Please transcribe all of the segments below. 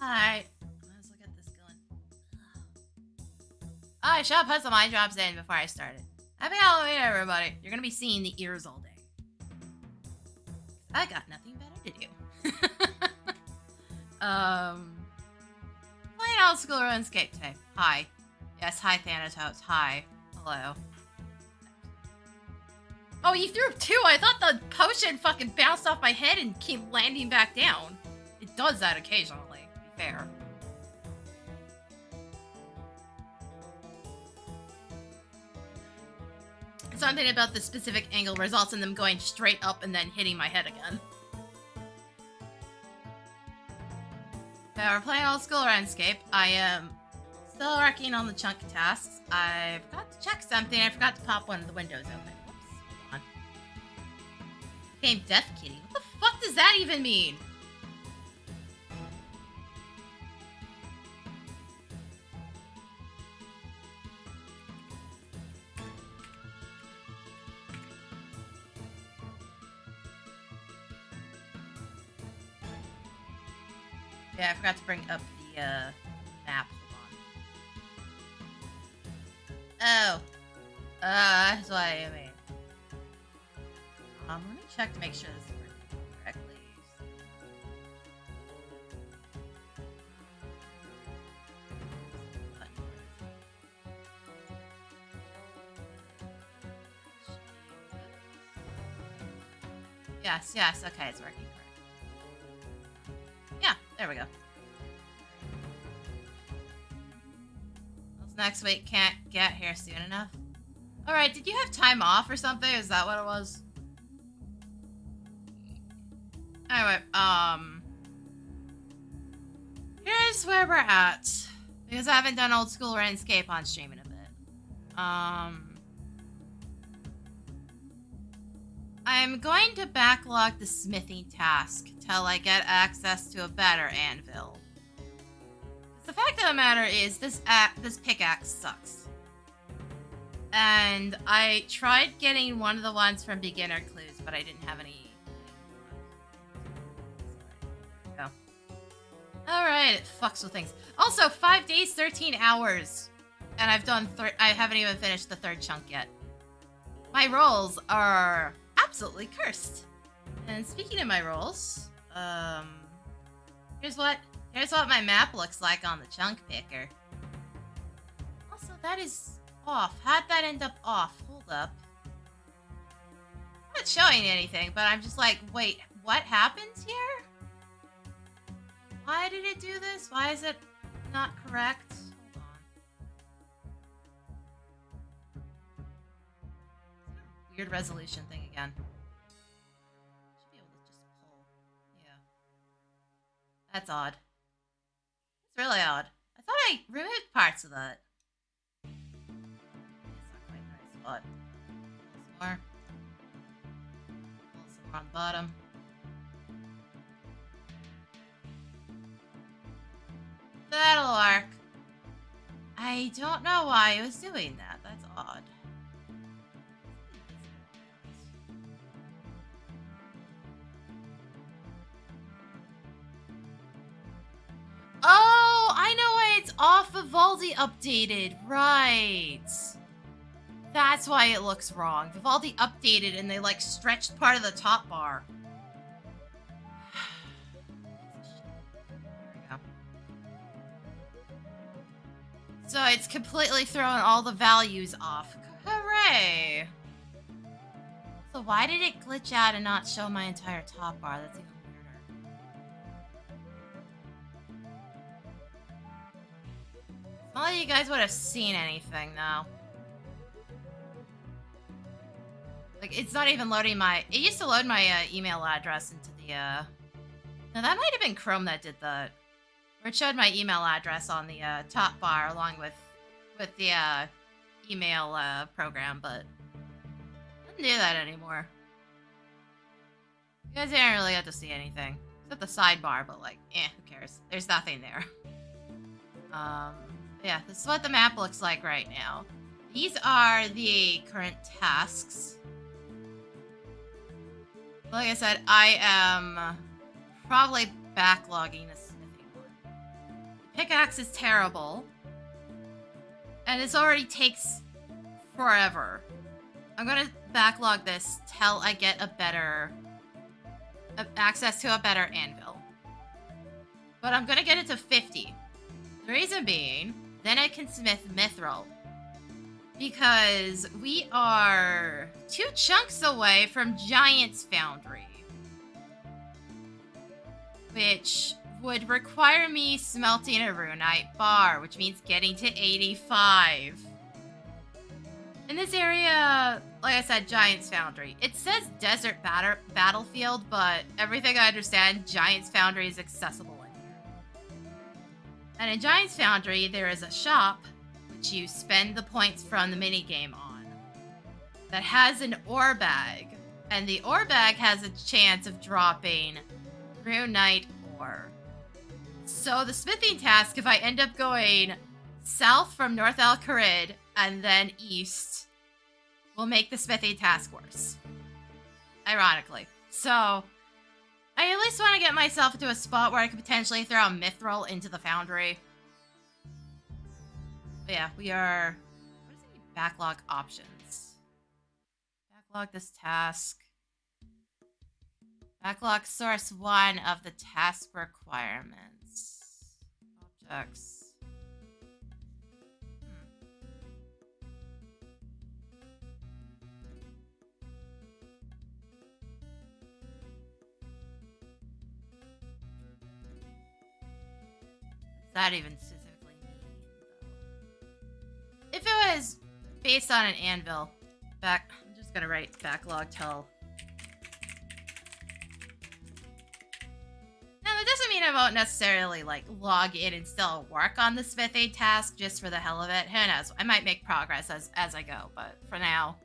Alright. Let's look at this going. I should have put some eye drops in before I started. Happy Halloween, everybody. You're gonna be seeing the ears all day. I got nothing better to do. Playing old school RuneScape today. Hi. Yes, hi Thanatos. Hi. Hello. Oh, you threw two! I thought the potion fucking bounced off my head and came landing back down. It does that occasionally, to be fair. Something about the specific angle results in them going straight up and then hitting my head again. Yeah, we're playing old school RuneScape. I am still working on the chunk tasks. I forgot to check something. I forgot to pop one of the windows open. Whoops. Hold on. Became Death Kitty. What the fuck does that even mean? Yeah, I forgot to bring up the map. Hold on. Oh. That's what I mean. Let me check to make sure this is working correctly. Yes, okay, it's working correctly. Yeah, there we go. Those next week can't get here soon enough. Alright, did you have time off or something? Is that what it was? Anyway, here's where we're at. Because I haven't done old school RuneScape on stream in a bit. I'm going to backlog the smithing task till I get access to a better anvil. The fact of the matter is, this pickaxe sucks. And I tried getting one of the ones from Beginner Clues, but I didn't have any. There we go. Alright, it fucks with things. Also, 5 days, 13 hours. And I've done I haven't even finished the third chunk yet. My rolls are absolutely cursed. And speaking of my rolls, here's what my map looks like on the chunk picker. Also, that is off. How'd that end up off? Hold up. It's not showing anything, but I'm just like, wait, what happens here? Why did it do this? Why is it not correct? Hold on. Weird resolution thing again. Should be able to just pull. Yeah. That's odd. It's really odd. I thought I removed parts of that. It's not quite the right spot. Pull some more. Pull some more on the bottom. That'll work. I don't know why it was doing that. That's odd. Oh, I know why it's off. Vivaldi updated. Right. That's why it looks wrong. Vivaldi updated and they like stretched part of the top bar. So it's completely thrown all the values off. Hooray! So why did it glitch out and not show my entire top bar? That's even weirder. Not that you guys would have seen anything, though. Like, it's not even loading my... It used to load my email address into the... Now, that might have been Chrome that did that. Where it showed my email address on the top bar along with the email program, but I don't do that anymore. You guys didn't really get to see anything. Except the sidebar, but like, who cares? There's nothing there. Yeah, this is what the map looks like right now. These are the current tasks. Like I said, I am probably backlogging this. pickaxe is terrible. And this already takes forever. I'm gonna backlog this till I get a better... access to a better anvil. But I'm gonna get it to 50. The reason being, then I can smith mithril. Because we are 2 chunks away from Giant's Foundry. Which would require me smelting a runite bar, which means getting to 85. In this area, like I said, Giant's Foundry. It says Desert Battlefield, but everything I understand, Giant's Foundry is accessible in here. And in Giant's Foundry, there is a shop, which you spend the points from the minigame on, that has an ore bag. And the ore bag has a chance of dropping runite ore. So the smithing task, if I end up going south from North Al Kharid and then east, will make the smithing task worse. Ironically. So, I at least want to get myself into a spot where I could potentially throw mithril into the foundry. But yeah, we are... What is the backlog options? Backlog this task. Backlog source 1 of the task requirements. Objects. What does that even specifically mean, though? If it was based on an anvil, I'm just gonna write backlog till. Now, that doesn't mean I won't necessarily, like, log in and still work on the smithing task just for the hell of it. Who knows? I might make progress as I go, but for now,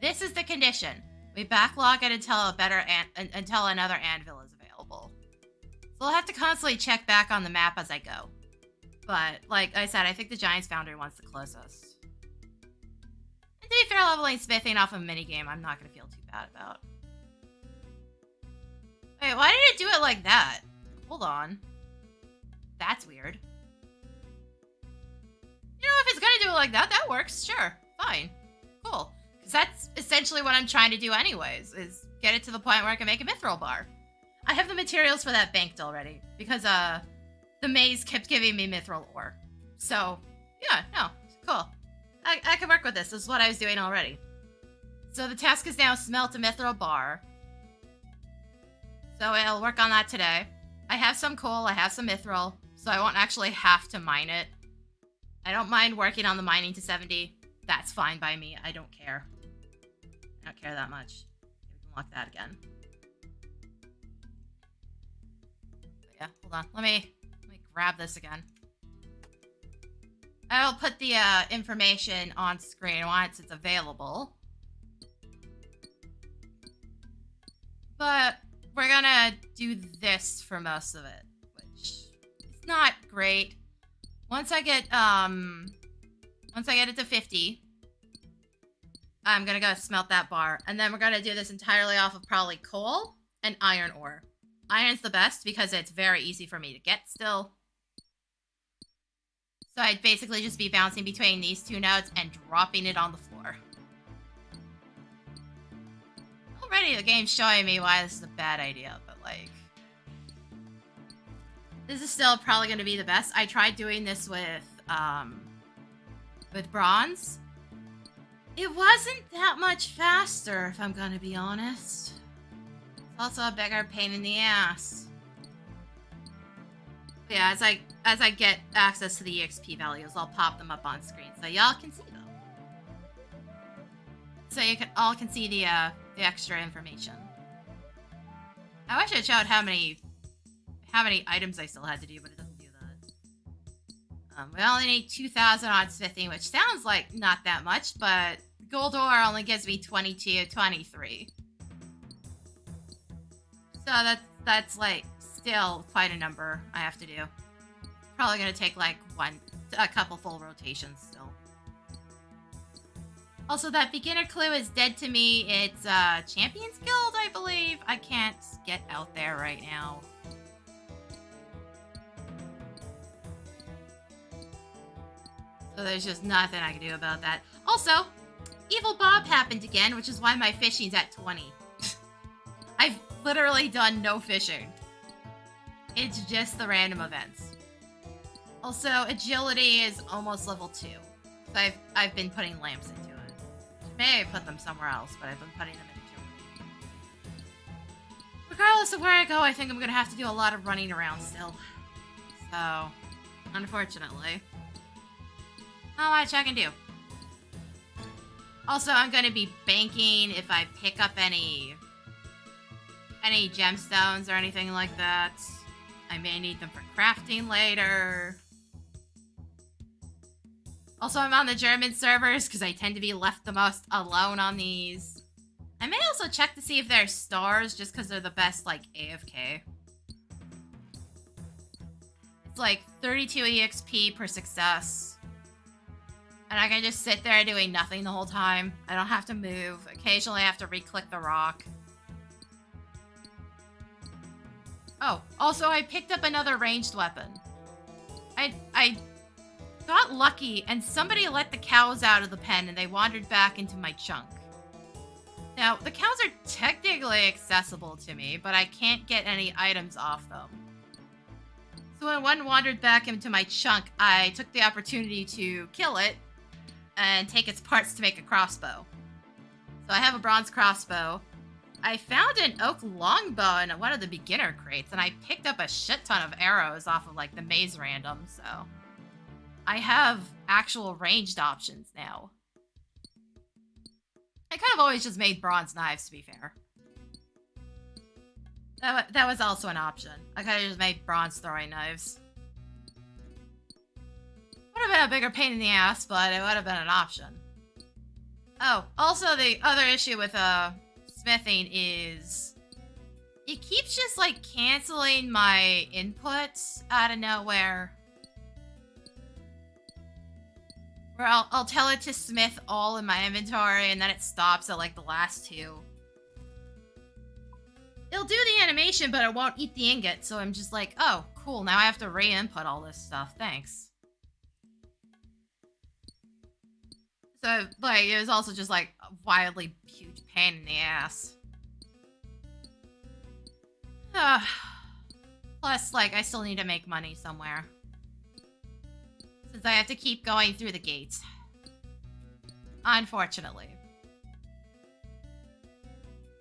this is the condition. We backlog it until another anvil is available. So I'll have to constantly check back on the map as I go. But, like I said, I think the Giant's Foundry wants the closest. And to be fair, leveling smithing off a minigame, I'm not going to feel too bad about. Wait, why did it do it like that? Hold on. That's weird. You know, if it's gonna do it like that, that works. Sure. Fine. Cool. Because that's essentially what I'm trying to do anyways, is get it to the point where I can make a mithril bar. I have the materials for that banked already, because, the maze kept giving me mithril ore. So, yeah, no, cool. I can work with this. This is what I was doing already. So the task is now smelt a mithril bar. So I'll work on that today. I have some coal, I have some mithril, so I won't actually have to mine it. I don't mind working on the mining to 70. That's fine by me. I don't care. I don't care that much. We can lock that again. But yeah, hold on. Let me grab this again. I'll put the information on screen once it's available. But we're gonna do this for most of it, which is not great. Once I get it to 50, I'm gonna go smelt that bar, and then we're gonna do this entirely off of probably coal and iron ore. Iron's the best because it's very easy for me to get still. So I'd basically just be bouncing between these two nodes and dropping it on the floor. Already the game's showing me why this is a bad idea, but like... This is still probably going to be the best. I tried doing this with bronze. It wasn't that much faster, if I'm going to be honest. It's also a bigger pain in the ass. But yeah, as I get access to the EXP values, I'll pop them up on screen so y'all can see them. So you all can see the extra information. I wish it showed how many items I still had to do, but it doesn't do that. We only need 2,000 on smithing, which sounds like not that much, but gold ore only gives me 22, 23. So that's like still quite a number I have to do. Probably gonna take like a couple full rotations still. Also, that beginner clue is dead to me. It's Champions Guild, I believe. I can't get out there right now. So there's just nothing I can do about that. Also, Evil Bob happened again, which is why my fishing's at 20. I've literally done no fishing. It's just the random events. Also, agility is almost level 2. So I've been putting lamps into it. Maybe I put them somewhere else, but I've been putting them in agility. Regardless of where I go, I think I'm going to have to do a lot of running around still. So, unfortunately, not much I can do. Also, I'm going to be banking if I pick up any gemstones or anything like that. I may need them for crafting later. Also, I'm on the German servers because I tend to be left the most alone on these. I may also check to see if they're stars just because they're the best, like, AFK. It's like 32 EXP per success. And I can just sit there doing nothing the whole time. I don't have to move. Occasionally I have to re-click the rock. Oh, also I picked up another ranged weapon. I got lucky and somebody let the cows out of the pen and they wandered back into my chunk. Now, the cows are technically accessible to me, but I can't get any items off them. So when one wandered back into my chunk, I took the opportunity to kill it and take its parts to make a crossbow. So I have a bronze crossbow. I found an oak longbow in one of the beginner crates, and I picked up a shit ton of arrows off of, like, the maze random, so I have actual ranged options now. I kind of always just made bronze knives, to be fair. That was also an option. I kind of just made bronze throwing knives. Would have been a bigger pain in the ass, but it would have been an option. Oh, also the other issue with smithing is it keeps just like canceling my inputs out of nowhere. Where I'll tell it to smith all in my inventory and then it stops at like the last two. It'll do the animation, but it won't eat the ingot, so I'm just like, oh, cool, now I have to re-input all this stuff, thanks. So, like, it was also just, like, a wildly huge pain in the ass. Plus, like, I still need to make money somewhere. Since I have to keep going through the gates. Unfortunately.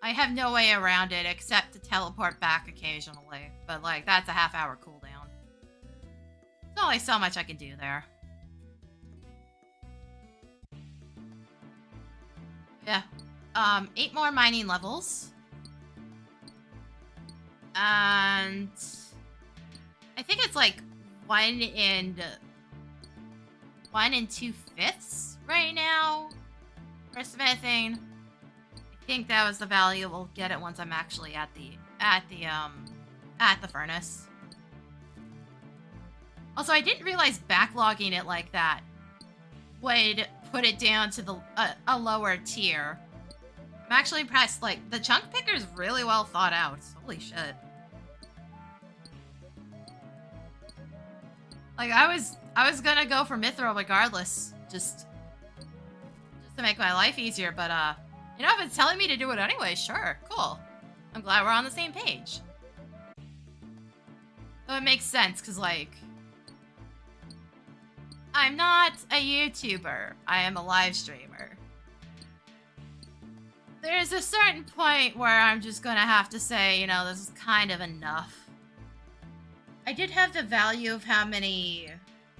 I have no way around it except to teleport back occasionally. But, like, that's a half-hour cooldown. There's only so much I can do there. Yeah. 8 more mining levels. And I think it's like 1 2/5 right now for smithing. I think that was the value. We'll get it once I'm actually at the furnace. Also, I didn't realize backlogging it like that would put it down to a lower tier. I'm actually impressed. Like, the chunk picker is really well thought out. Holy shit. Like, I was gonna go for mithril regardless, just to make my life easier, but you know, if it's telling me to do it anyway, sure, cool. I'm glad we're on the same page. So it makes sense, because, like, I'm not a YouTuber. I am a live streamer. There's a certain point where I'm just gonna have to say, you know, this is kind of enough. I did have the value of how many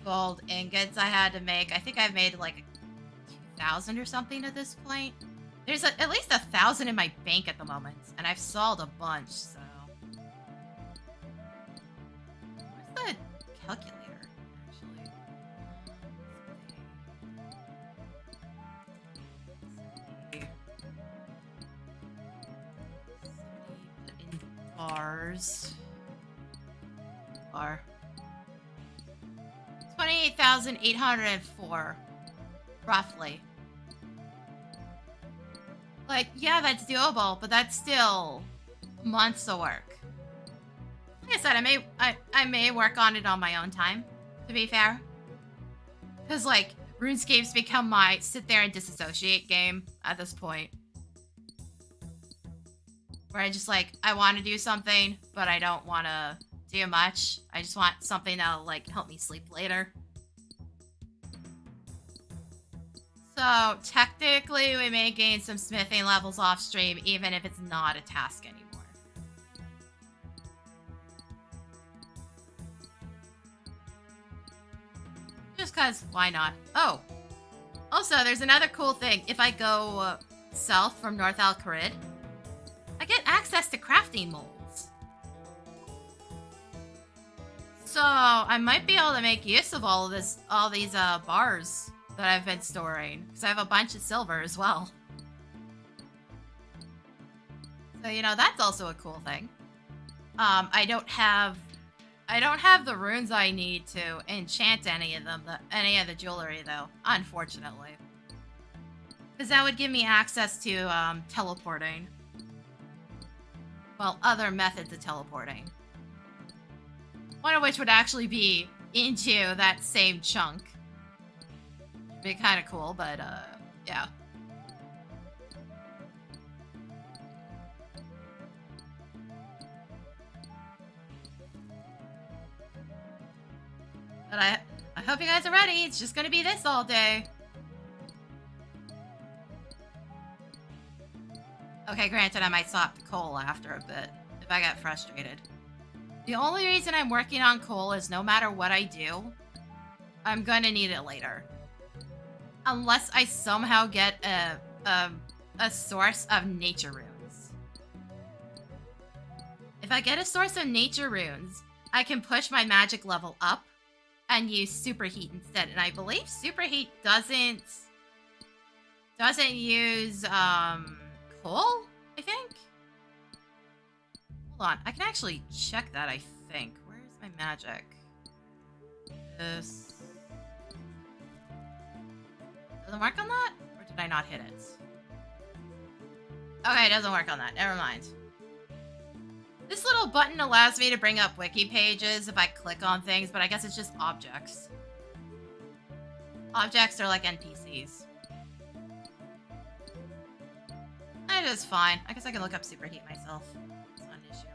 gold ingots I had to make. I think I've made like 2,000 or something at this point. There's at least 1,000 in my bank at the moment, and I've sold a bunch, so. Where's the calculator, actually? In bars. Bar. 28,804, roughly. Like, yeah, that's doable, but that's still months of work. Like I said, I may work on it on my own time, to be fair. Because, like, RuneScape's become my sit there and disassociate game at this point. Where I just like, I want to do something, but I don't want to do much. I just want something that'll like help me sleep later. So technically we may gain some smithing levels off stream, even if it's not a task anymore. Just cause, why not? Oh, also there's another cool thing. If I go south from North Al-Kharid, I get access to crafting molds. So I might be able to make use of all these bars that I've been storing, because I have a bunch of silver as well. So, you know, that's also a cool thing. I don't have the runes I need to enchant any of the jewelry though, unfortunately. Because that would give me access to teleporting. Well, other methods of teleporting. One of which would actually be into that same chunk. It'd be kind of cool, but yeah. But I hope you guys are ready. It's just gonna be this all day. Okay, granted, I might swap to coal after a bit if I get frustrated. The only reason I'm working on coal is no matter what I do, I'm gonna need it later. Unless I somehow get a source of nature runes. If I get a source of nature runes, I can push my magic level up and use superheat instead. And I believe superheat doesn't use coal, I think? Hold on, I can actually check that, I think. Where's my magic? This... Doesn't work on that? Or did I not hit it? Okay, it doesn't work on that. Never mind. This little button allows me to bring up wiki pages if I click on things, but I guess it's just objects. Objects are like NPCs. That is fine. I guess I can look up superheat myself. It's not an issue.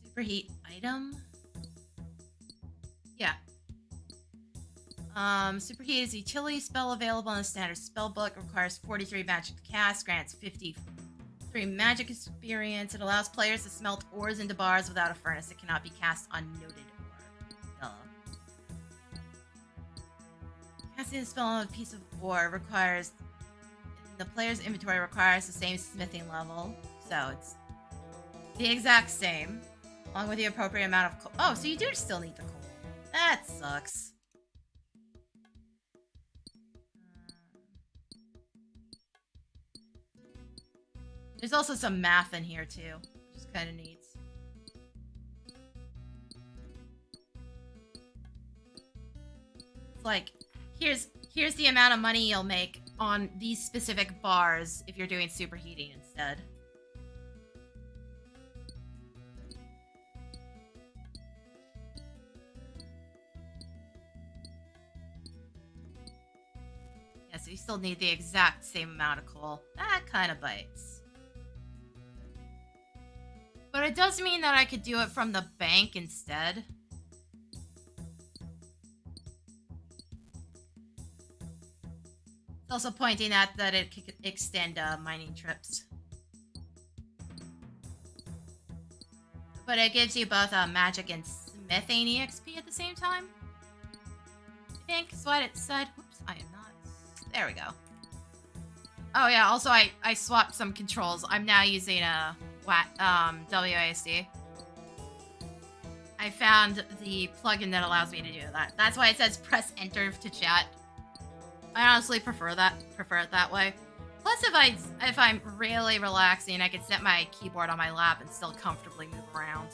Superheat item? Yeah. Superheat is a utility spell available in the standard spell book. Requires 43 magic to cast. Grants 53 magic experience. It allows players to smelt ores into bars without a furnace. It cannot be cast on noted ore. Duh. Casting a spell on a piece of ore requires... The player's inventory requires the same smithing level. So it's the exact same. Along with the appropriate amount of coal. Oh, so you do still need the coal. That sucks. There's also some math in here too, which is kind of neat. It's like, here's the amount of money you'll make on these specific bars if you're doing superheating instead. Yeah, so you still need the exact same amount of coal. That kind of bites. But it does mean that I could do it from the bank instead. It's also pointing out that it could extend mining trips. But it gives you both magic and smithing EXP at the same time. I think is what it said. Whoops, I am not. There we go. Oh yeah, also I swapped some controls. I'm now using a WASD. I found the plugin that allows me to do that. That's why it says press enter to chat. I honestly prefer it that way. Plus, if I'm really relaxing, I can set my keyboard on my lap and still comfortably move around.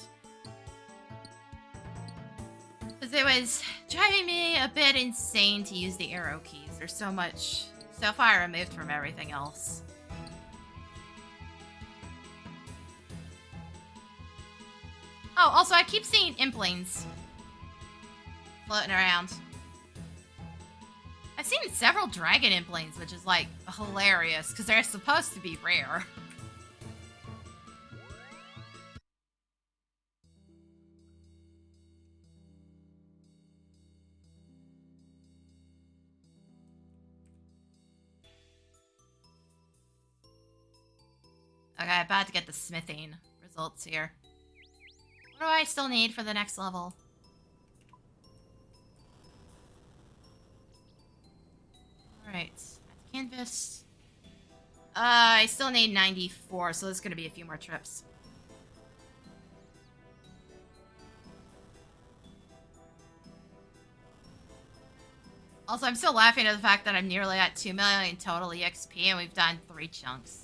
Because it was driving me a bit insane to use the arrow keys. There's so far removed from everything else. Oh, also, I keep seeing implings floating around. I've seen several dragon implings, which is, like, hilarious, because they're supposed to be rare. Okay, I'm about to get the smithing results here. What do I still need for the next level? Alright, canvas. I still need 94, so there's gonna be a few more trips. Also, I'm still laughing at the fact that I'm nearly at 2 million total EXP and we've done 3 chunks.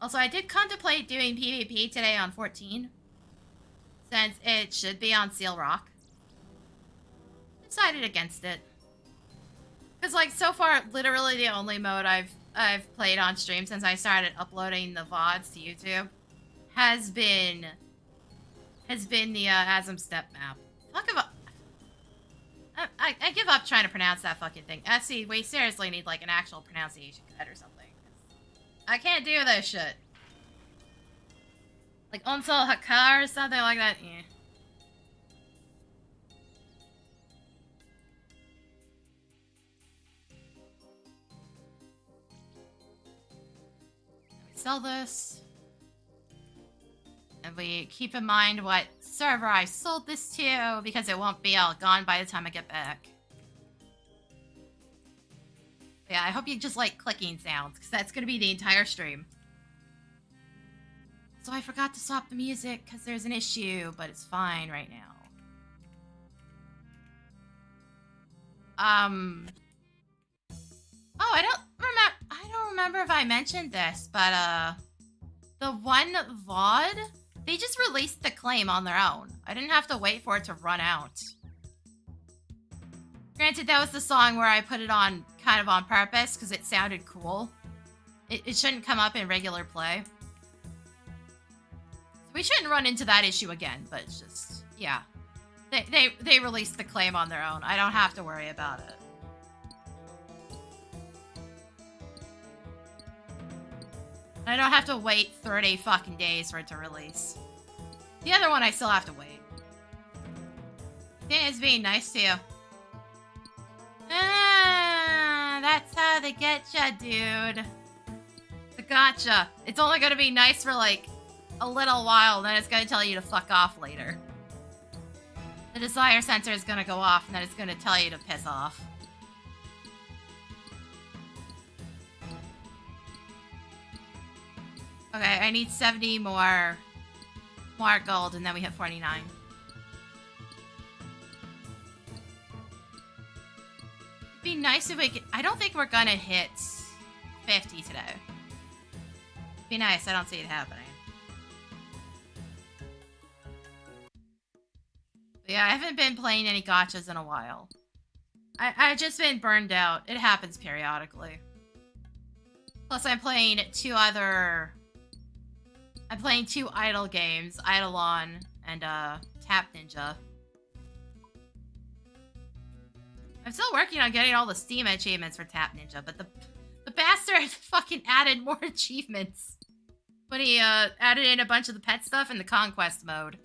Also, I did contemplate doing PvP today on 14, since it should be on Seal Rock. Decided against it. Because, like, so far, literally the only mode I've played on stream since I started uploading the VODs to YouTube has been the Asm Step map. Fuck about... I give up trying to pronounce that fucking thing. See, we seriously need, like, an actual pronunciation guide or something. I can't do this shit. Like Onsal Hakar or something like that. Yeah. We sell this. And we keep in mind what server I sold this to, because it won't be all gone by the time I get back. Yeah, I hope you just like clicking sounds, because that's going to be the entire stream. So I forgot to stop the music, because there's an issue, but it's fine right now. Oh, I don't remember if I mentioned this, but, the one VOD, they just released the claim on their own. I didn't have to wait for it to run out. Granted, that was the song where I put it on kind of on purpose because it sounded cool. It shouldn't come up in regular play. We shouldn't run into that issue again, but it's just, yeah. They released the claim on their own. I don't have to worry about it. I don't have to wait 30 fucking days for it to release. The other one I still have to wait. I think it's being nice to you. That's how they get ya, dude. It's a gotcha. It's only gonna be nice for like a little while, then it's gonna tell you to fuck off later. The desire sensor is gonna go off, and then it's gonna tell you to piss off. Okay, I need 70 more gold, and then we hit 49. It'd be nice if we could... I don't think we're gonna hit 50 today. It'd be nice, I don't see it happening. But yeah, I haven't been playing any gachas in a while. I've just been burned out. It happens periodically. Plus, I'm playing two idle games, Eidolon and Tap Ninja. I'm still working on getting all the Steam achievements for Tap Ninja, but the bastard fucking added more achievements when he added in a bunch of the pet stuff in the conquest mode.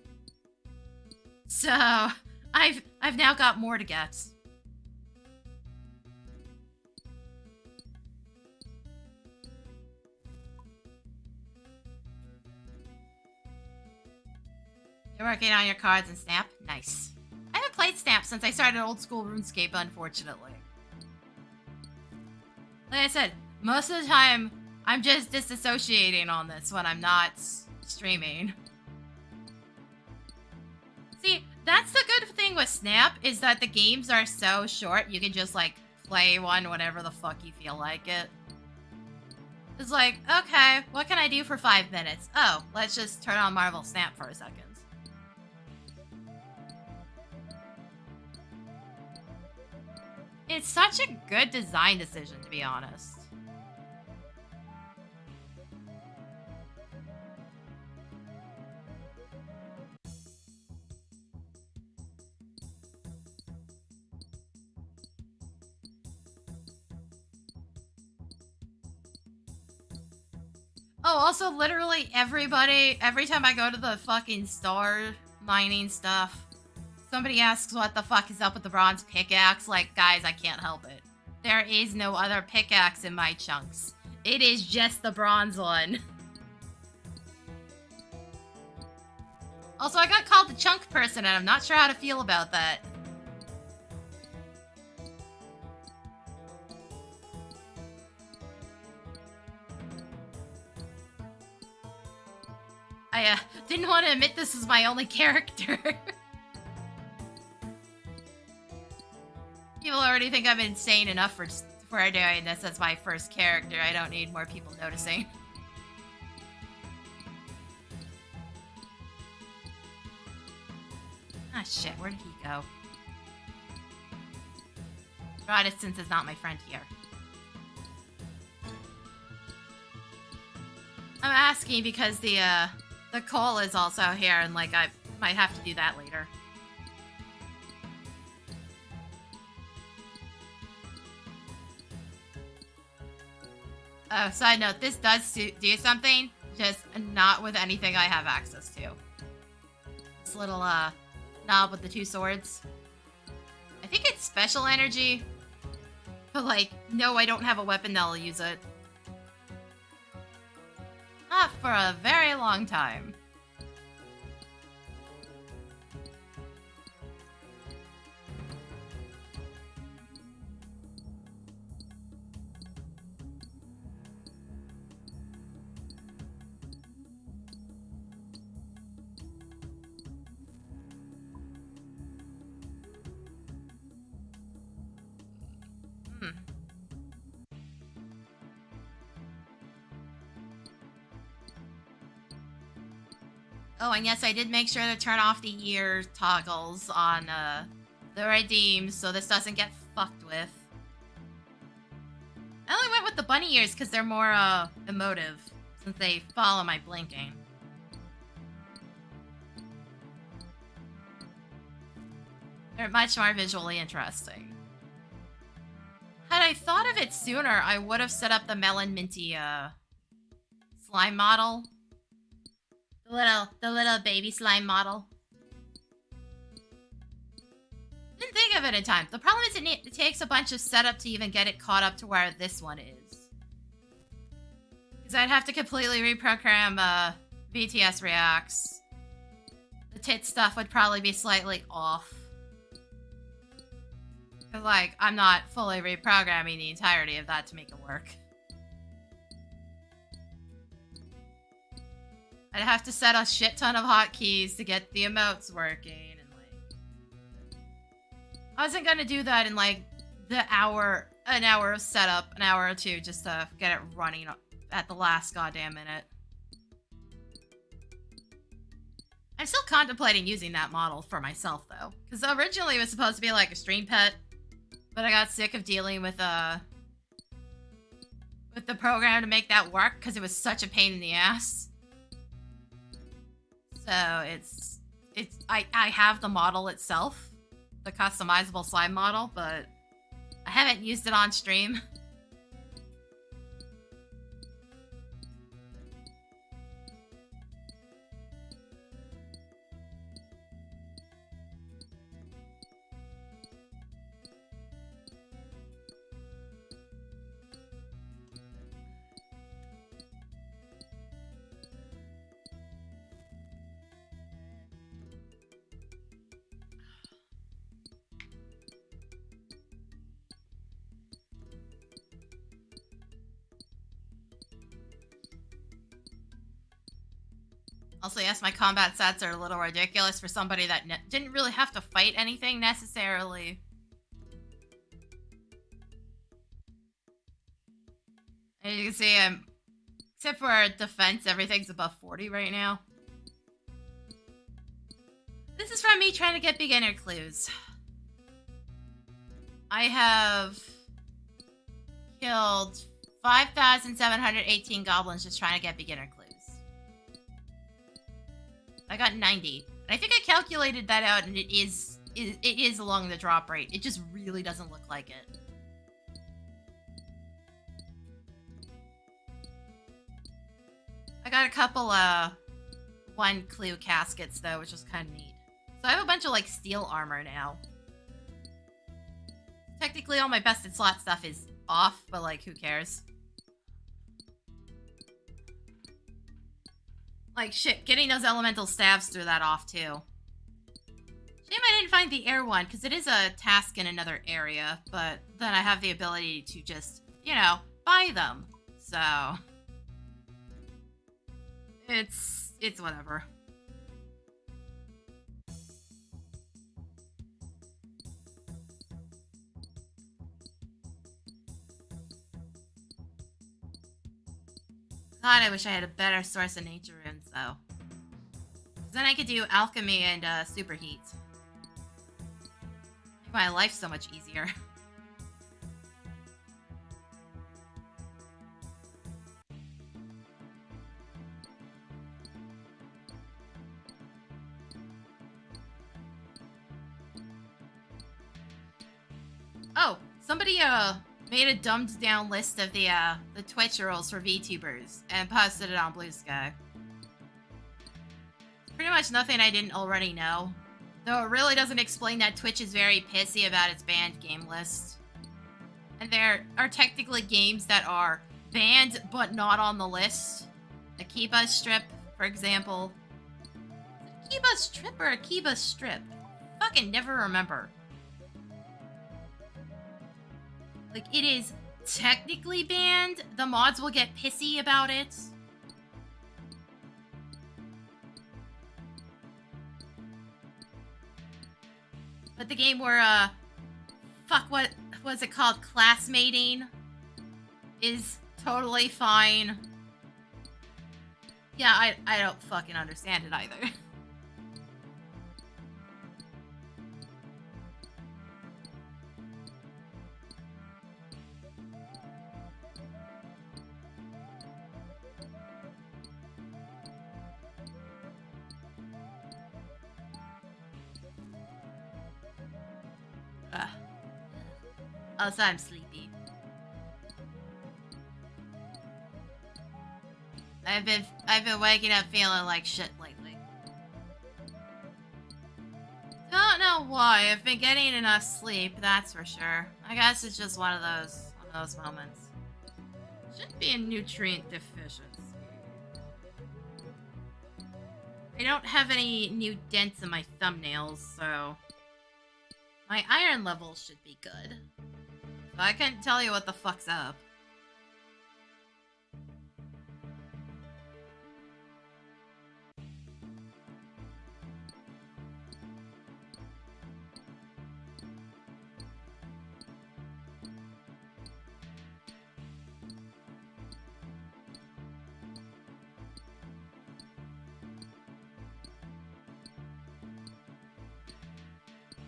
So I've now got more to get. You're working on your cards in Snap? Nice. I haven't played Snap since I started old school RuneScape, unfortunately. Like I said, most of the time, I'm just disassociating on this when I'm not streaming. See, that's the good thing with Snap, is that the games are so short, you can just, like, play one whenever the fuck you feel like it. It's like, okay, what can I do for 5 minutes? Oh, let's just turn on Marvel Snap for a second. It's such a good design decision, to be honest. Oh, also, literally everybody, every time I go to the fucking store mining stuff, somebody asks what the fuck is up with the bronze pickaxe. Like, guys, I can't help it. There is no other pickaxe in my chunks. It is just the bronze one. Also, I got called the chunk person, and I'm not sure how to feel about that. I didn't want to admit this was my only character. People already think I'm insane enough for doing this as my first character. I don't need more people noticing. Ah, shit, where did he go? Protestants is not my friend here. I'm asking because the coal is also here, and, like, I might have to do that later. Oh, side note, this does do something, just not with anything I have access to. This little, knob with the 2 swords. I think it's special energy, but, like, no, I don't have a weapon that'll use it. Not for a very long time. Oh, and yes, I did make sure to turn off the year toggles on the redeem, so this doesn't get fucked with. I only went with the bunny ears because they're more emotive, since they follow my blinking. They're much more visually interesting. Had I thought of it sooner, I would have set up the Melon Minty slime model. The little baby slime model. Didn't think of it in time. The problem is it takes a bunch of setup to even get it caught up to where this one is. Because I'd have to completely reprogram VTS reacts. The tit stuff would probably be slightly off. Because, like, I'm not fully reprogramming the entirety of that to make it work. I'd have to set a shit ton of hotkeys to get the emotes working, and, like, I wasn't gonna do that in, like, an hour of setup, an hour or two, just to get it running at the last goddamn minute. I'm still contemplating using that model for myself, though, because originally it was supposed to be like a stream pet, but I got sick of dealing with the program to make that work because it was such a pain in the ass. So I have the model itself, the customizable slime model, but I haven't used it on stream. Also, yes, my combat stats are a little ridiculous for somebody that didn't really have to fight anything necessarily. As you can see, except for defense, everything's above 40 right now. This is from me trying to get beginner clues. I have killed 5,718 goblins just trying to get beginner clues. I got 90. And I think I calculated that out, and it is along the drop rate. It just really doesn't look like it. I got a couple, 1 clue caskets, though, which was kind of neat. So I have a bunch of, like, steel armor now. Technically, all my bested slot stuff is off, but, like, who cares? Like, shit, getting those elemental stabs threw that off, too. Shame I didn't find the air one, because it is a task in another area, but then I have the ability to just, you know, buy them. So... It's whatever. God, I wish I had a better source of nature runes, though. Then I could do alchemy and superheat. Make my life so much easier. Oh, somebody made a dumbed down list of the Twitch rules for VTubers and posted it on Blue Sky. Pretty much nothing I didn't already know. Though it really doesn't explain that Twitch is very pissy about its banned game list. And there are technically games that are banned but not on the list. Akiba Strip, for example. Akiba Strip or Akiba Strip? Fucking never remember. Like, it is technically banned. The mods will get pissy about it. But the game where, fuck, what was it called? Classmating is totally fine. Yeah, I don't fucking understand it either. Also, I'm sleepy. I've been waking up feeling like shit lately. Don't know why. I've been getting enough sleep, that's for sure. I guess it's just one of those moments. Shouldn't be a nutrient deficiency. I don't have any new dents in my thumbnails, so my iron levels should be good. So I can't tell you what the fuck's up.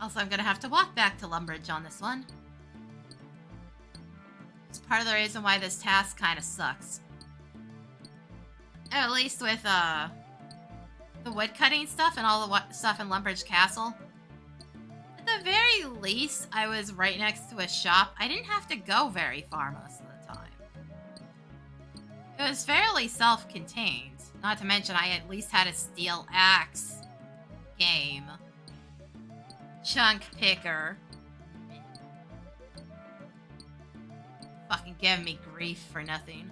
Also, I'm gonna have to walk back to Lumbridge on this one. It's part of the reason why this task kind of sucks. At least with, the woodcutting stuff and all the stuff in Lumbridge Castle. At the very least, I was right next to a shop. I didn't have to go very far most of the time. It was fairly self-contained. Not to mention, I at least had a steel axe game. Chunk picker. Fucking giving me grief for nothing.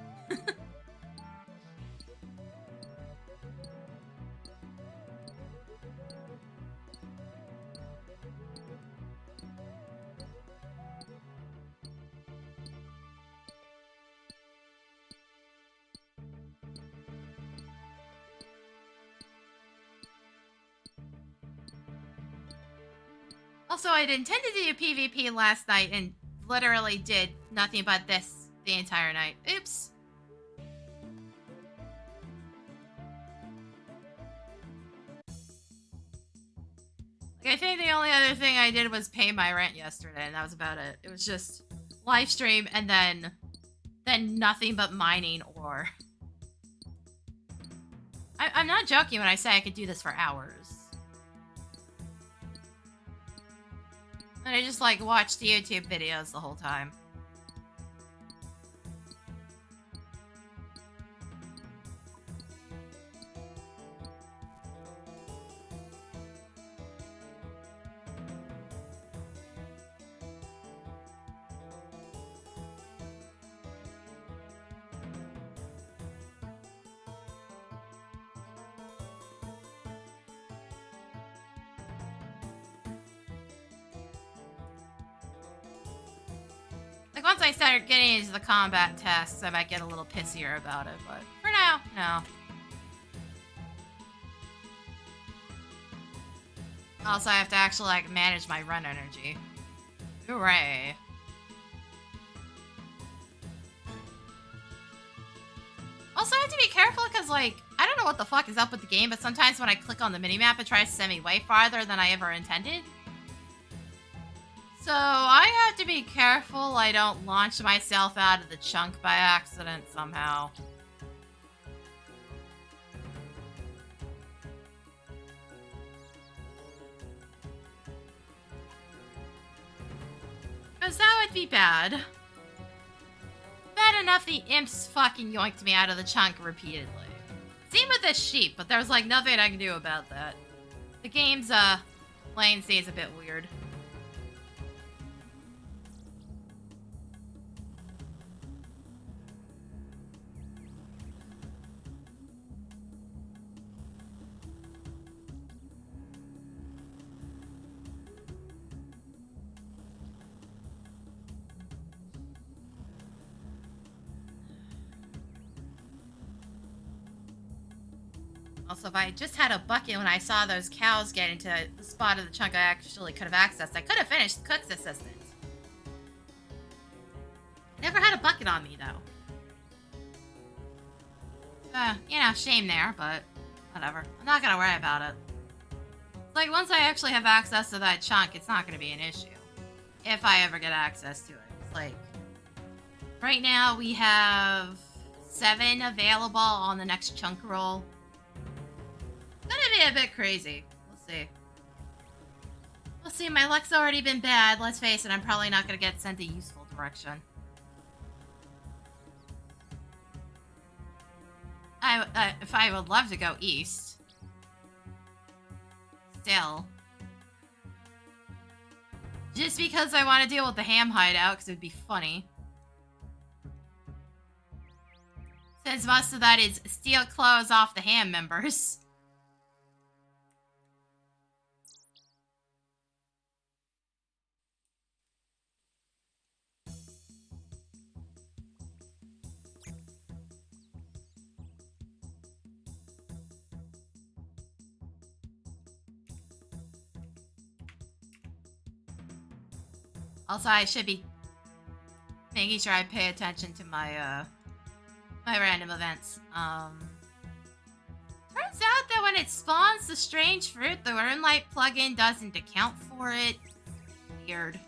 Also, I'd intended to do PvP last night and literally did nothing but this the entire night. Oops. I think the only other thing I did was pay my rent yesterday, and that was about it. It was just live stream and then nothing but mining ore. I'm not joking when I say I could do this for hours. And I just like watched the YouTube videos the whole time. Like, once I start getting into the combat tasks, I might get a little pissier about it, but for now, no. Also, I have to actually, like, manage my run energy. Hooray. Also, I have to be careful because, like, I don't know what the fuck is up with the game, but sometimes when I click on the minimap, it tries to send me way farther than I ever intended. So, I have to be careful I don't launch myself out of the chunk by accident somehow. Because that would be bad. Bad enough the imps fucking yoinked me out of the chunk repeatedly. Same with this sheep, but there's like nothing I can do about that. The game's, latency is a bit weird. Also, if I just had a bucket when I saw those cows get into the spot of the chunk I actually could have accessed, I could have finished the cook's assistant. Never had a bucket on me, though. You know, shame there, but whatever. I'm not gonna worry about it. Like, once I actually have access to that chunk, it's not gonna be an issue. If I ever get access to it. It's like, right now we have 7 available on the next chunk roll. It's gonna be a bit crazy. We'll see. We'll see. My luck's already been bad. Let's face it, I'm probably not gonna get sent a useful direction. If I would love to go east. Still. Just because I want to deal with the ham hideout, because it would be funny. Since most of that is steal clothes off the ham members. Also, I should be making sure I pay attention to my, my random events. Turns out that when it spawns the strange fruit, the RuneLite plugin doesn't account for it. Weird.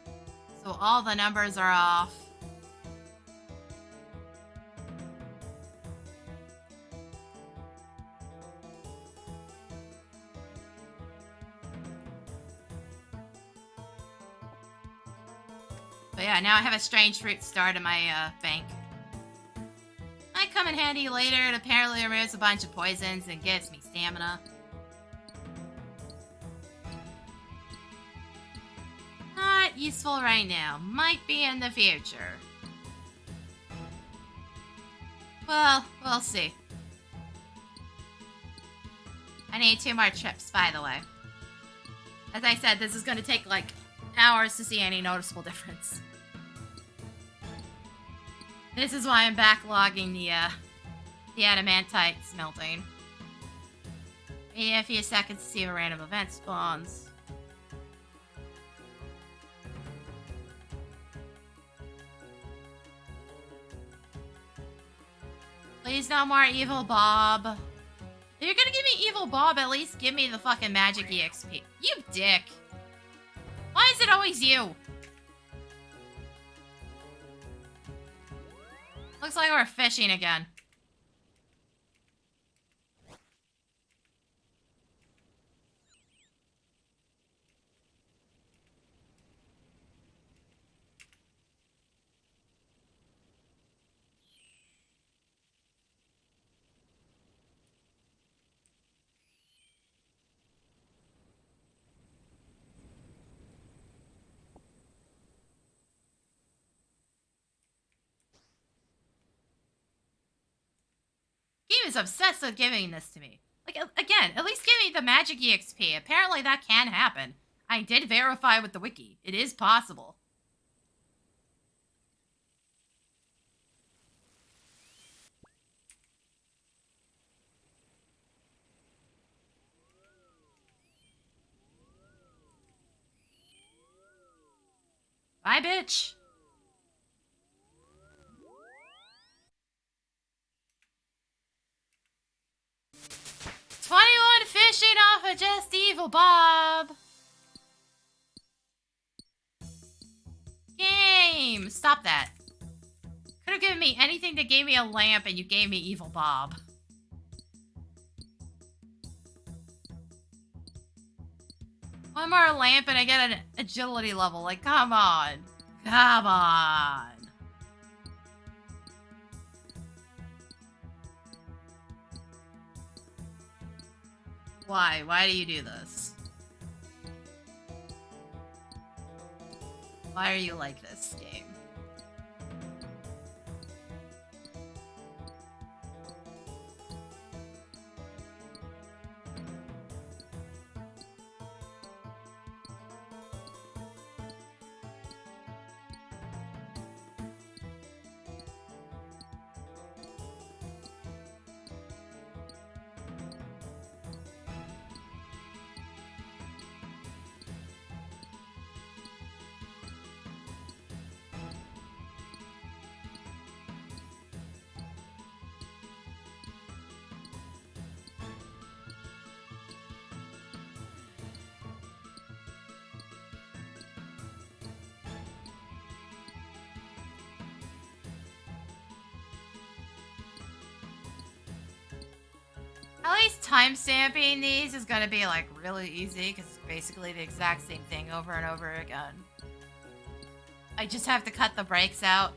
So all the numbers are off. But yeah, now I have a strange fruit starred in my bank. Might come in handy later. It apparently removes a bunch of poisons and gives me stamina. Not useful right now. Might be in the future. Well, we'll see. I need 2 more trips, by the way. As I said, this is going to take like hours to see any noticeable difference. This is why I'm backlogging the adamantite smelting. Wait a few seconds to see if a random event spawns. Please no more Evil Bob. If you're gonna give me Evil Bob, at least give me the fucking magic EXP. You dick. Why is it always you? Looks like we're fishing again. Game is obsessed with giving this to me. Like, again, at least give me the magic EXP. Apparently that can happen. I did verify with the wiki. It is possible. Bye, bitch. $21 fishing off of just Evil Bob. Game! Stop that. Could have given me anything that gave me a lamp and you gave me Evil Bob. One more lamp and I get an agility level. Like, come on. Come on. Why? Why do you do this? Why are you like this, game? At least timestamping these is gonna be like really easy because it's basically the exact same thing over and over again. I just have to cut the breaks out.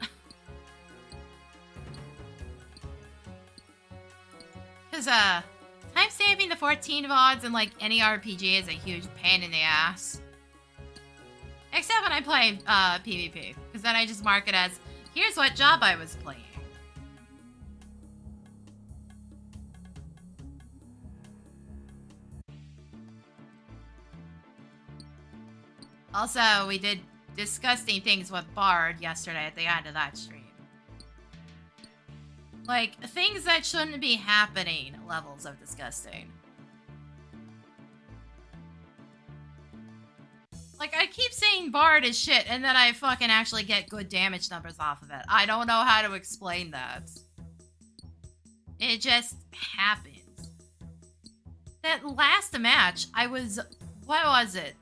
Because, timestamping the 14 VODs in like any RPG is a huge pain in the ass. Except when I play PvP, because then I just mark it as, here's what job I was playing. Also, we did disgusting things with Bard yesterday at the end of that stream. Like, things that shouldn't be happening levels of disgusting. Like, I keep saying Bard is shit, and then I fucking actually get good damage numbers off of it. I don't know how to explain that. It just happens. That last match, I was... What was it?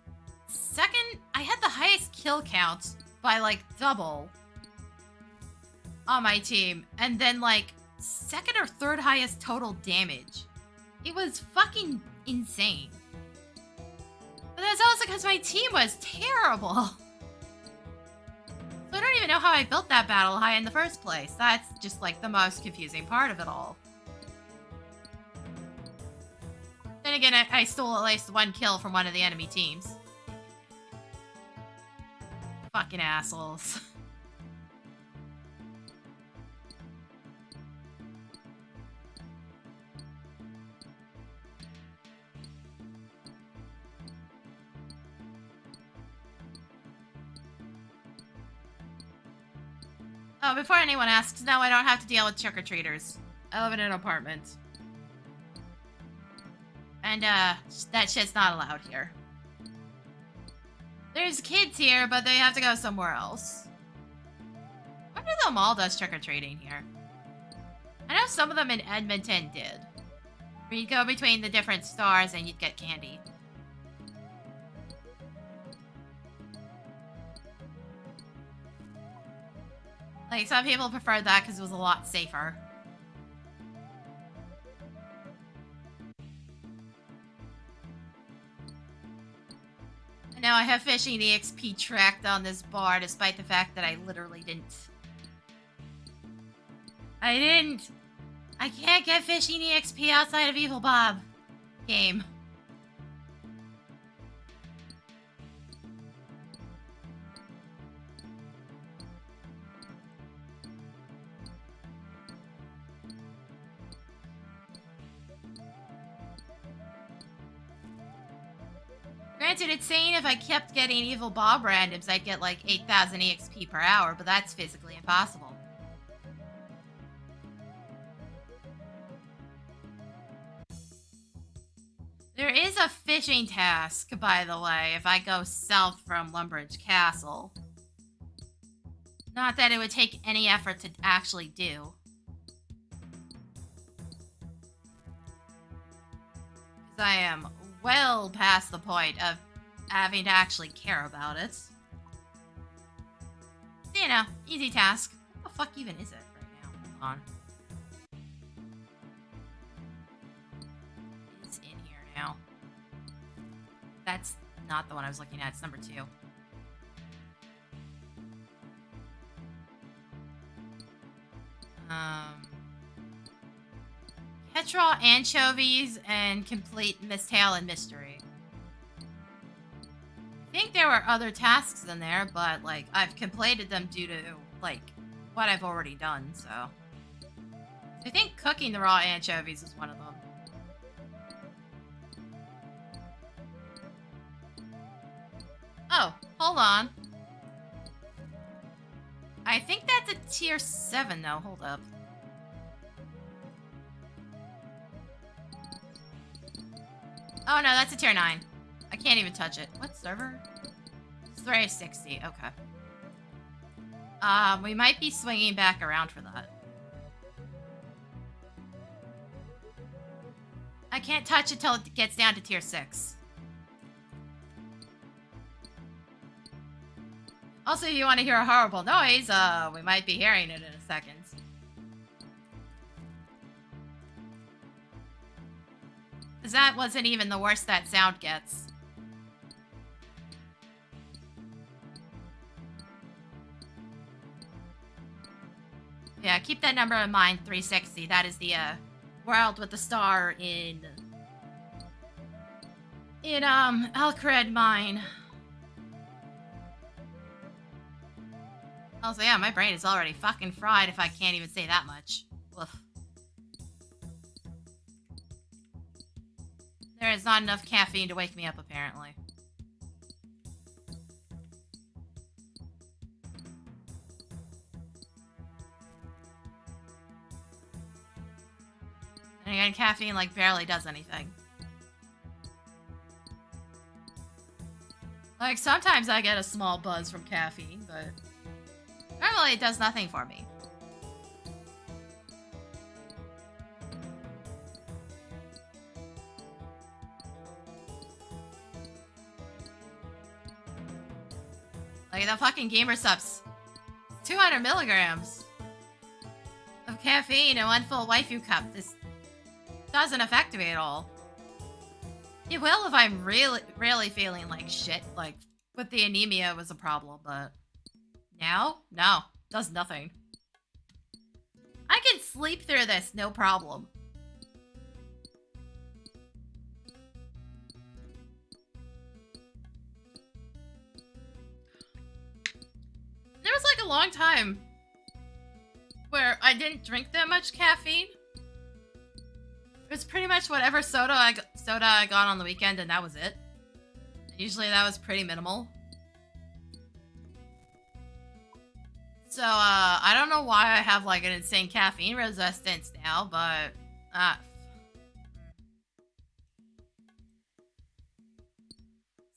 Second, I had the highest kill count by like double on my team, and then like second or third highest total damage. It was fucking insane. But that's also because my team was terrible. So I don't even know how I built that battle high in the first place. That's just like the most confusing part of it all. Then again, I stole at least one kill from one of the enemy teams. Fucking assholes. Oh, before anyone asks, no, I don't have to deal with trick-or-treaters. I live in an apartment. And, that shit's not allowed here. There's kids here, but they have to go somewhere else. I wonder if the mall does trick-or-treating here. I know some of them in Edmonton did. Where you'd go between the different stores and you'd get candy. Like, some people preferred that because it was a lot safer. Now I have fishing EXP tracked on this bar, despite the fact that I literally didn't. I can't get fishing EXP outside of Evil Bob game. Granted, it's saying if I kept getting Evil Bob randoms, I'd get like 8,000 EXP per hour, but that's physically impossible. There is a fishing task, by the way, if I go south from Lumbridge Castle. Not that it would take any effort to actually do. Because I am well past the point of having to actually care about it. So, you know, easy task. What the fuck even is it right now? Hold on. It's in here now. That's not the one I was looking at. It's number 2. Catch raw anchovies and complete Mistale and Mystery. I think there were other tasks in there, but, like, I've completed them due to, like, what I've already done, so. I think cooking the raw anchovies is one of them. Oh, hold on. I think that's a tier 7, though. Hold up. Oh, no, that's a tier 9. I can't even touch it. What server? It's 360. Okay. We might be swinging back around for that. I can't touch it till it gets down to tier 6. Also, if you want to hear a horrible noise, we might be hearing it in a second. Because that wasn't even the worst that sound gets. Yeah, keep that number in mind, 360. That is the, world with the star in Alcred Mine. Also, yeah, my brain is already fucking fried if I can't even say that much. Woof. There is not enough caffeine to wake me up, apparently. And again, caffeine, like, barely does anything. Like, sometimes I get a small buzz from caffeine, but normally it does nothing for me. Like, the fucking gamer subs. 200 milligrams of caffeine in one full waifu cup. This doesn't affect me at all. It will if I'm really feeling like shit. Like, with the anemia was a problem, but now? No. Does nothing. I can sleep through this, no problem. There was like a long time where I didn't drink that much caffeine. It was pretty much whatever soda I got on the weekend, and that was it. Usually that was pretty minimal. So, I don't know why I have, like, an insane caffeine resistance now, but,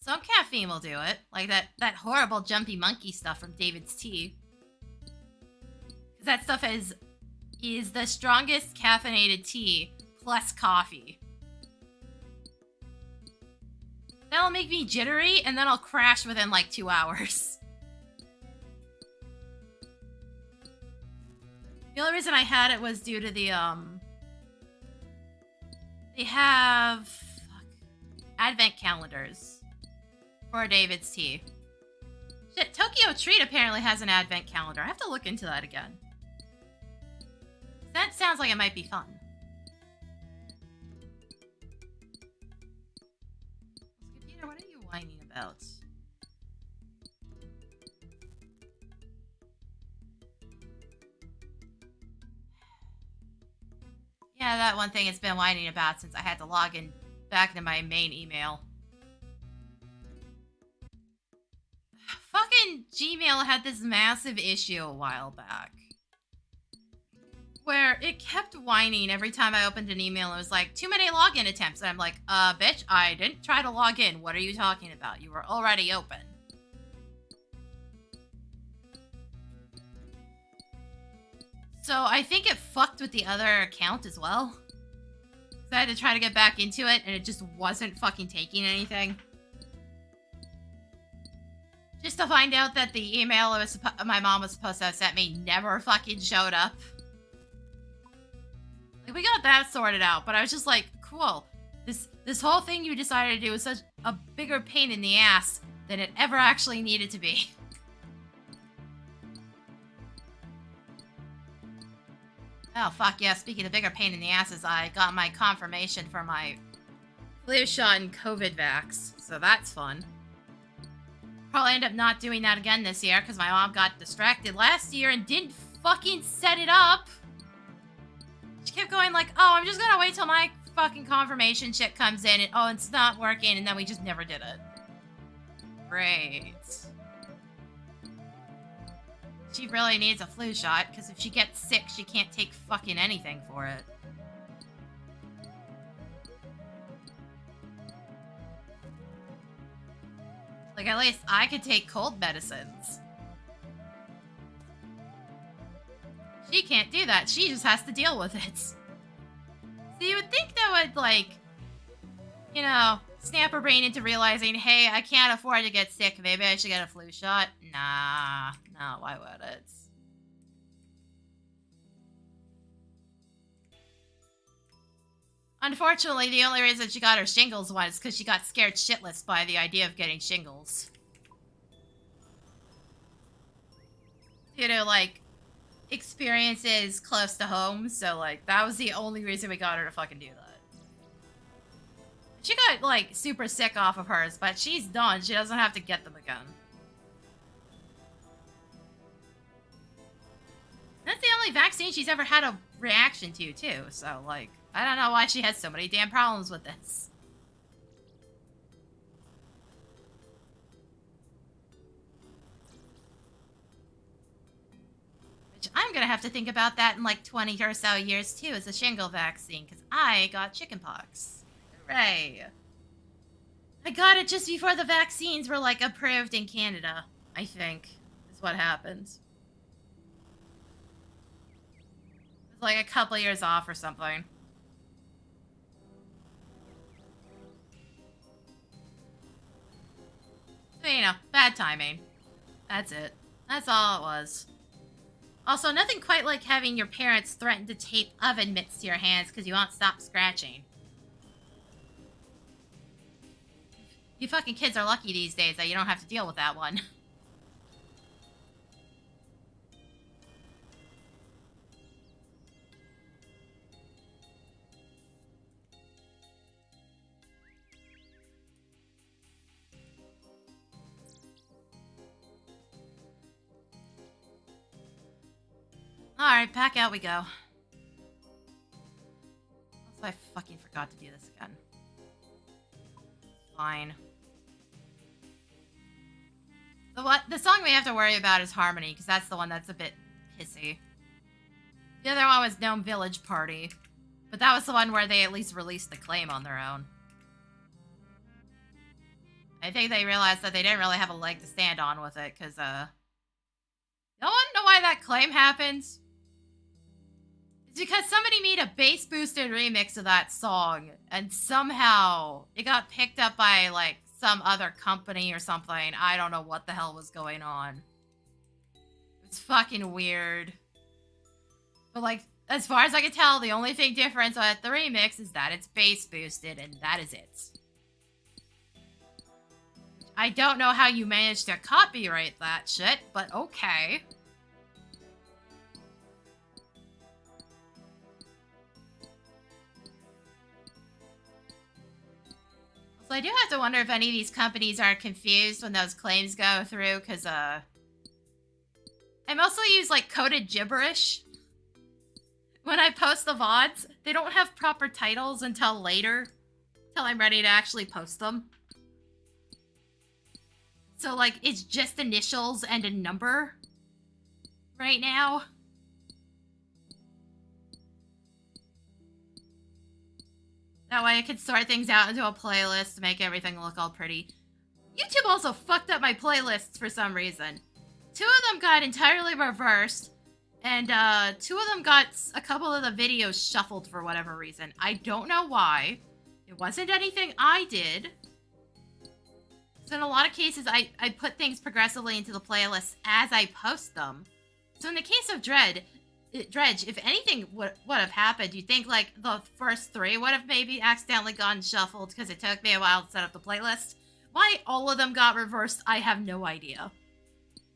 some caffeine will do it. Like that horrible jumpy monkey stuff from David's Tea. Because that stuff is the strongest caffeinated tea plus coffee. That'll make me jittery, and then I'll crash within, like, 2 hours. The only reason I had it was due to the, they have advent calendars for David's tea. Shit, Tokyo Treat apparently has an advent calendar. I have to look into that again. That sounds like it might be fun. Computer, what are you whining about? Yeah, that one thing it's been whining about since I had to log in back into my main email. Fucking Gmail had this massive issue a while back. Where it kept whining every time I opened an email. It was like, too many login attempts. And I'm like, bitch, I didn't try to log in. What are you talking about? You were already open. So I think it fucked with the other account as well. So I had to try to get back into it, and it just wasn't fucking taking anything. Just to find out that the email my mom was supposed to have sent me never fucking showed up. Like, we got that sorted out, but I was just like, cool. This whole thing you decided to do was such a bigger pain in the ass than it ever actually needed to be. Oh, fuck yeah. Speaking of bigger pain in the asses, I got my confirmation for my flu shot and COVID vax, so that's fun. Probably end up not doing that again this year because my mom got distracted last year and didn't fucking set it up. She kept going like, oh, I'm just gonna wait till my fucking confirmation shit comes in and oh, it's not working, and then we just never did it. Great. She really needs a flu shot, because if she gets sick, she can't take fucking anything for it. Like, at least I could take cold medicines. She can't do that. She just has to deal with it. So you would think that would, like, you know, snap her brain into realizing, hey, I can't afford to get sick. Maybe I should get a flu shot. Nah, no, why would it? Unfortunately, the only reason she got her shingles was because she got scared shitless by the idea of getting shingles. You know, like, experiences close to home, so, like, that was the only reason we got her to fucking do that. She got, like, super sick off of hers, but she's done. She doesn't have to get them again. That's the only vaccine she's ever had a reaction to, too. So, like, I don't know why she has so many damn problems with this. Which I'm gonna have to think about that in, like, 20 or so years, too, as a shingle vaccine, because I got chickenpox. Hooray. I got it just before the vaccines were, like, approved in Canada, I think, is what happened. It was, like, a couple years off or something. So, you know, bad timing. That's it. That's all it was. Also, nothing quite like having your parents threaten to tape oven mitts to your hands because you won't stop scratching. You fucking kids are lucky these days that you don't have to deal with that one. Alright, back out we go. Also, I fucking forgot to do this again. Fine. The song we have to worry about is Harmony, because that's the one that's a bit pissy. The other one was Gnome Village Party. But that was the one where they at least released the claim on their own. I think they realized that they didn't really have a leg to stand on with it, because, no one know why that claim happened? It's because somebody made a bass-boosted remix of that song, and somehow it got picked up by, like, some other company or something. I don't know what the hell was going on. It's fucking weird. But, like, as far as I can tell, the only thing different at the remix is that it's bass boosted, and that is it. I don't know how you managed to copyright that shit, but okay. So I do have to wonder if any of these companies are confused when those claims go through, because, I mostly use, like, coded gibberish. When I post the VODs, they don't have proper titles until later, till I'm ready to actually post them. So, like, it's just initials and a number right now. That way I could sort things out into a playlist to make everything look all pretty. YouTube also fucked up my playlists for some reason. 2 of them got entirely reversed, and 2 of them got a couple of the videos shuffled for whatever reason. I don't know why. It wasn't anything I did. So in a lot of cases, I put things progressively into the playlist as I post them. So in the case of Dredge, if anything would have happened, you think, like, the first 3 would have maybe accidentally gotten shuffled because it took me a while to set up the playlist. Why all of them got reversed, I have no idea.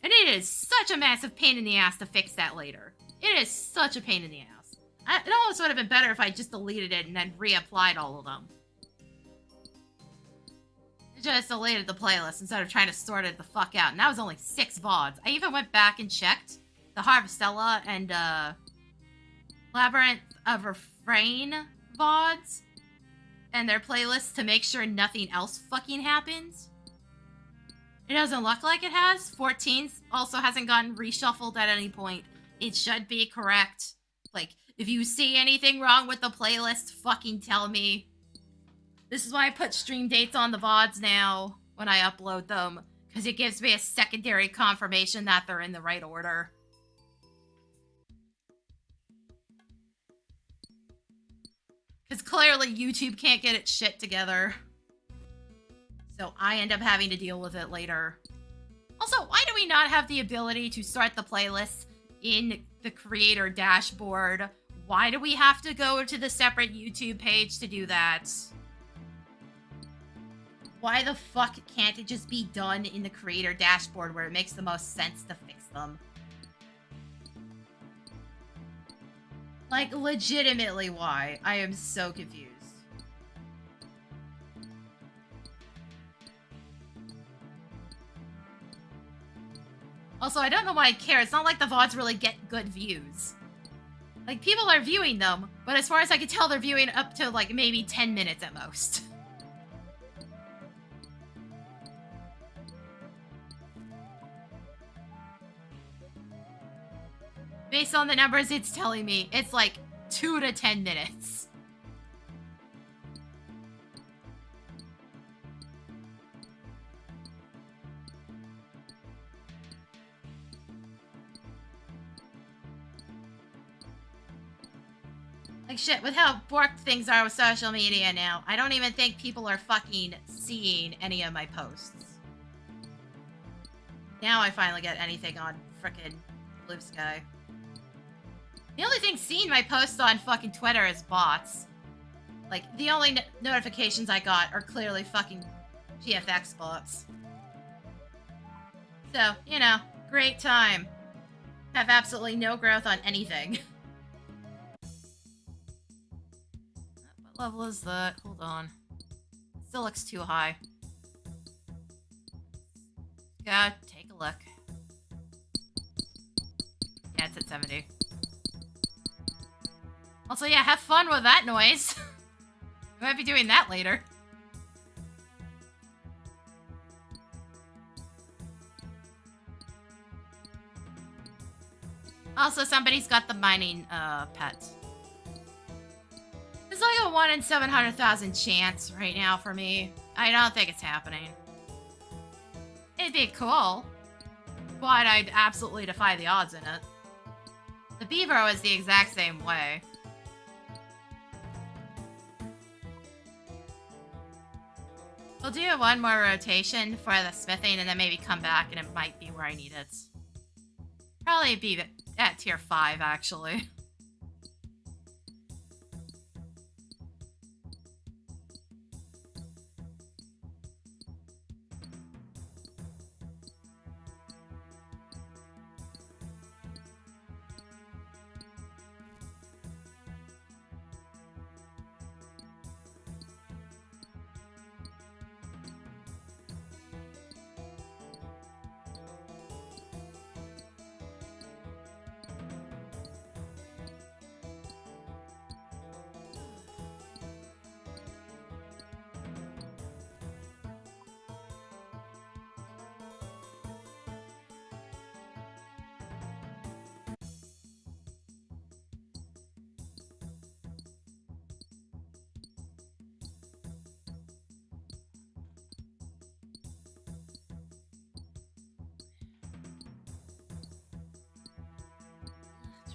And it is such a massive pain in the ass to fix that later. It is such a pain in the ass. It almost would have been better if I just deleted it and then reapplied all of them. Just deleted the playlist instead of trying to sort it the fuck out. And that was only 6 VODs. I even went back and checked the Harvestella and Labyrinth of Refrain VODs and their playlists to make sure nothing else fucking happens. It doesn't look like it has. 14 also hasn't gotten reshuffled at any point. It should be correct. Like, if you see anything wrong with the playlist, fucking tell me. This is why I put stream dates on the VODs now when I upload them, because it gives me a secondary confirmation that they're in the right order. Because clearly YouTube can't get its shit together. So I end up having to deal with it later. Also, why do we not have the ability to start the playlists in the creator dashboard? Why do we have to go to the separate YouTube page to do that? Why the fuck can't it just be done in the creator dashboard where it makes the most sense to fix them? Like, legitimately why? I am so confused. Also, I don't know why I care. It's not like the VODs really get good views. Like, people are viewing them, but as far as I can tell, they're viewing up to, like, maybe 10 minutes at most. Based on the numbers it's telling me, it's like 2 to 10 minutes. Like, shit, with how borked things are with social media now, I don't even think people are fucking seeing any of my posts. Now I finally get anything on frickin' Blue Sky. The only thing seeing my posts on fucking Twitter is bots. Like, the only notifications I got are clearly fucking GFX bots. So, you know, great time. Have absolutely no growth on anything. What level is that? Hold on. Still looks too high. Go take a look. Yeah, it's at 70. Also, yeah, have fun with that noise. We might be doing that later. Also, somebody's got the mining pet. It's like a 1 in 700,000 chance right now for me. I don't think it's happening. It'd be cool, but I'd absolutely defy the odds in it. The beaver was the exact same way. We'll do one more rotation for the smithing and then maybe come back and it might be where I need it. Probably be at tier 5, actually.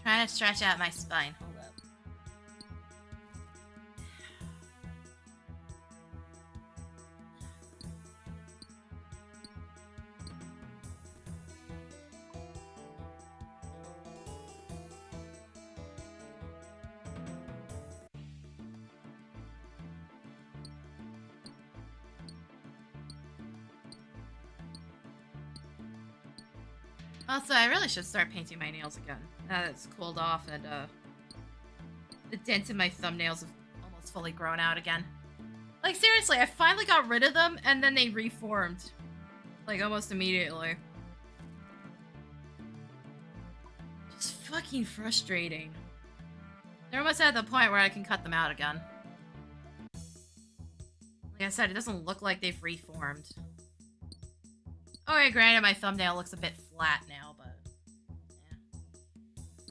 trying to stretch out my spine. Hold up. Also, I really should start painting my nails again. Now that it's cooled off and the dents in my thumbnails have almost fully grown out again. Like, seriously, I finally got rid of them and then they reformed. Like, almost immediately. Just fucking frustrating. They're almost at the point where I can cut them out again. Like I said, it doesn't look like they've reformed. Okay, granted, my thumbnail looks a bit flat now, but yeah.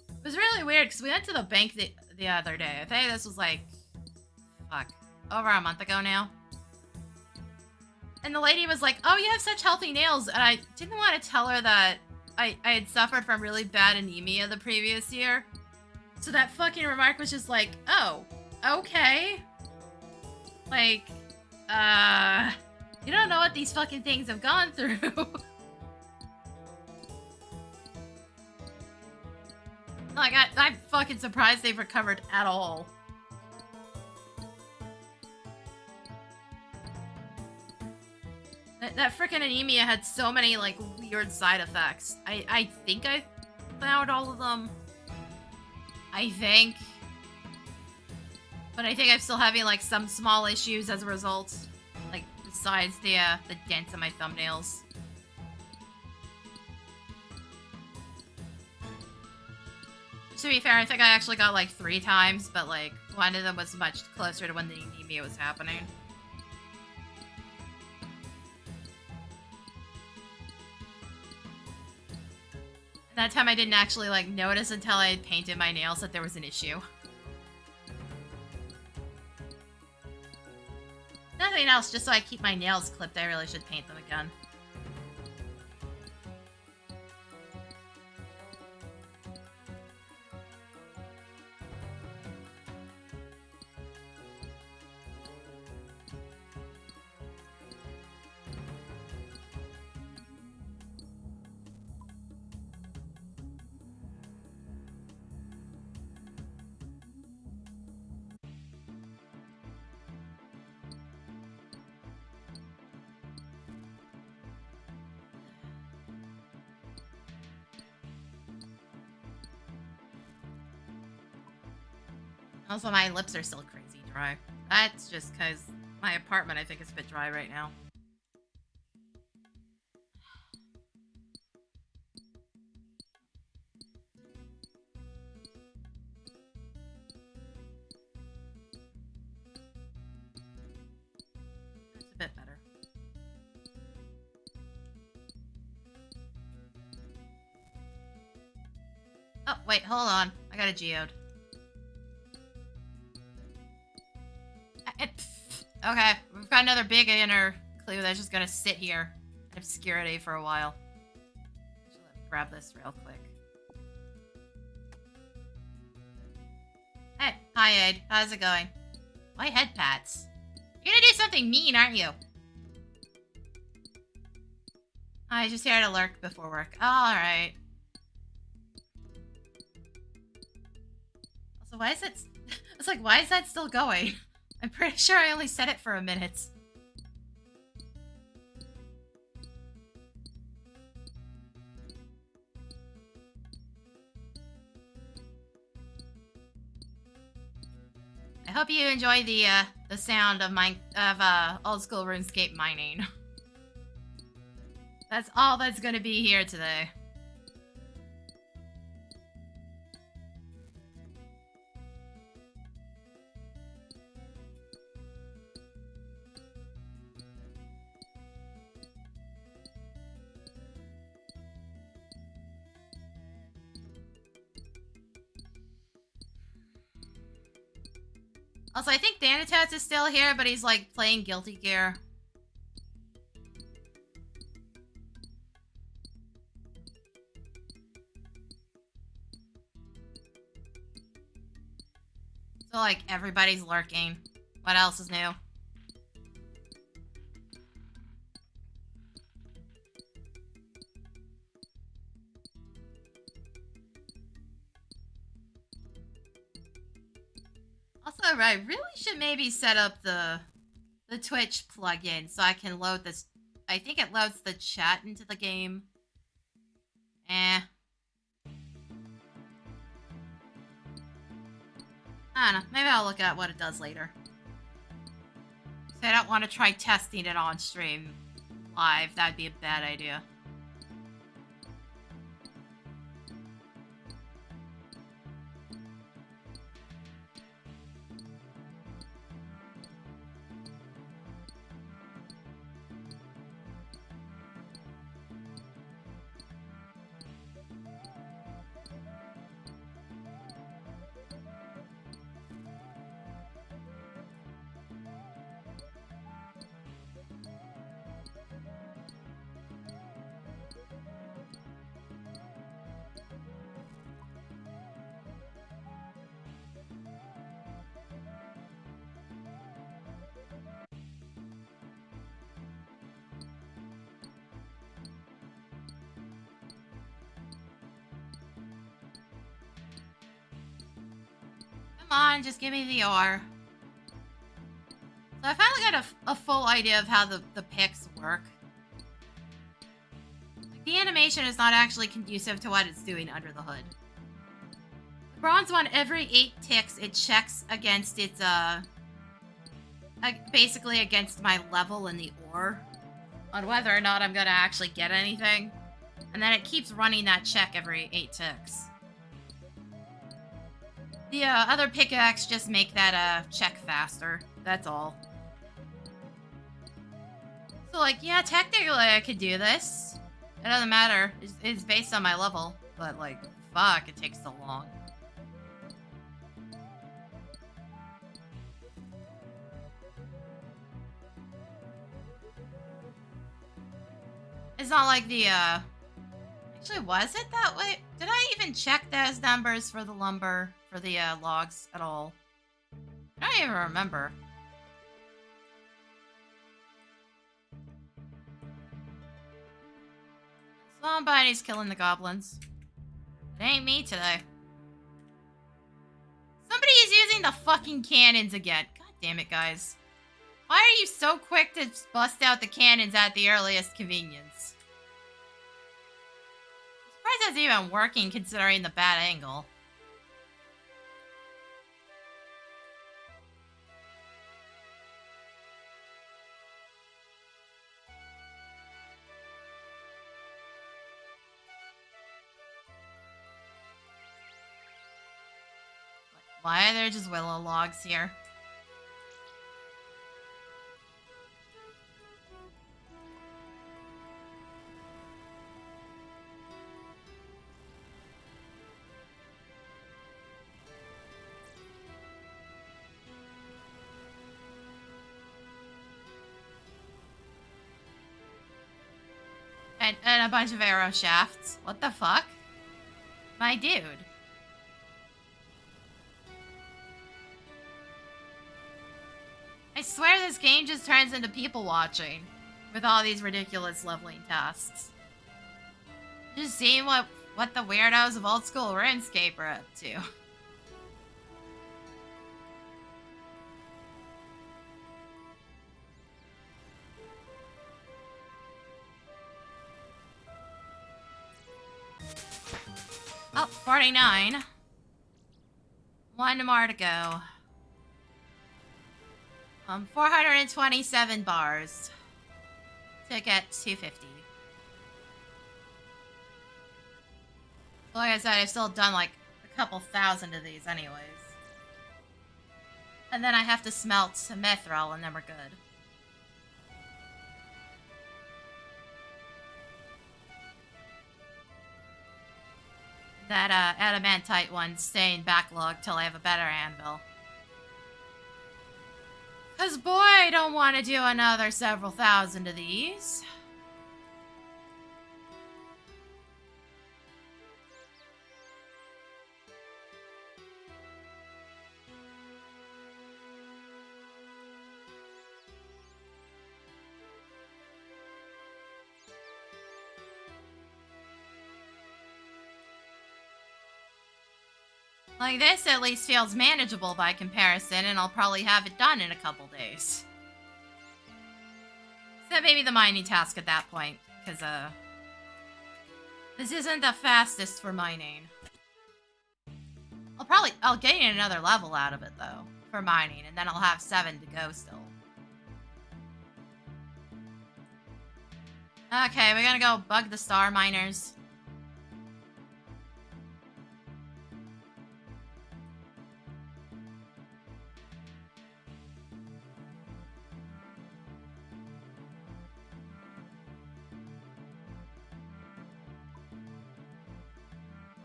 It was really weird because we went to the bank the other day. I think this was like, fuck, over a month ago now. And the lady was like, oh, you have such healthy nails. And I didn't want to tell her that I had suffered from really bad anemia the previous year. So that fucking remark was just like, oh, okay. Like, you don't know what these fucking things have gone through. Like, I'm fucking surprised they've recovered at all. That frickin' anemia had so many, like, weird side effects. I think I found all of them. I think. But I think I'm still having, like, some small issues as a result. Like, besides the dents in my thumbnails. To be fair, I think I actually got, like, 3 times, but, like, one of them was much closer to when the anemia was happening. That time I didn't actually, like, notice until I had painted my nails that there was an issue. Nothing else, just so I keep my nails clipped, I really should paint them again. Also, my lips are still crazy dry. That's just because my apartment, I think, is a bit dry right now. It's a bit better. Oh, wait, hold on. I got a geode. Okay, we've got another big inner clue that's just gonna sit here in obscurity for a while. Actually, let me grab this real quick. Hey, hi Aid, how's it going? Why head pats? You're gonna do something mean, aren't you? I just here to lurk before work. Oh, alright. Also, why is it... It's like, why is that still going? I'm pretty sure I only set it for a minute. I hope you enjoy the sound of old school RuneScape mining. That's all that's gonna be here today. Also, I think Thanatos is still here, but he's, like, playing Guilty Gear. So, like, everybody's lurking. What else is new? Also, I really should maybe set up the Twitch plugin so I can load this. I think it loads the chat into the game. I don't know. Maybe I'll look at what it does later. So I don't want to try testing it on stream live. That'd be a bad idea. Come on, just give me the ore. So I finally got a full idea of how the picks work. Like, the animation is not actually conducive to what it's doing under the hood. The bronze one, every 8 ticks, it checks against its, basically against my level in the ore on whether or not I'm gonna actually get anything. And then it keeps running that check every 8 ticks. The other pickaxe just make that check faster. That's all. So, like, yeah, technically I could do this. It doesn't matter. It's based on my level. But, like, fuck, it takes so long. It's not like the, Actually, was it that way? Did I even check those numbers for the lumber, for the, logs at all? I don't even remember. Somebody's killing the goblins. It ain't me today. Somebody is using the fucking cannons again. God damn it, guys. Why are you so quick to bust out the cannons at the earliest convenience? I'm surprised that's even working considering the bad angle. Why are there just willow logs here? And a bunch of arrow shafts. What the fuck? My dude. I swear this game just turns into people watching with all these ridiculous leveling tasks. Just seeing what the weirdos of old school RuneScape are up to. Oh, 49. One more to go. 427 bars to get 250. Like I said, I've still done like a couple thousand of these anyways. And then I have to smelt some mithril and then we're good. That adamantite one's staying backlogged till I have a better anvil. Cause boy, I don't want to do another several thousand of these. Like, this at least feels manageable by comparison, and I'll probably have it done in a couple days. Except maybe the mining task at that point, because, this isn't the fastest for mining. I'll gain another level out of it, though, for mining, and then I'll have 7 to go still. Okay, we're gonna go bug the star miners.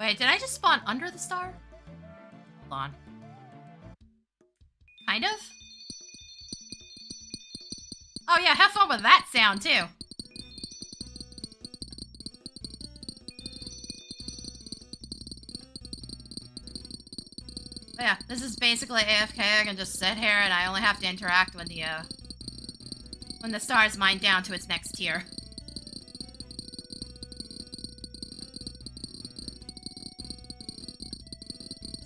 Wait, did I just spawn under the star? Hold on. Kind of? Oh yeah, have fun with that sound, too. But yeah, this is basically AFK. I can just sit here and I only have to interact when the star is mined down to its next tier.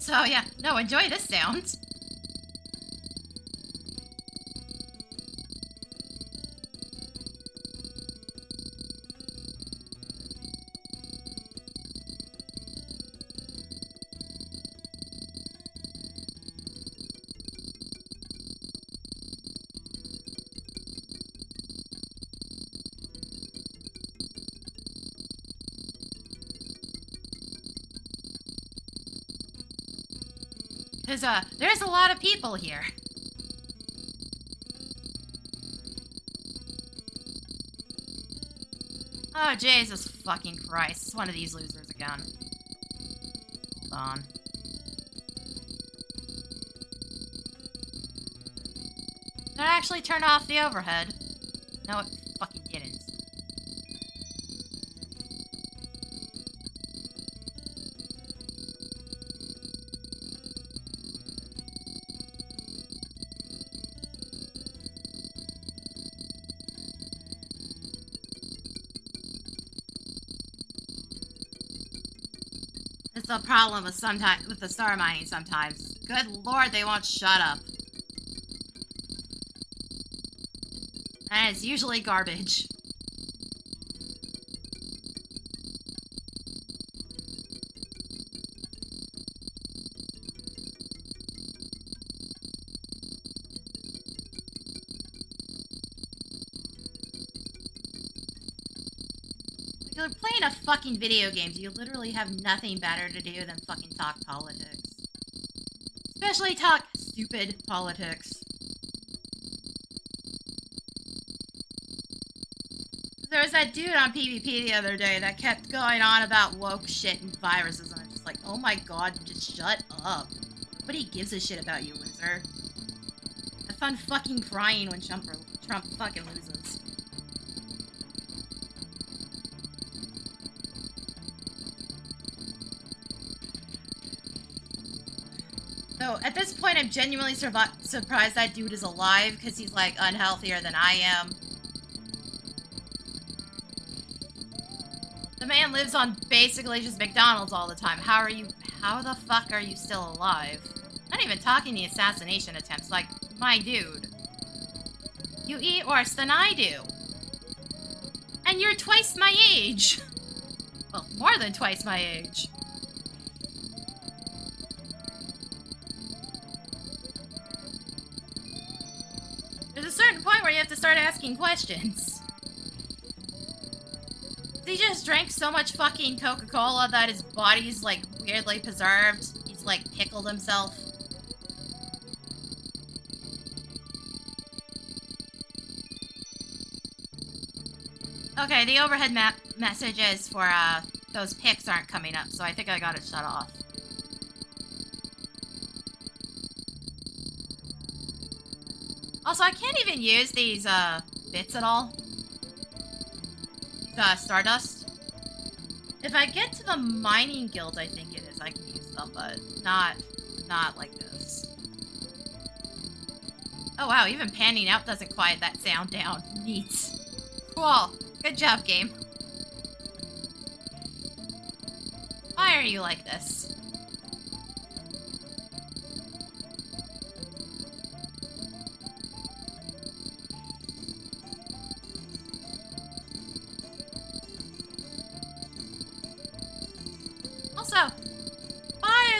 So yeah, no, enjoy this sound. Because, there's a lot of people here. Oh, Jesus fucking Christ. It's one of these losers again. Hold on. Did I actually turn off the overhead? No, it fucking didn't. It's the problem with the star mining sometimes. Good lord, they won't shut up. And it's usually garbage. You're playing a fucking video game. You literally have nothing better to do than fucking talk politics. Especially talk stupid politics. There was that dude on PvP the other day that kept going on about woke shit and viruses, and I'm just like, oh my god, just shut up. Nobody gives a shit about you, loser. Have fun fucking crying when Trump fucking loses. So, at this point, I'm genuinely surprised that dude is alive, because he's, like, unhealthier than I am. The man lives on basically just McDonald's all the time. How the fuck are you still alive? Not even talking the assassination attempts, like, my dude. You eat worse than I do. And you're twice my age. Well, more than twice my age. There's a certain point where you have to start asking questions. He just drank so much fucking Coca-Cola that his body's, like, weirdly preserved. He's, like, pickled himself. Okay, the overhead messages for, those pics aren't coming up, so I think I got it shut off. Also, I can't even use these, bits at all. Stardust. If I get to the mining guild, I think it is, I can use them, but not like this. Oh wow, even panning out doesn't quiet that sound down. Neat. Cool. Good job, game. Why are you like this?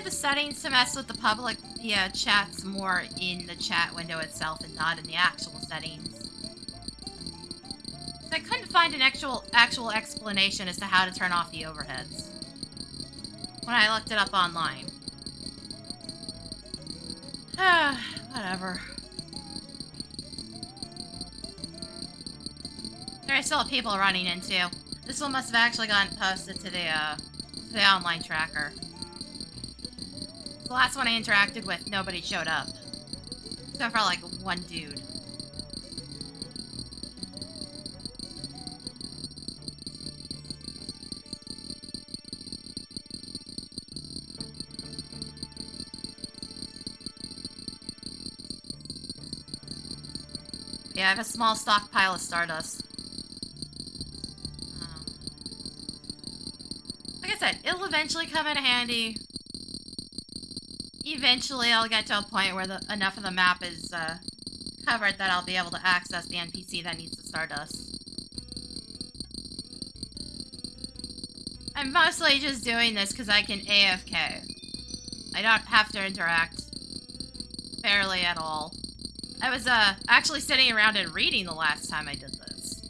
the settings to mess with the public via chats more in the chat window itself and not in the actual settings. So I couldn't find an actual explanation as to how to turn off the overheads when I looked it up online. Whatever. There are still people running in too. This one must have actually gotten posted to the online tracker. The last one I interacted with, nobody showed up. Except for like one dude. Yeah, I have a small stockpile of Stardust. Like I said, it'll eventually come in handy. Eventually, I'll get to a point where enough of the map is covered that I'll be able to access the NPC that needs the Stardust. I'm mostly just doing this because I can AFK. I don't have to interact barely at all. I was actually sitting around and reading the last time I did this.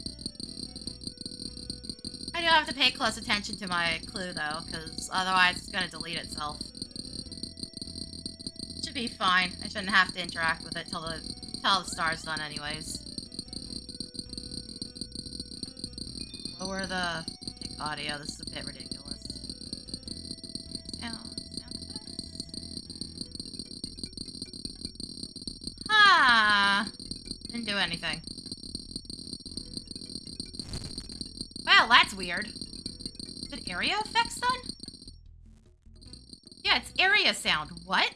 I do have to pay close attention to my clue though, because otherwise it's going to delete itself. Should be fine. I shouldn't have to interact with it till the star's done anyways. Lower the audio. This is a bit ridiculous. Sound effects. Didn't do anything. Well, that's weird. Is it area effects then? Yeah, it's area sound. What?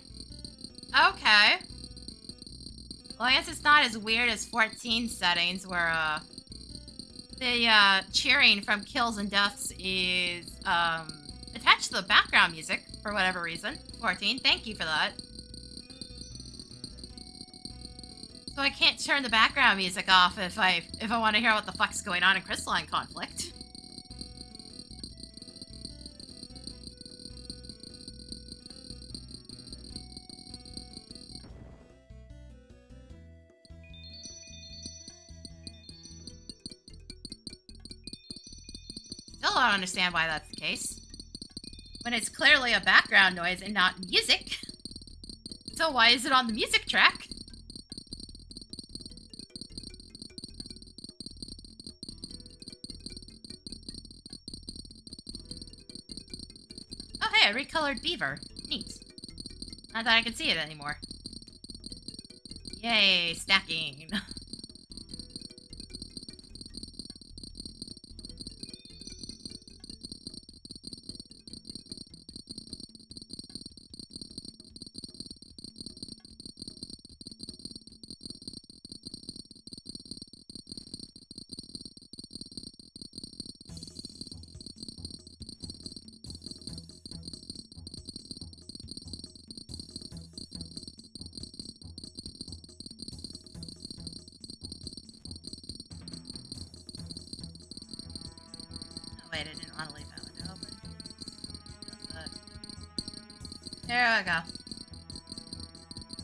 Okay. Well, I guess it's not as weird as 14 settings where, the, cheering from kills and deaths is, attached to the background music for whatever reason. 14, thank you for that. So I can't turn the background music off if I want to hear what the fuck's going on in Crystalline Conflict. Still don't understand why that's the case. When it's clearly a background noise and not music. So why is it on the music track? Oh hey, a recolored beaver. Neat. Not that I can see it anymore. Yay, stacking. Wait, I didn't want to leave that window open. There we go.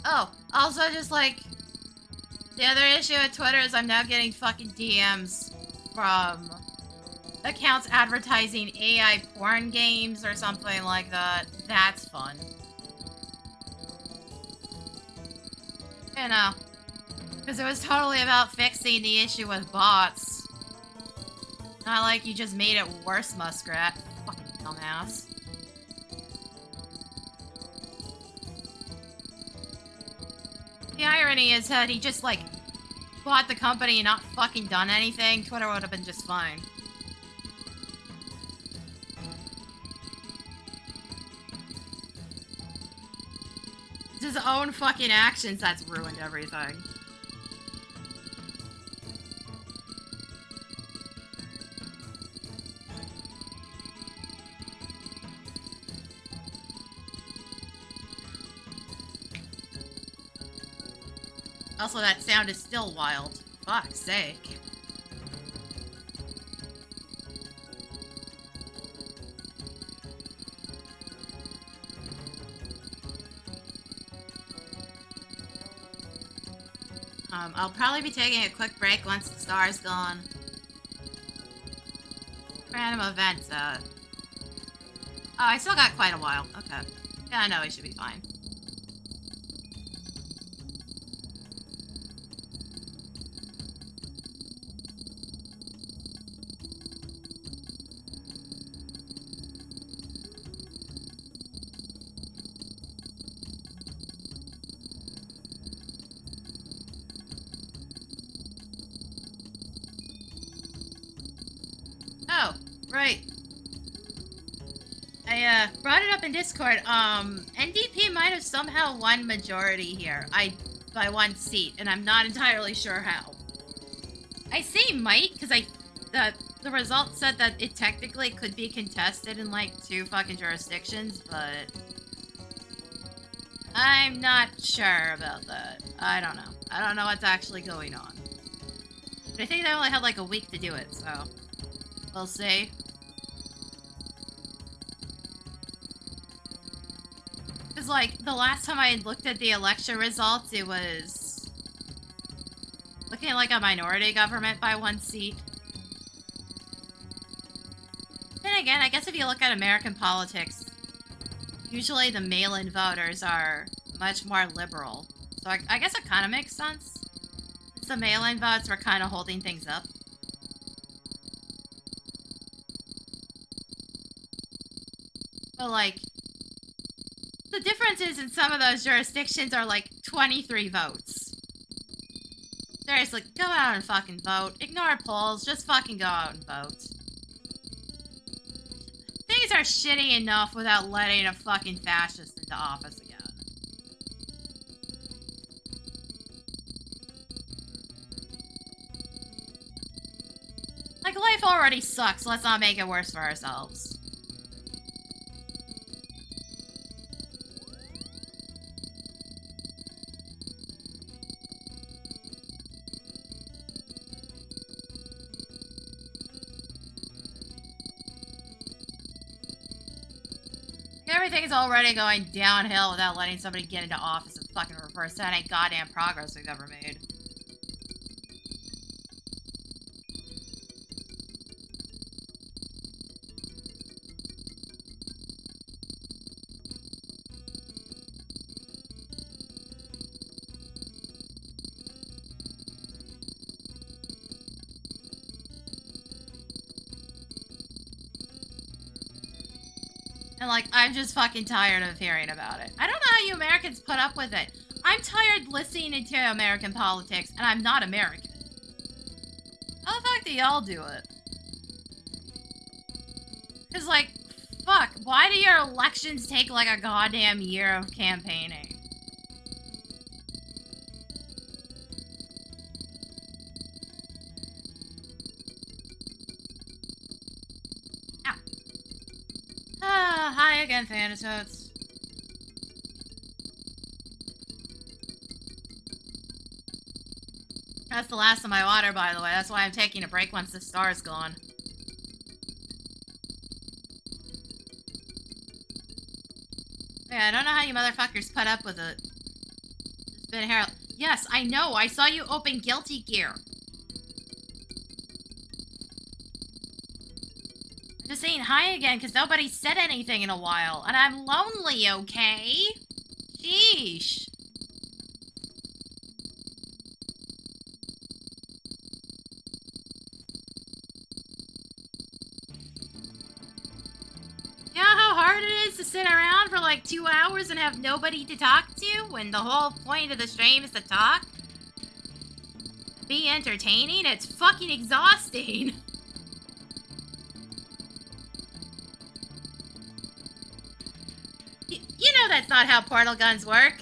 Oh, also just like, the other issue with Twitter is I'm now getting fucking DMs from accounts advertising AI porn games or something like that. That's fun. You know, because it was totally about fixing the issue with bots. Not like you just made it worse, Muskrat. Fucking dumbass. The irony is that he just, like, bought the company and not fucking done anything. Twitter would have been just fine. It's his own fucking actions that's ruined everything. Also, that sound is still wild. Fuck's sake. I'll probably be taking a quick break once the star's gone. Random event, Oh, I still got quite a while. Okay. Yeah, I know we should be fine. Oh, right. I brought it up in Discord. NDP might have somehow won majority here. By 1 seat, and I'm not entirely sure how. I say might because the result said that it technically could be contested in like 2 fucking jurisdictions, but I'm not sure about that. I don't know. I don't know what's actually going on. But I think they only had like a week to do it, so we'll see. Because, like, the last time I looked at the election results, it was looking like a minority government by 1 seat. Then again, I guess if you look at American politics, usually the mail-in voters are much more liberal. So I guess it kind of makes sense. Since the mail-in votes were kind of holding things up. But, like, the differences in some of those jurisdictions are like 23 votes. Seriously, go out and fucking vote. Ignore polls, just fucking go out and vote. Things are shitty enough without letting a fucking fascist into office again. Like, life already sucks, let's not make it worse for ourselves. Everything's already going downhill without letting somebody get into office and fucking reverse that ain't goddamn progress we've ever made. And, like, I'm just fucking tired of hearing about it. I don't know how you Americans put up with it. I'm tired listening to American politics, and I'm not American. How the fuck do y'all do it? Because, like, fuck, why do your elections take, like, a goddamn year of campaigning? Hi again, Thanatoads. That's the last of my water, by the way. That's why I'm taking a break once the star's gone. Yeah, I don't know how you motherfuckers put up with it. It's been here. Yes, I know. I saw you open Guilty Gear. Just saying hi again because nobody said anything in a while. And I'm lonely, okay? Sheesh. You know how hard it is to sit around for like 2 hours and have nobody to talk to when the whole point of the stream is to talk? Be entertaining? It's fucking exhausting. You know that's not how portal guns work.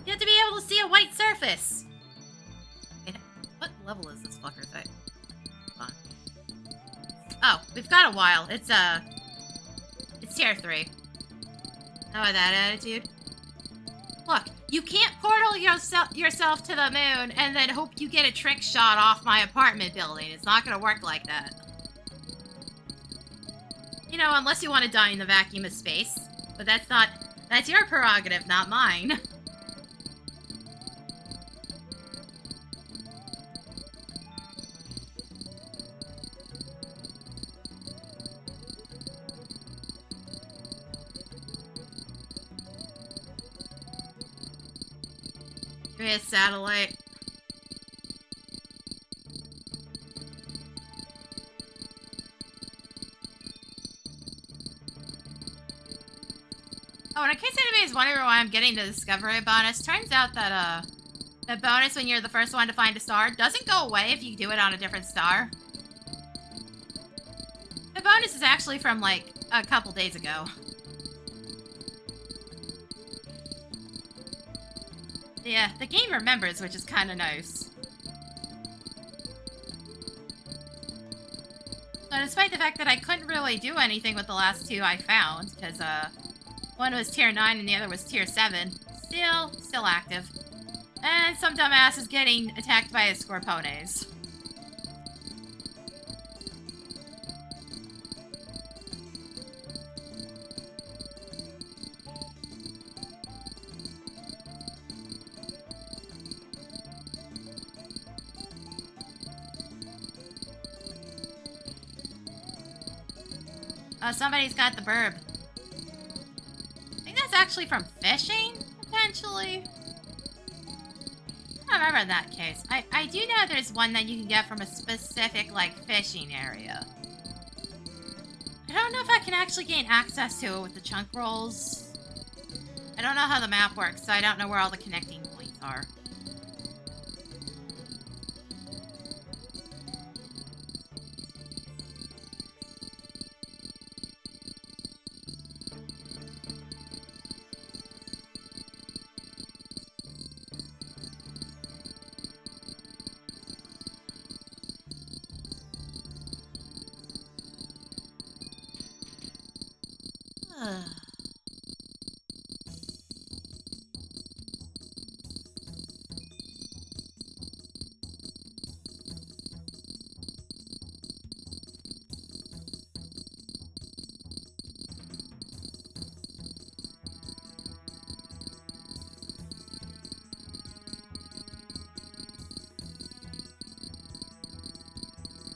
You have to be able to see a white surface. Wait, what level is this fucker thing? Hold on. Oh, we've got a while. It's tier 3. How about that attitude? Look, you can't portal yourself to the moon and then hope you get a trick shot off my apartment building. It's not gonna work like that. You know, unless you want to die in the vacuum of space. But that's your prerogative, not mine. Maybe a satellite. Oh, and in case anybody's wondering why I'm getting the discovery bonus, turns out that, the bonus when you're the first one to find a star doesn't go away if you do it on a different star. The bonus is actually from, like, a couple days ago. Yeah, the game remembers, which is kind of nice. So despite the fact that I couldn't really do anything with the last two I found, because, one was tier 9 and the other was tier 7, still active. And some dumbass is getting attacked by his scorpones. Oh, somebody's got the burb. I think that's actually from fishing, potentially. I don't remember in that case. I do know there's one that you can get from a specific, like, fishing area. I don't know if I can actually gain access to it with the chunk rolls. I don't know how the map works, so I don't know where all the connecting points are.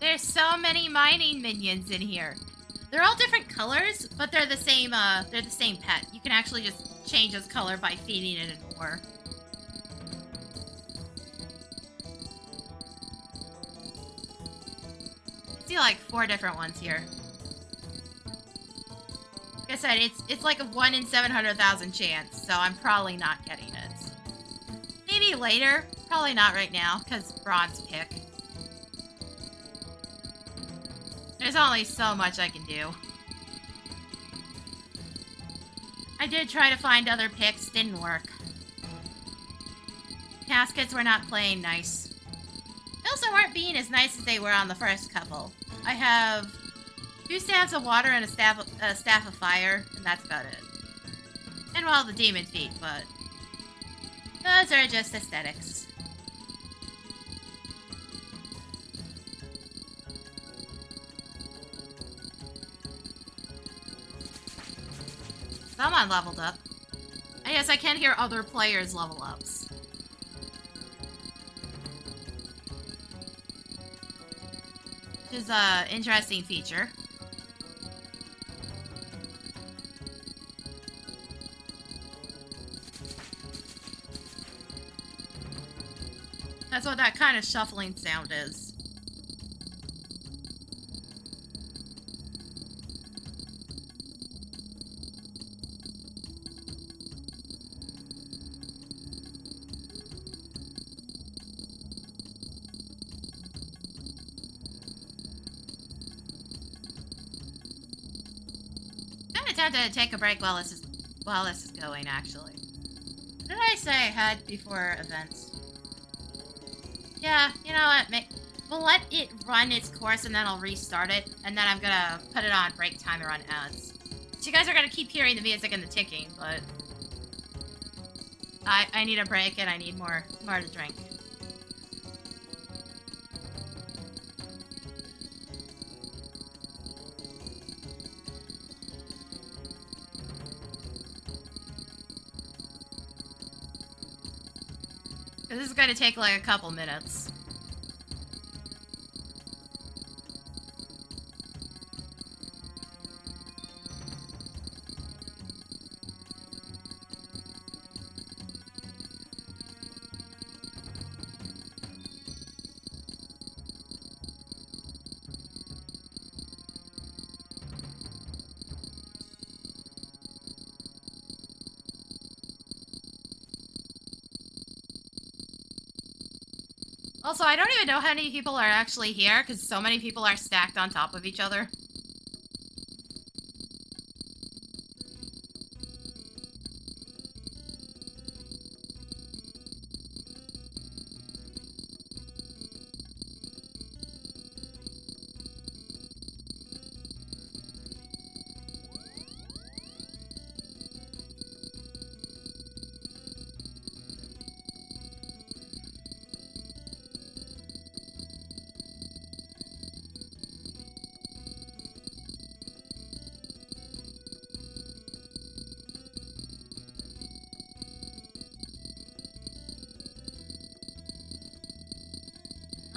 There's so many mining minions in here. They're all different colors, but they're the same pet. You can actually just change its color by feeding it an ore. I see like 4 different ones here. Like I said, it's like a 1 in 700,000 chance, so I'm probably not getting it. Maybe later, probably not right now, because bronze pick. There's only so much I can do. I did try to find other picks, didn't work. Caskets were not playing nice. They also weren't being as nice as they were on the first couple. I have 2 staves of water and a staff of fire, and that's about it. And well, the demon feet, but those are just aesthetics. Someone leveled up. I guess I can hear other players' level ups. Which is an interesting feature. That's what that kind of shuffling sound is. To take a break while this is going, actually. What did I say I had before events? Yeah, you know what? We'll let it run its course and then I'll restart it, and then I'm gonna put it on break time and run ads. So you guys are gonna keep hearing the music and the ticking, but I need a break and I need more to drink. This is going to take like a couple minutes. Also, I don't even know how many people are actually here, because so many people are stacked on top of each other.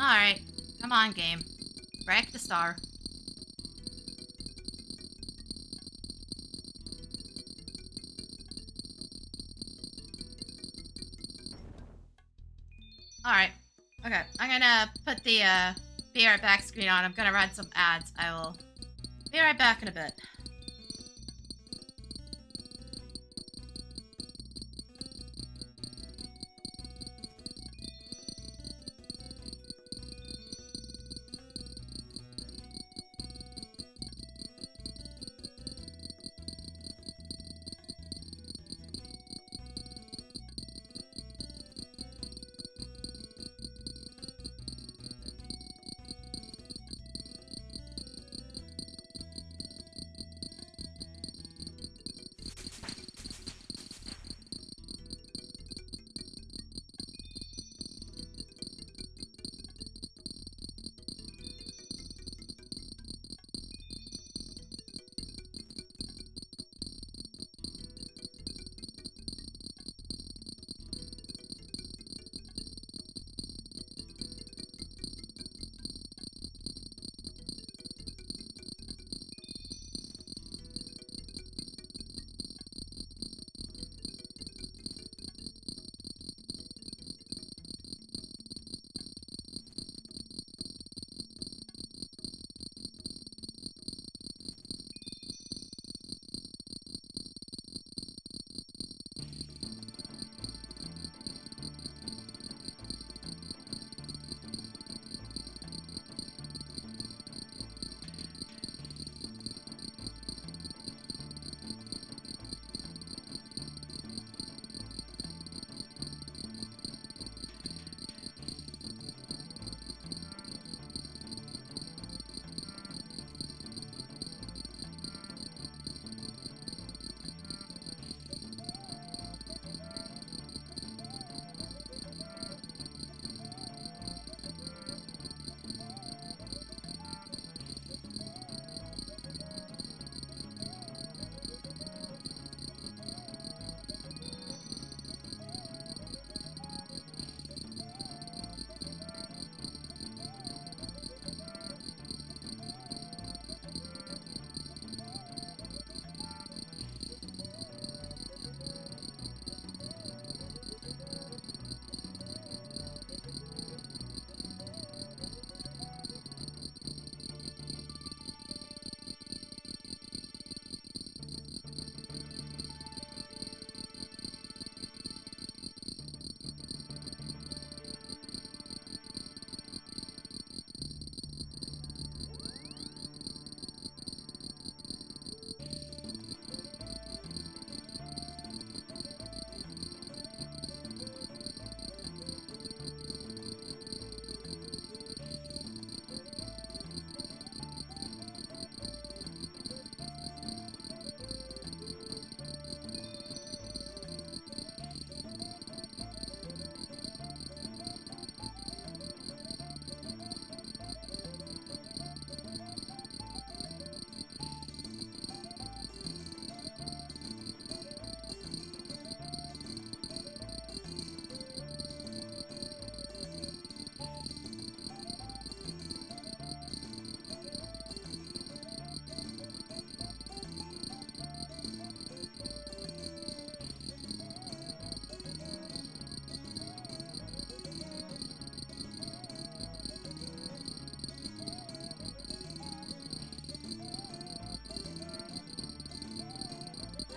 Alright. Come on, game. Break the star. Alright. Okay. I'm gonna put the be right back screen on. I'm gonna run some ads. I will be right back in a bit.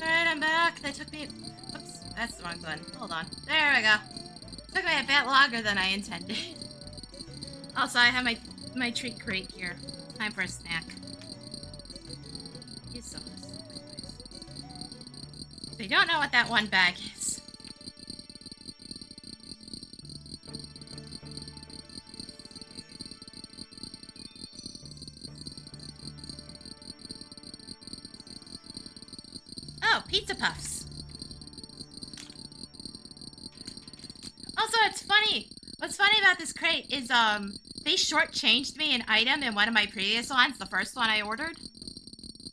Alright, I'm back. That took me... Oops, that's the wrong one. Hold on. There we go. Took me a bit longer than I intended. Also, I have my treat crate here. Time for a snack. Use some of this stuff anyways. They don't know what that one bag is. Oh, pizza puffs. Also, it's funny. What's funny about this crate is, they shortchanged me an item in one of my previous ones, the first one I ordered.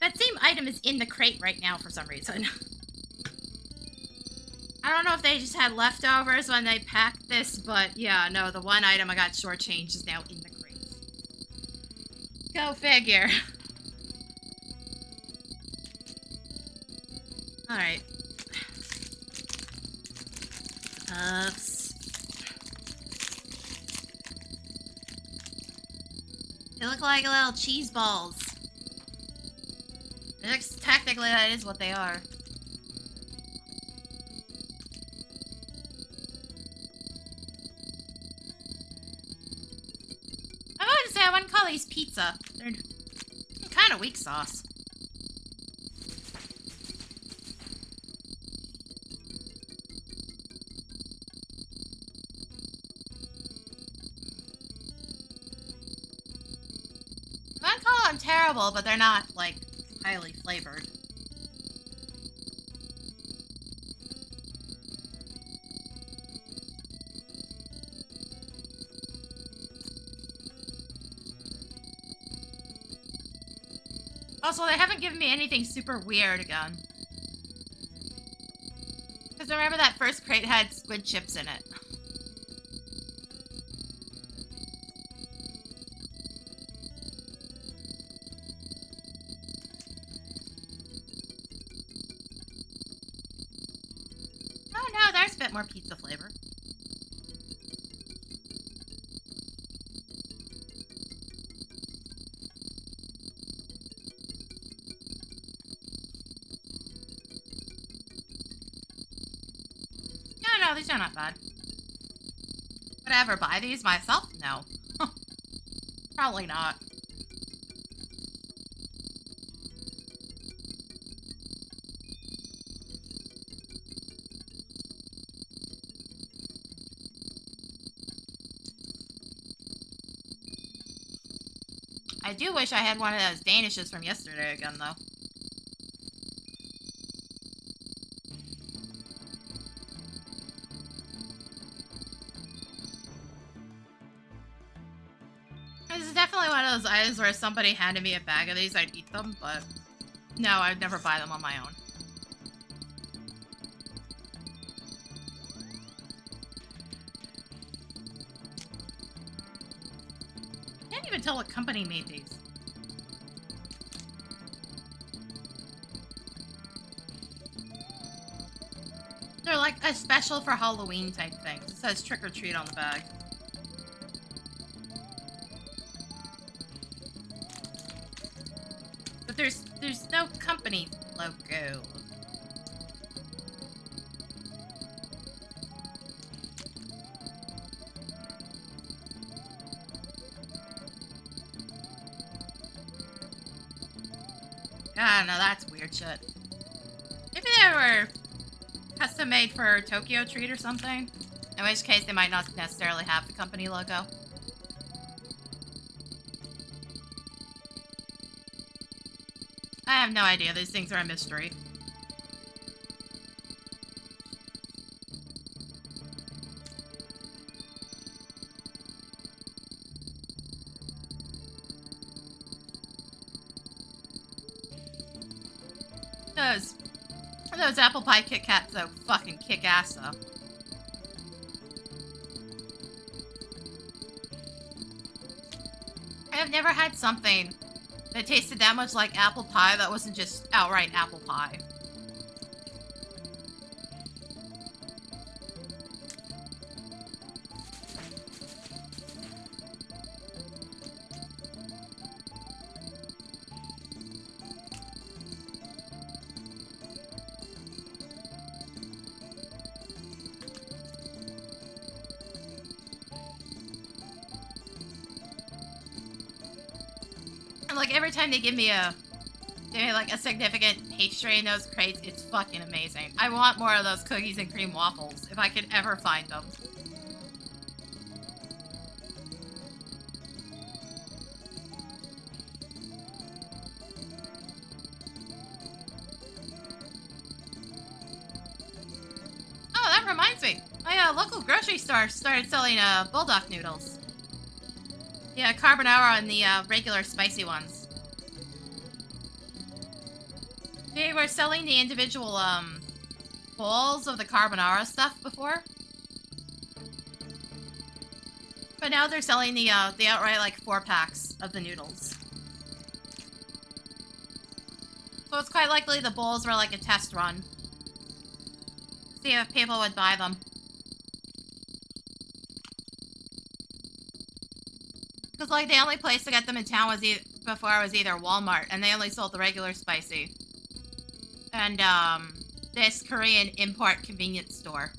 That same item is in the crate right now for some reason. I don't know if they just had leftovers when they packed this, but yeah, no, the one item I got shortchanged is now in the crate. Go figure. Alright. They look like little cheese balls. Technically, that is what they are. I'm going to say I wouldn't call these pizza. They're kind of weak sauce. I wouldn't call them terrible, but they're not, like, highly flavored. Also, they haven't given me anything super weird again. Because remember that first crate had squid chips in it. Oh no, there's a bit more pizza flavor. No, these are not bad. Would I ever buy these myself? No. Probably not. I do wish I had one of those Danishes from yesterday again, though. This is definitely one of those items where if somebody handed me a bag of these, I'd eat them, but no, I'd never buy them on my own. I can't even tell what company made these. They're like a special for Halloween type thing. It says trick or treat on the bag. But there's no company logo. Ah, no, that's weird shit. Maybe they were custom made for Tokyo Treat or something. In which case, they might not necessarily have the company logo. I have no idea. These things are a mystery. Those apple pie Kit Kats though fucking kick ass though. I have never had something that tasted that much like apple pie that wasn't just outright apple pie. And like every time they give me like a significant pastry in those crates, it's fucking amazing. I want more of those cookies and cream waffles if I can ever find them. Oh, that reminds me. My local grocery store started selling bulldog noodles. Yeah, carbonara and the regular spicy ones. They were selling the individual bowls of the carbonara stuff before. But now they're selling the outright like 4-packs of the noodles. So it's quite likely the bowls were like a test run. See if people would buy them. Because like the only place to get them in town was before was either Walmart, and they only sold the regular spicy. And this Korean import convenience store.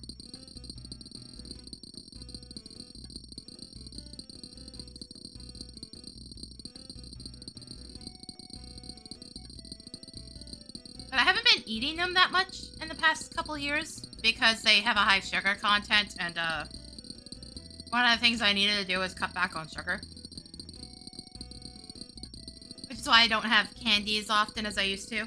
But I haven't been eating them that much in the past couple years because they have a high sugar content, and one of the things I needed to do was cut back on sugar. Which is why I don't have candy as often as I used to.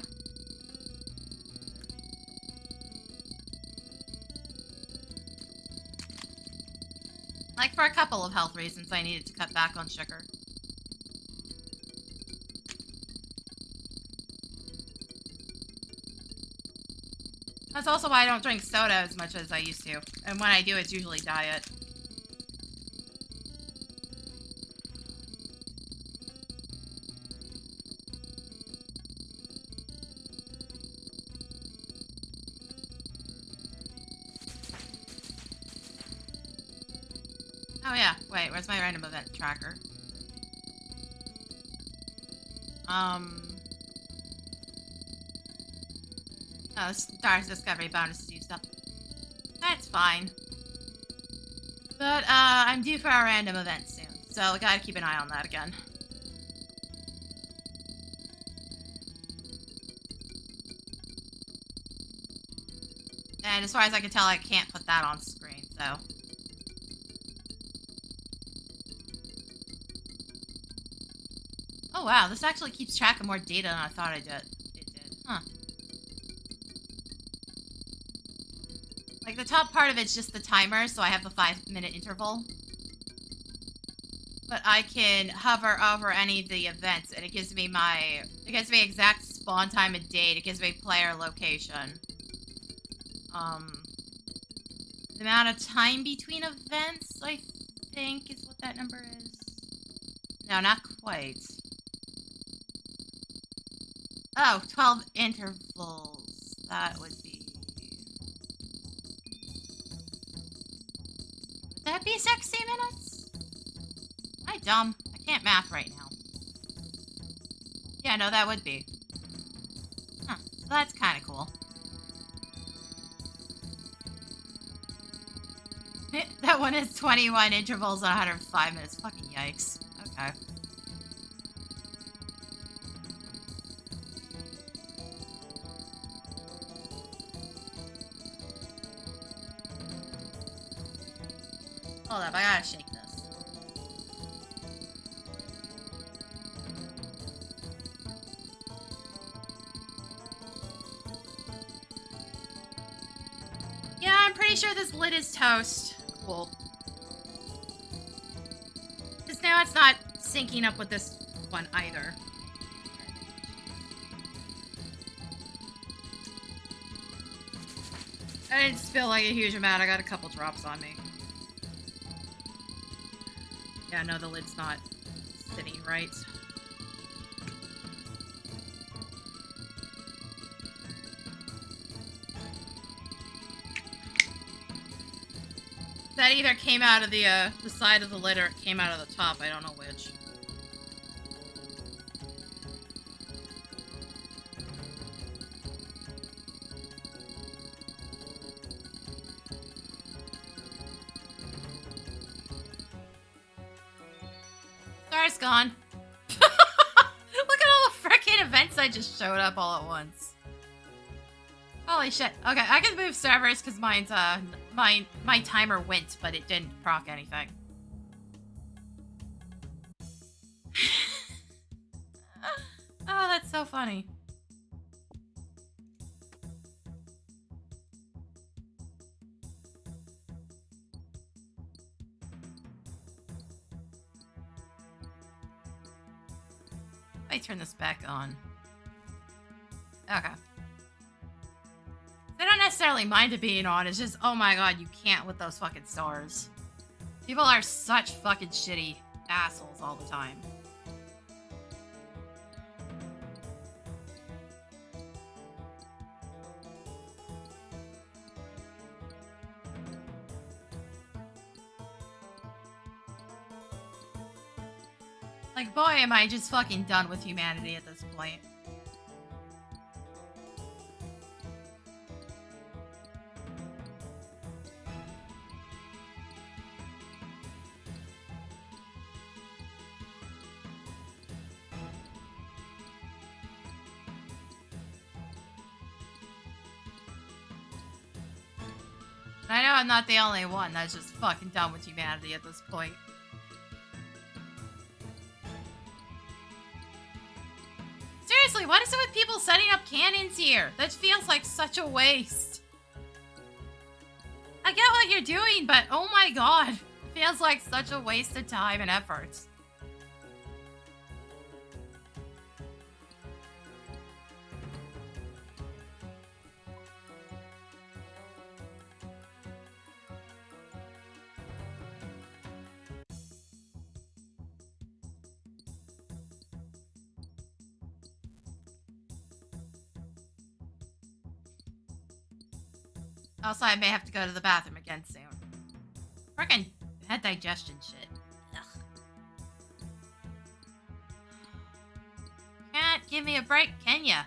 Like, for a couple of health reasons, I needed to cut back on sugar. That's also why I don't drink soda as much as I used to. And when I do, it's usually diet. Oh yeah, wait, where's my random event tracker? Oh, Stars Discovery bonus is used up. That's fine. But, I'm due for our random event soon, so I gotta keep an eye on that again. And as far as I can tell, I can't put that on screen, so... Oh wow, this actually keeps track of more data than I thought it did. Huh. Like, the top part of it's just the timer, so I have the 5-minute interval. But I can hover over any of the events, and it gives me exact spawn time and date. It gives me player location. The amount of time between events, I think, is what that number is. No, not quite. Oh, 12 intervals. That would be... Would that be 60 minutes? Am I dumb? I can't math right now. Yeah, no, that would be. Huh, so that's kind of cool. That one is 21 intervals on 105 minutes. Fucking yikes. Okay. Hold up, I gotta shake this. Yeah, I'm pretty sure this lid is toast. Cool. Because now it's not syncing up with this one either. I didn't spill like a huge amount, I got a couple drops on me. Yeah, no, the lid's not sitting right. That either came out of the side of the lid or it came out of the top, I don't know which. Star's gone. I just showed up all at once. Holy shit. Okay, I can move servers because mine's, my timer went, but it didn't proc anything. Oh, that's so funny. I turn this back on. Okay. They don't necessarily mind it being on, it's just, oh my god, you can't with those fucking stars. People are such fucking shitty assholes all the time. Like, boy, am I just fucking done with humanity at this point. I know I'm not the only one that's just fucking done with humanity at this point. Seriously, what is it with people setting up cannons here? That feels like such a waste. I get what you're doing, but oh my god. It feels like such a waste of time and effort. Also, I may have to go to the bathroom again soon. Frickin' head digestion shit. Ugh. Can't give me a break, can ya?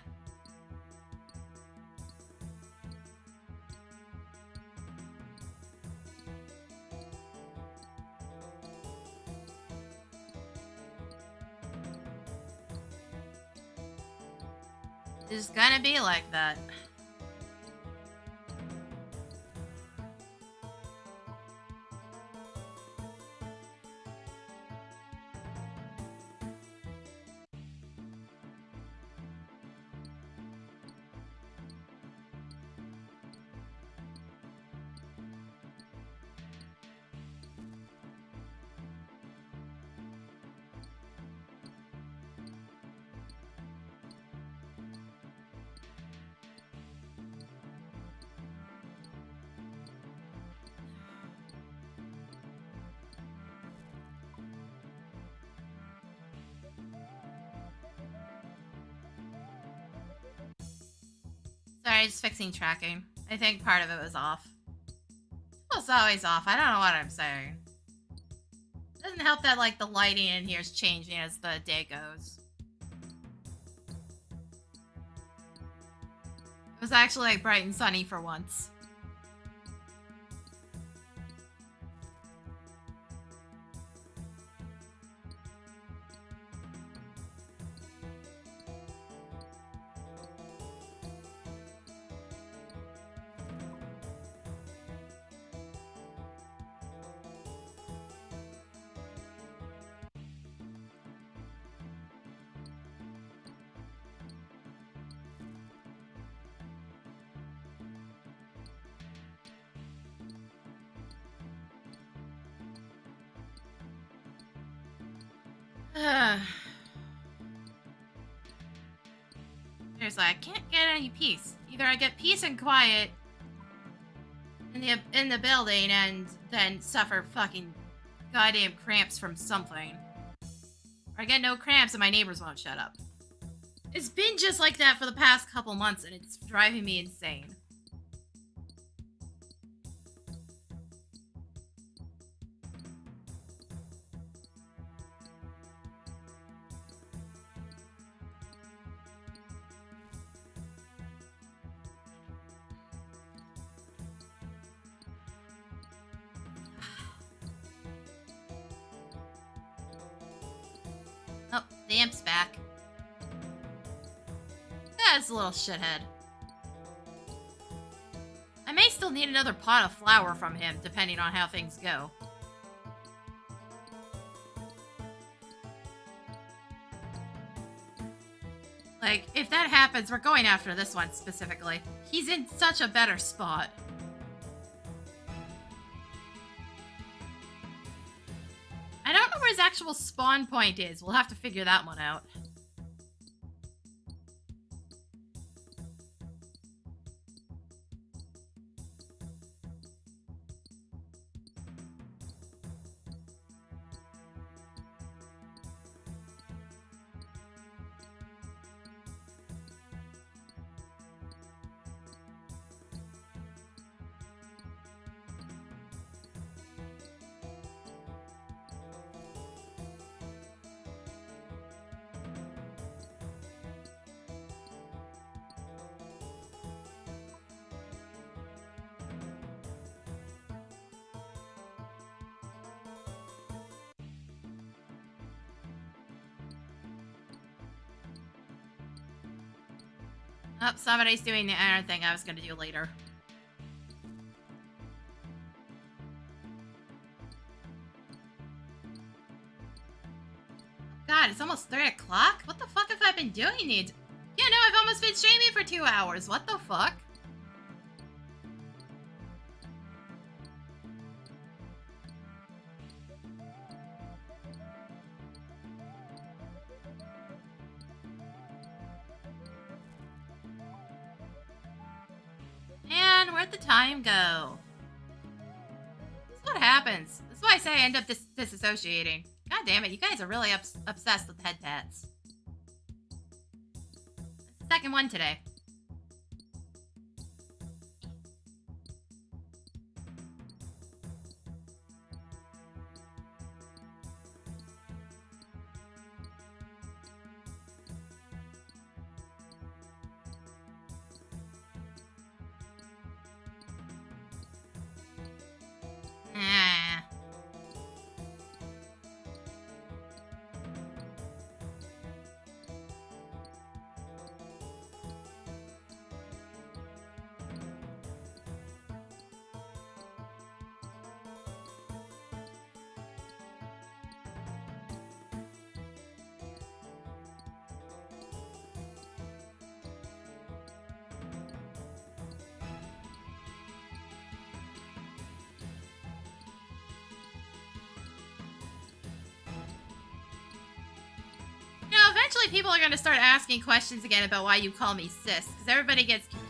It's gonna be like that. Sorry, just fixing tracking. I think part of it was off. Well, it's always off. I don't know what I'm saying. It doesn't help that, like, the lighting in here is changing as the day goes. It was actually, like, bright and sunny for once. Seriously, I can't get any peace. Either I get peace and quiet in the building and then suffer fucking goddamn cramps from something. Or I get no cramps and my neighbors won't shut up. It's been just like that for the past couple months and it's driving me insane. Oh, the amp's back. Yeah, it's a little shithead. I may still need another pot of flour from him, depending on how things go. Like, if that happens, we're going after this one specifically. He's in such a better spot. I don't know where his actual spawn point is. We'll have to figure that one out. Oh, somebody's doing the iron thing I was going to do later. God, it's almost 3 o'clock? What the fuck have I been doing? Yeah, no, I've almost been streaming for 2 hours. What the fuck? Man, where'd the time go? This is what happens. This is why I say I end up disassociating. God damn it, you guys are really obsessed with head pats. It's the second one today. Eventually people are going to start asking questions again about why you call me sis, because everybody gets confused.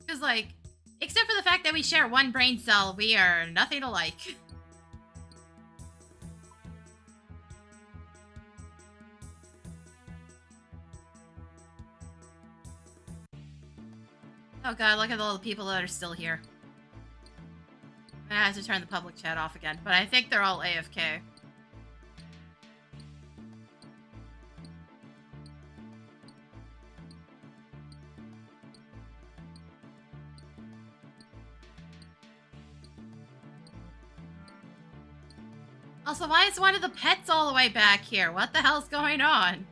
Because, like, except for the fact that we share one brain cell, we are nothing alike. Oh god, look at all the people that are still here. I have to turn the public chat off again, but I think they're all AFK. Also, why is one of the pets all the way back here? What the hell's going on?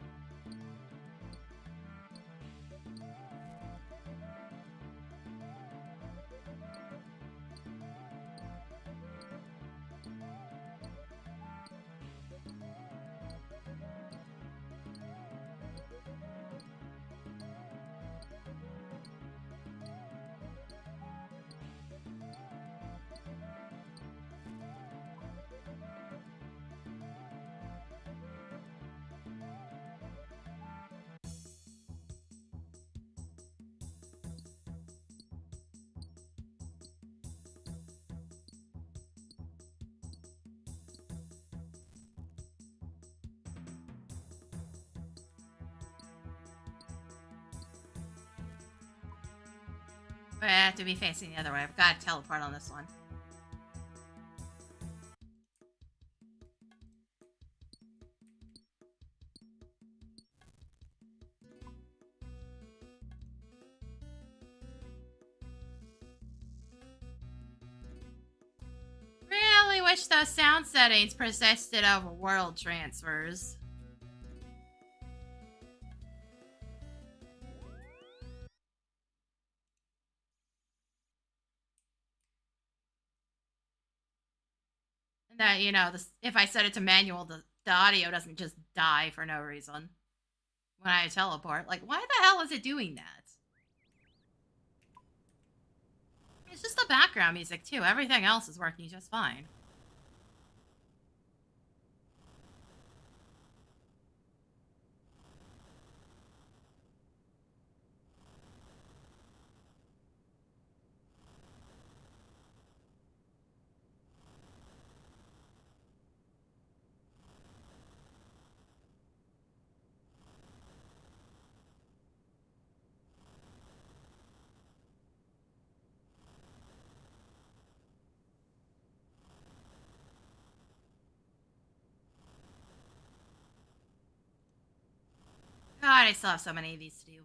I have to be facing the other way. I've got to teleport on this one. wish those sound settings persisted over world transfers. That, you know, if I set it to manual, the audio doesn't just die for no reason when I teleport. Like, why the hell is it doing that? It's just the background music, too. Everything else is working just fine. God, I still have so many of these to do.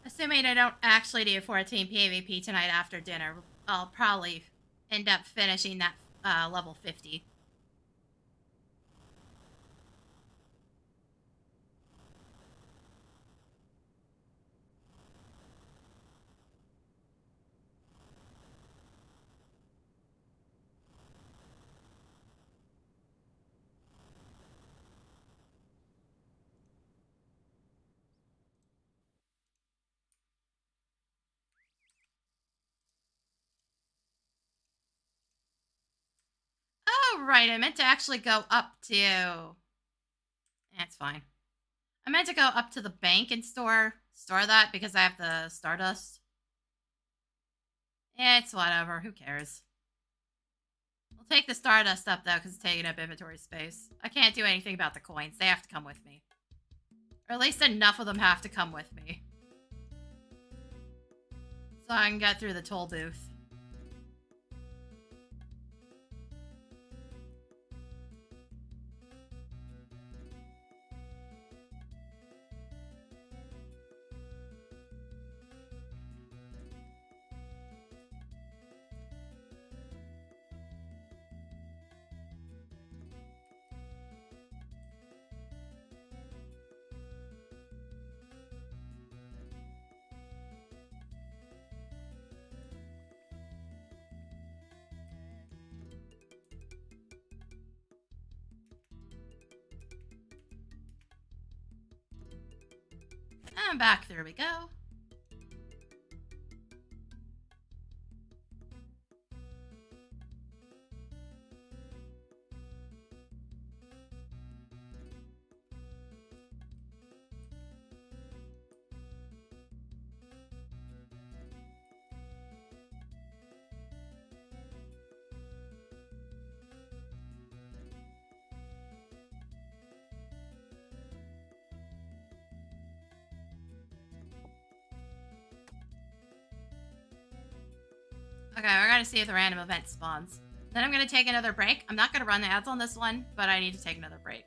Assuming I don't actually do 14 PvP tonight after dinner, I'll probably end up finishing that level 50. Oh, right, I meant to actually go up to... That's fine. I meant to go up to the bank and store that because I have the Stardust. It's whatever, who cares? I'll take the Stardust up, though, because it's taking up inventory space. I can't do anything about the coins. They have to come with me. Or at least enough of them have to come with me. So I can get through the toll booth. And back, there we go. Okay, we're gonna see if the random event spawns. Then I'm gonna take another break. I'm not gonna run the ads on this one, but I need to take another break.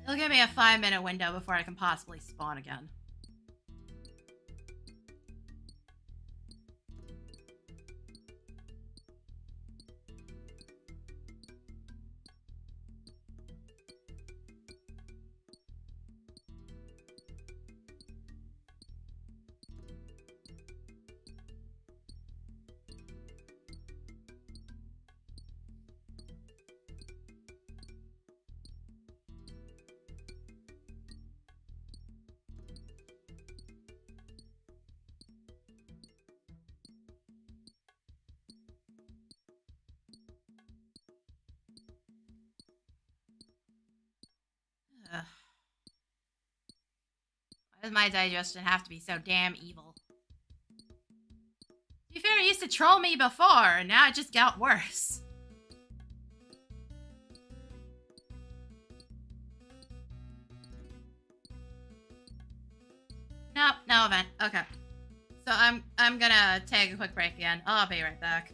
It'll give me a 5-minute window before I can possibly spawn again. Ugh. Why does my digestion have to be so damn evil? To be fair, it used to troll me before, and now it just got worse. Nope, no event. Okay. So I'm gonna take a quick break again. I'll be right back.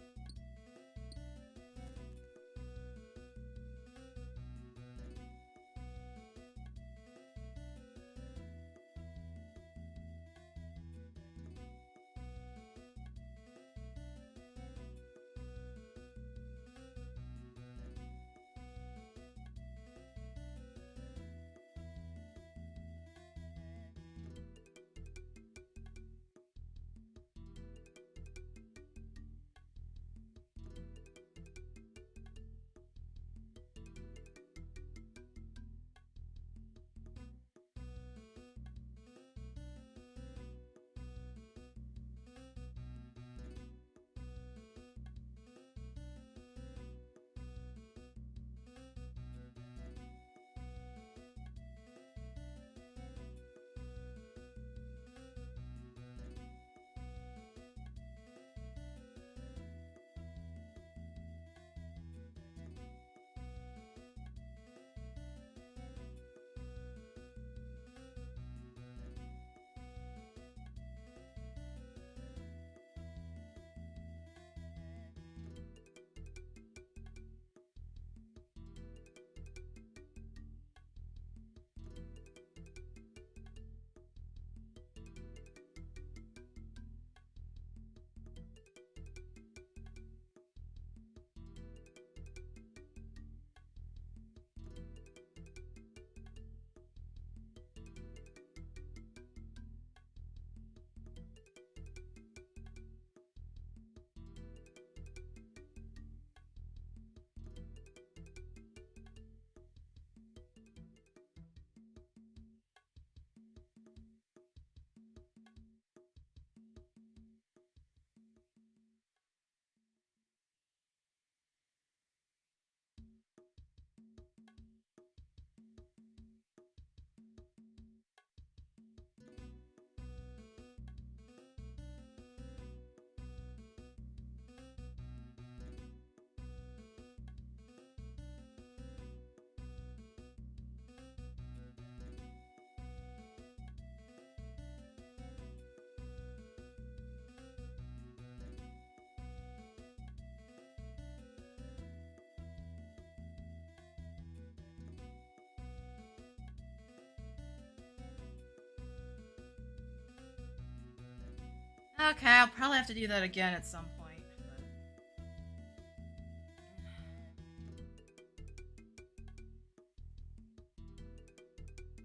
Okay, I'll probably have to do that again at some point.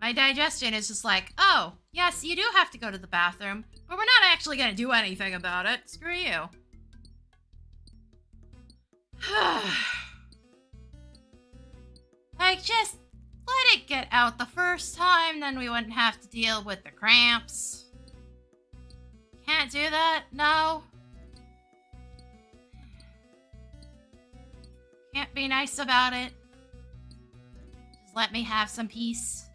My digestion is just like, oh, yes, you do have to go to the bathroom, but we're not actually gonna do anything about it. Screw you. Like, just let it get out the first time, then we wouldn't have to deal with the cramps. Can't do that? No? Can't be nice about it? Just let me have some peace.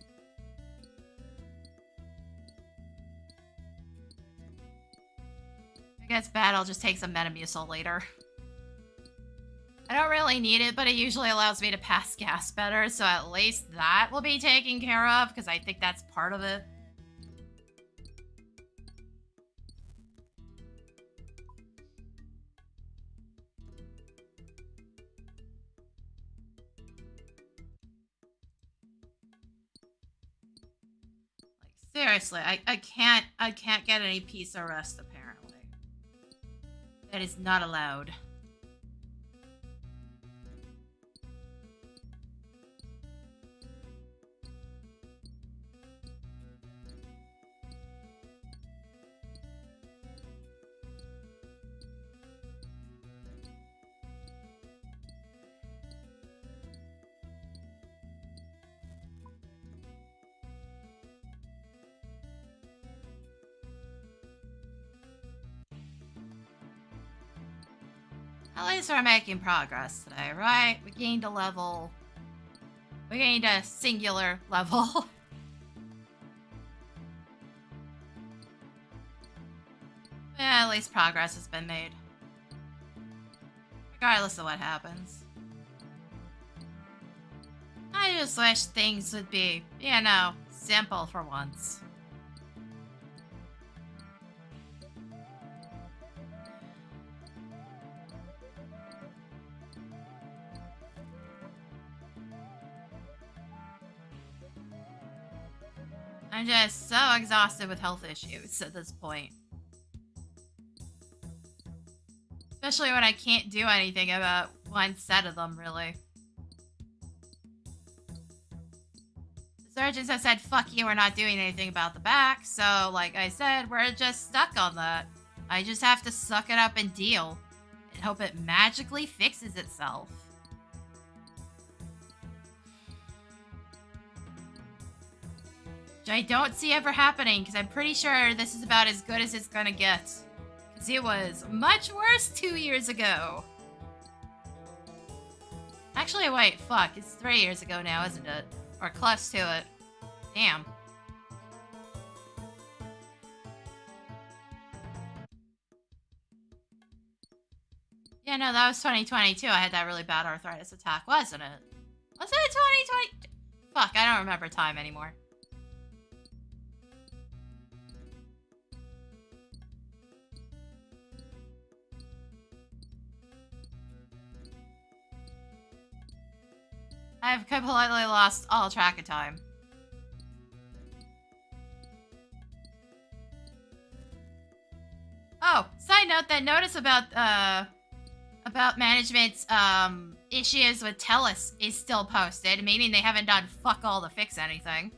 If it gets bad, I'll just take some Metamucil later. I don't really need it, but it usually allows me to pass gas better, so at least that will be taken care of, because I think that's part of it. Like, seriously, I can't get any peace or rest, apparently. That is not allowed. At least we're making progress today, right? We gained a level. We gained a singular level. Yeah, at least progress has been made. Regardless of what happens. I just wish things would be, you know, simple for once. I'm just so exhausted with health issues at this point. Especially when I can't do anything about one set of them, really. The surgeons have said, fuck you, we're not doing anything about the back, so, like I said, we're just stuck on that. I just have to suck it up and deal, and hope it magically fixes itself. Which I don't see ever happening, because I'm pretty sure this is about as good as it's gonna get. Because it was much worse 2 years ago. Actually, wait, fuck, it's 3 years ago now, isn't it? Or close to it. Damn. Yeah, no, that was 2022. I had that really bad arthritis attack, wasn't it? Was it 2020? Fuck, I don't remember time anymore. I've completely lost all track of time. Oh, side note, that notice about management's issues with TELUS is still posted, meaning they haven't done fuck all to fix anything.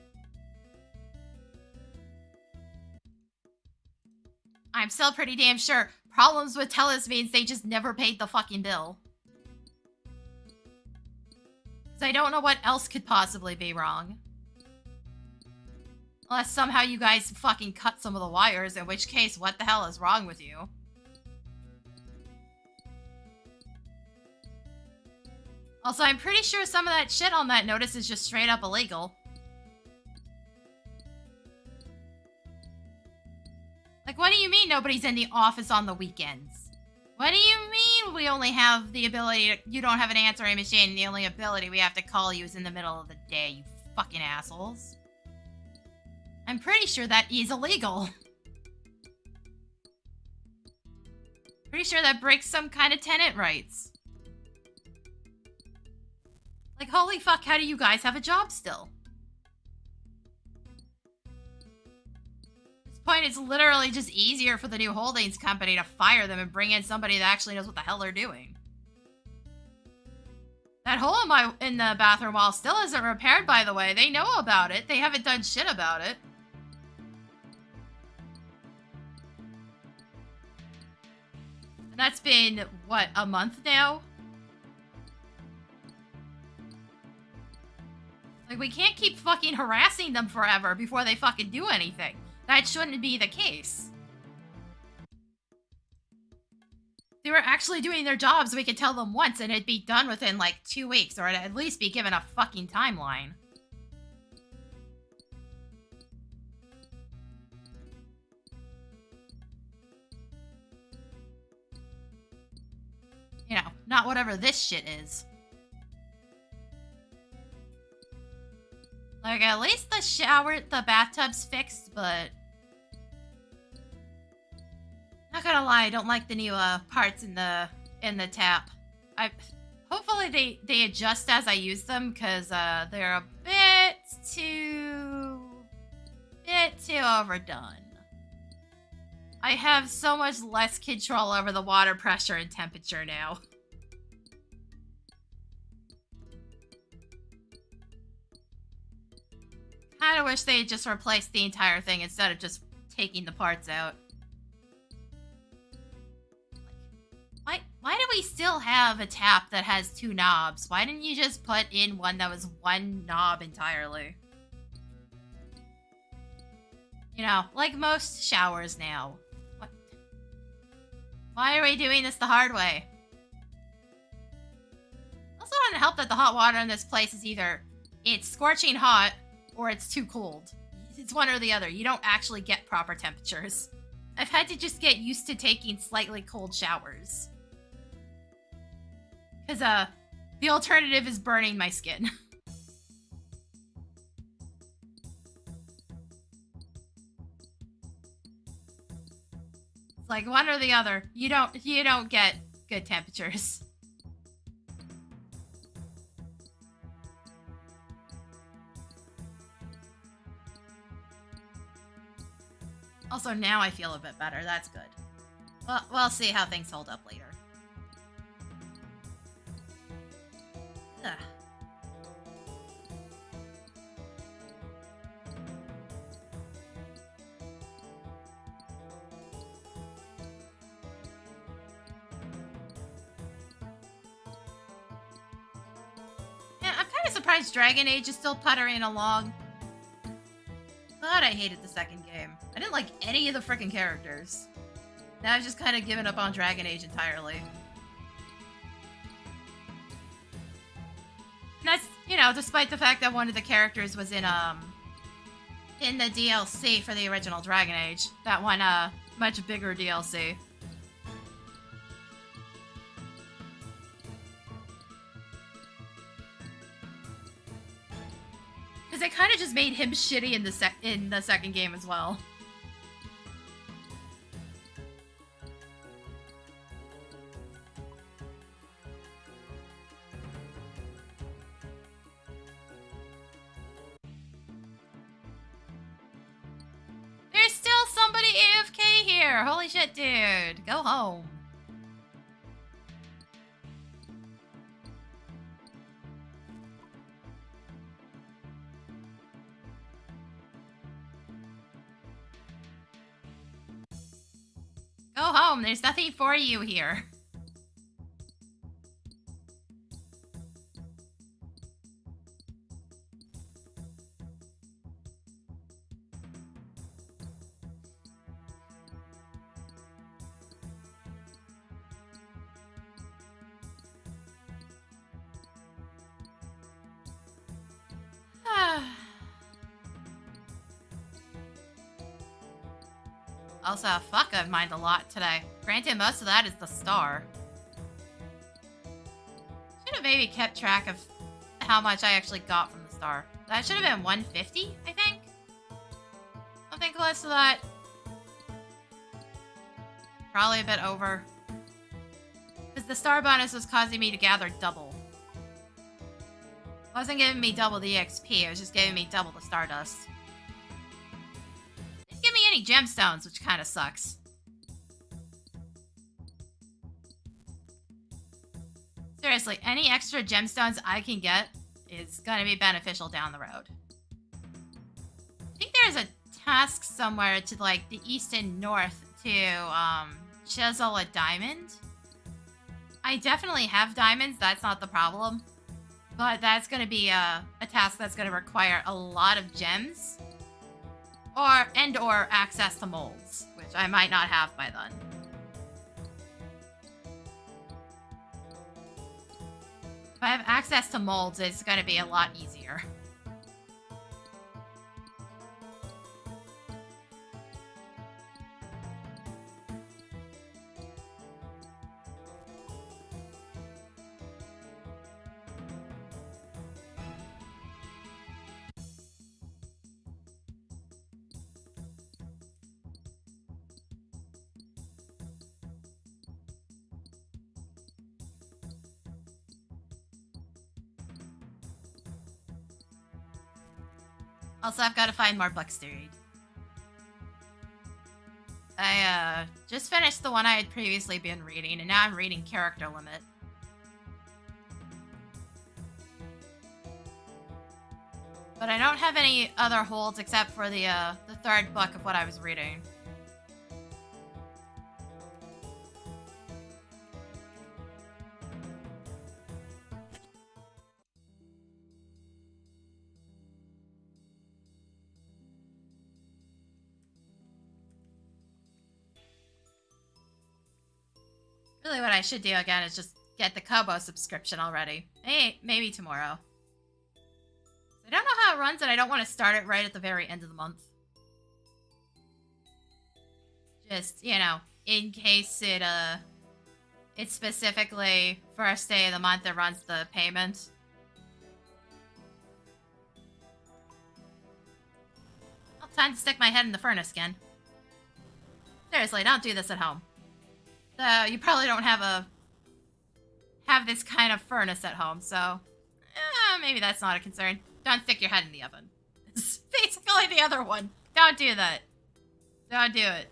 I'm still pretty damn sure problems with TELUS means they just never paid the fucking bill. Because I don't know what else could possibly be wrong. Unless somehow you guys fucking cut some of the wires, in which case, what the hell is wrong with you? Also, I'm pretty sure some of that shit on that notice is just straight up illegal. Like, what do you mean nobody's in the office on the weekends? What do you mean we only have the ability to... You don't have an answering machine, and the only ability we have to call you is in the middle of the day, you fucking assholes. I'm pretty sure that is illegal. Pretty sure that breaks some kind of tenant rights. Like, holy fuck, how do you guys have a job still? At this point, point, it's literally just easier for the new holdings company to fire them and bring in somebody that actually knows what the hell they're doing. That hole in the bathroom wall still isn't repaired, by the way. They know about it. They haven't done shit about it. And that's been, what, a month now? Like, we can't keep fucking harassing them forever before they fucking do anything. That shouldn't be the case. If they were actually doing their jobs, we could tell them once and it'd be done within, like, 2 weeks, or at least be given a fucking timeline. You know, not whatever this shit is. Like, at least the bathtub's fixed, but... Not gonna lie, I don't like the new, parts in the tap. Hopefully they adjust as I use them, because, they're a bit too overdone. I have so much less control over the water pressure and temperature now. Kinda wish they had just replaced the entire thing instead of just taking the parts out. Like, why do we still have a tap that has 2 knobs? Why didn't you just put in one that was 1 knob entirely? You know, like most showers now. What? Why are we doing this the hard way? Also doesn't help that the hot water in this place is either it's scorching hot or it's too cold. It's one or the other. You don't actually get proper temperatures. I've had to just get used to taking slightly cold showers. Because, the alternative is burning my skin. It's like one or the other. You don't get good temperatures. Also, now I feel a bit better. That's good. Well, we'll see how things hold up later. Ugh. Yeah, I'm kind of surprised Dragon Age is still puttering along. God, I hated the second game. I didn't like any of the freaking characters. Now I've just kind of given up on Dragon Age entirely. And that's, you know, despite the fact that one of the characters was in the DLC for the original Dragon Age. That one, much bigger DLC. Because they kind of just made him shitty in the second game as well. There's still somebody AFK here! Holy shit, dude! Go home. Go home, there's nothing for you here. Also, fuck, I've mined a lot today. Granted, most of that is the star. Should have maybe kept track of how much I actually got from the star. That should have been 150, I think? Something close to that. Probably a bit over. Because the star bonus was causing me to gather double. It wasn't giving me double the XP, it was just giving me double the stardust. Didn't give me any gemstones, which kind of sucks. Seriously, any extra gemstones I can get is going to be beneficial down the road. I think there's a task somewhere to, like, the east and north to, chisel a diamond. I definitely have diamonds, that's not the problem. But that's going to be a task that's going to require a lot of gems. Or access to molds, which I might not have by then. If I have access to molds, it's going to be a lot easier. Also, I've got to find more books to read. I just finished the one I had previously been reading, and now I'm reading Character Limit. But I don't have any other holds except for the third book of what I was reading. Really what I should do again is just get the Kobo subscription already. Hey, maybe tomorrow. I don't know how it runs and I don't want to start it right at the very end of the month. Just, you know, in case it's specifically first day of the month that runs the payment. Well, time to stick my head in the furnace again. Seriously, don't do this at home. You probably don't have this kind of furnace at home, so maybe that's not a concern. Don't stick your head in the oven. It's basically the other one. Don't do that. Don't do it.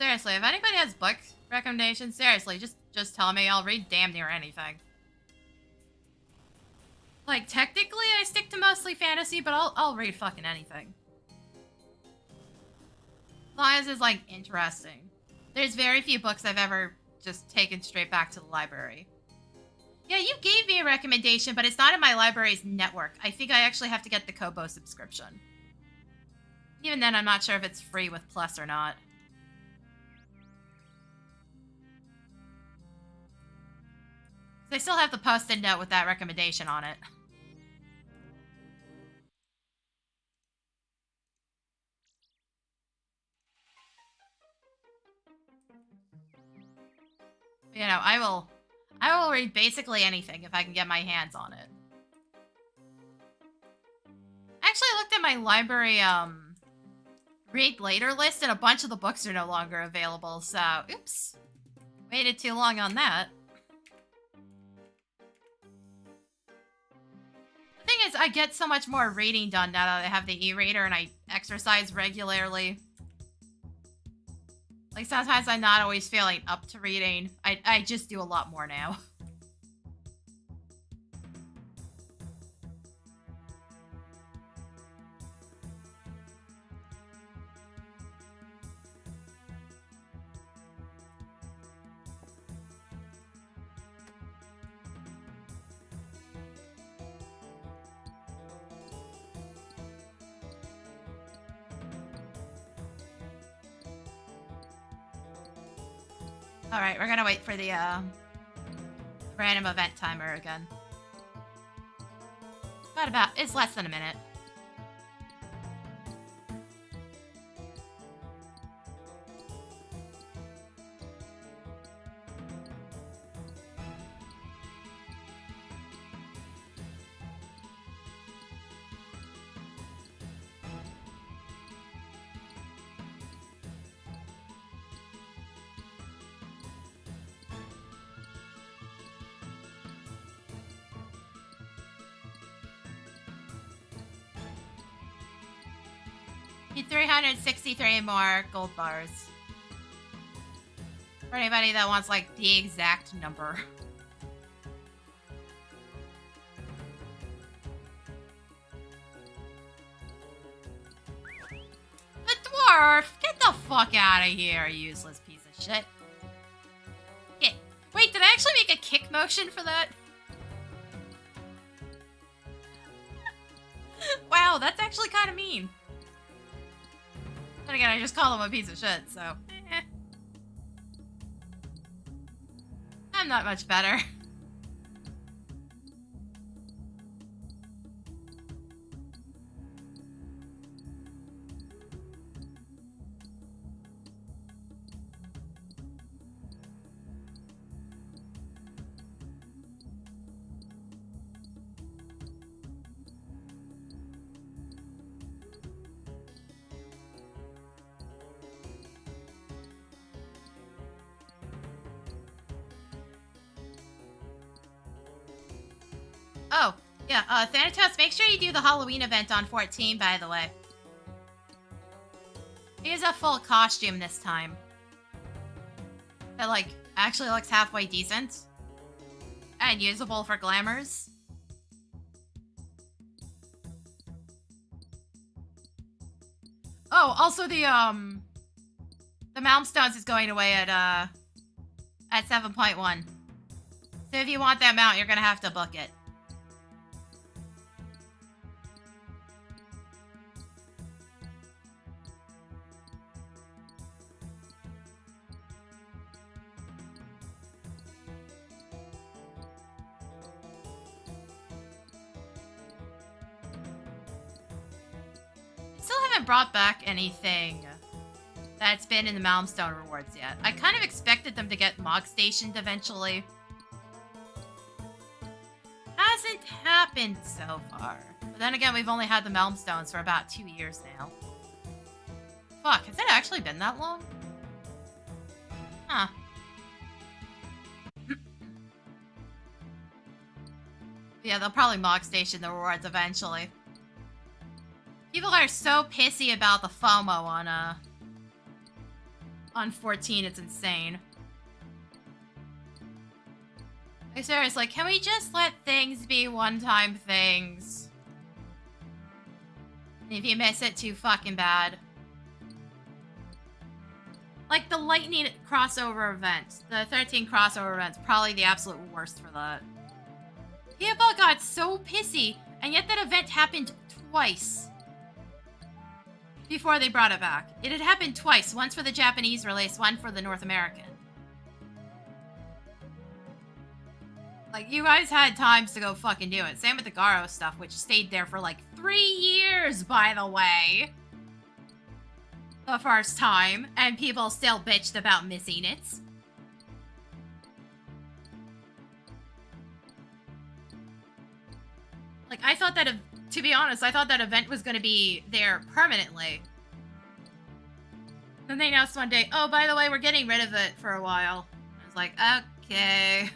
Seriously, if anybody has book recommendations, seriously, just tell me. I'll read damn near anything. Like, technically, I stick to mostly fantasy, but I'll read fucking anything. As long as it's, like, interesting. There's very few books I've ever just taken straight back to the library. Yeah, you gave me a recommendation, but it's not in my library's network. I think I actually have to get the Kobo subscription. Even then, I'm not sure if it's free with Plus or not. I still have the post-it note with that recommendation on it. You know, I will read basically anything if I can get my hands on it. I actually looked at my library read later list and a bunch of the books are no longer available, so oops. Waited too long on that. The thing is, I get so much more reading done now that I have the e-reader and I exercise regularly. Like, sometimes I'm not always feeling up to reading. I just do a lot more now. Alright, we're gonna wait for the random event timer again. It's less than a minute. Need 363 more gold bars. For anybody that wants, like, the exact number. The dwarf! Get the fuck out of here, useless piece of shit. Yeah. Wait, did I actually make a kick motion for that? Wow, that's actually kind of mean. Then again, I just call him a piece of shit, so... I'm not much better. Oh, yeah, Thanatos, make sure you do the Halloween event on 14, by the way. He has a full costume this time. That, like, actually looks halfway decent. And usable for glamours. Oh, also the Malmstones is going away at 7.1. So if you want that mount, you're gonna have to book it. Brought back anything that's been in the Malmstone rewards yet. I kind of expected them to get Mog stationed eventually. Hasn't happened so far. But then again, we've only had the Malmstones for about 2 years now. Fuck, has it actually been that long? Huh. Yeah, they'll probably Mog station the rewards eventually. People are so pissy about the FOMO on 14, it's insane. Like, seriously, can we just let things be one-time things? And if you miss it, too fucking bad. Like, the Lightning crossover event, the 13 crossover event's probably the absolute worst for that. People got so pissy, and yet that event happened twice. Before they brought it back. It had happened twice. Once for the Japanese release, one for the North American. Like, you guys had times to go fucking do it. Same with the Garo stuff, which stayed there for like 3 years, by the way. The first time. And people still bitched about missing it. Like, I thought that... To be honest, I thought that event was going to be there permanently. Then they announced one day, oh, by the way, we're getting rid of it for a while. I was like, okay.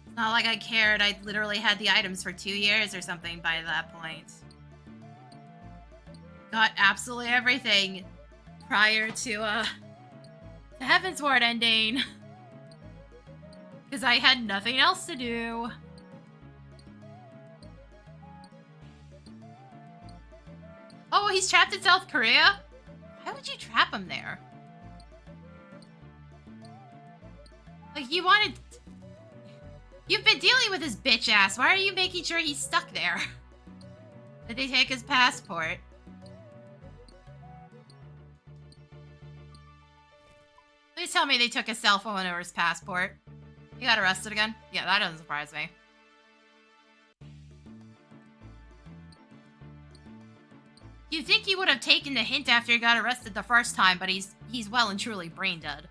It's not like I cared. I literally had the items for 2 years or something by that point. Got absolutely everything prior to Heavensward ending. Because I had nothing else to do. Oh, he's trapped in South Korea? Why would you trap him there? Like, you wanted... You've been dealing with his bitch ass. Why are you making sure he's stuck there? Did they take his passport? Please tell me they took his cell phone or his passport. He got arrested again? Yeah, that doesn't surprise me. You'd think he would have taken the hint after he got arrested the first time, but he's well and truly brain dead.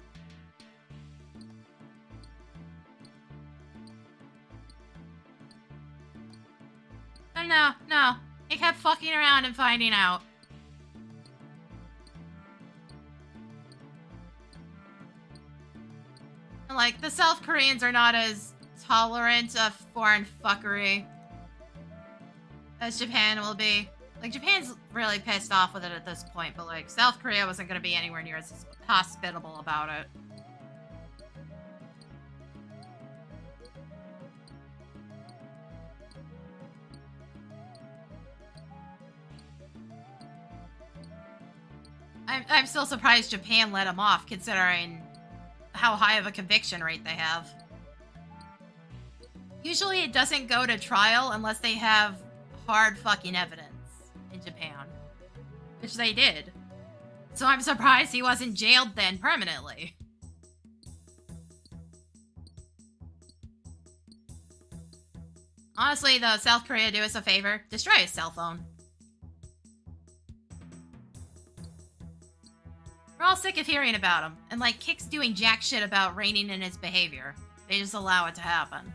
But no. He kept fucking around and finding out. And, like, the South Koreans are not as tolerant of foreign fuckery as Japan will be. Like, Japan's really pissed off with it at this point, but, like, South Korea wasn't going to be anywhere near as hospitable about it. I'm still surprised Japan let him off, considering how high of a conviction rate they have. Usually it doesn't go to trial unless they have hard fucking evidence in Japan. Which they did. So I'm surprised he wasn't jailed then permanently. Honestly, though, South Korea, do us a favor. Destroy his cell phone. We're all sick of hearing about him, and like Kik's doing jack shit about reining in his behavior. They just allow it to happen.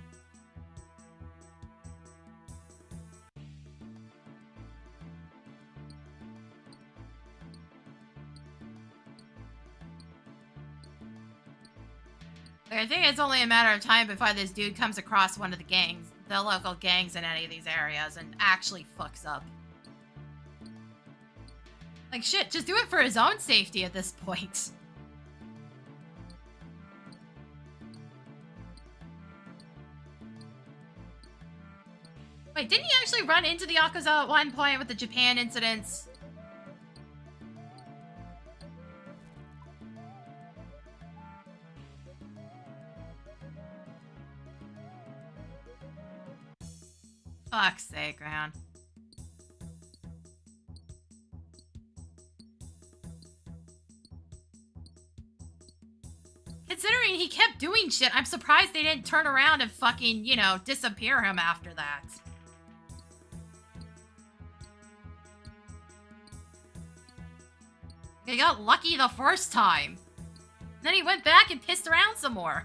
Like, I think it's only a matter of time before this dude comes across one of the local gangs in any of these areas, and actually fucks up. Like, shit, just do it for his own safety at this point. Wait, didn't he actually run into the Yakuza at one point with the Japan incidents? Fuck's sake, man. Considering he kept doing shit, I'm surprised they didn't turn around and fucking, you know, disappear him after that. He got lucky the first time. Then he went back and pissed around some more.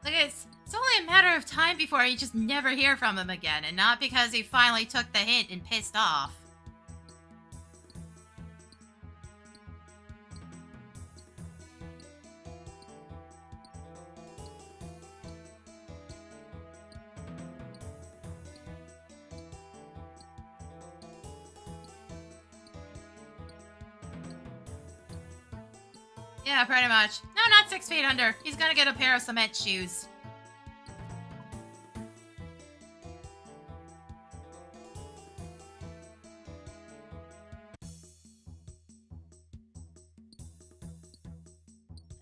Like, it's only a matter of time before you just never hear from him again, and not because he finally took the hint and pissed off. Yeah, pretty much. No, not 6 feet under. He's gonna get a pair of cement shoes.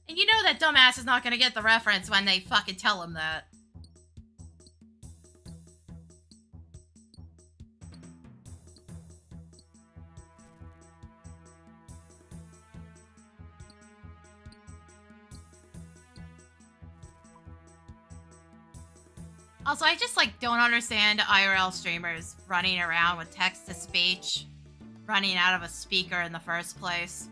And you know that dumbass is not gonna get the reference when they fucking tell him that. Also, I just, like, don't understand IRL streamers running around with text-to-speech, running out of a speaker in the first place.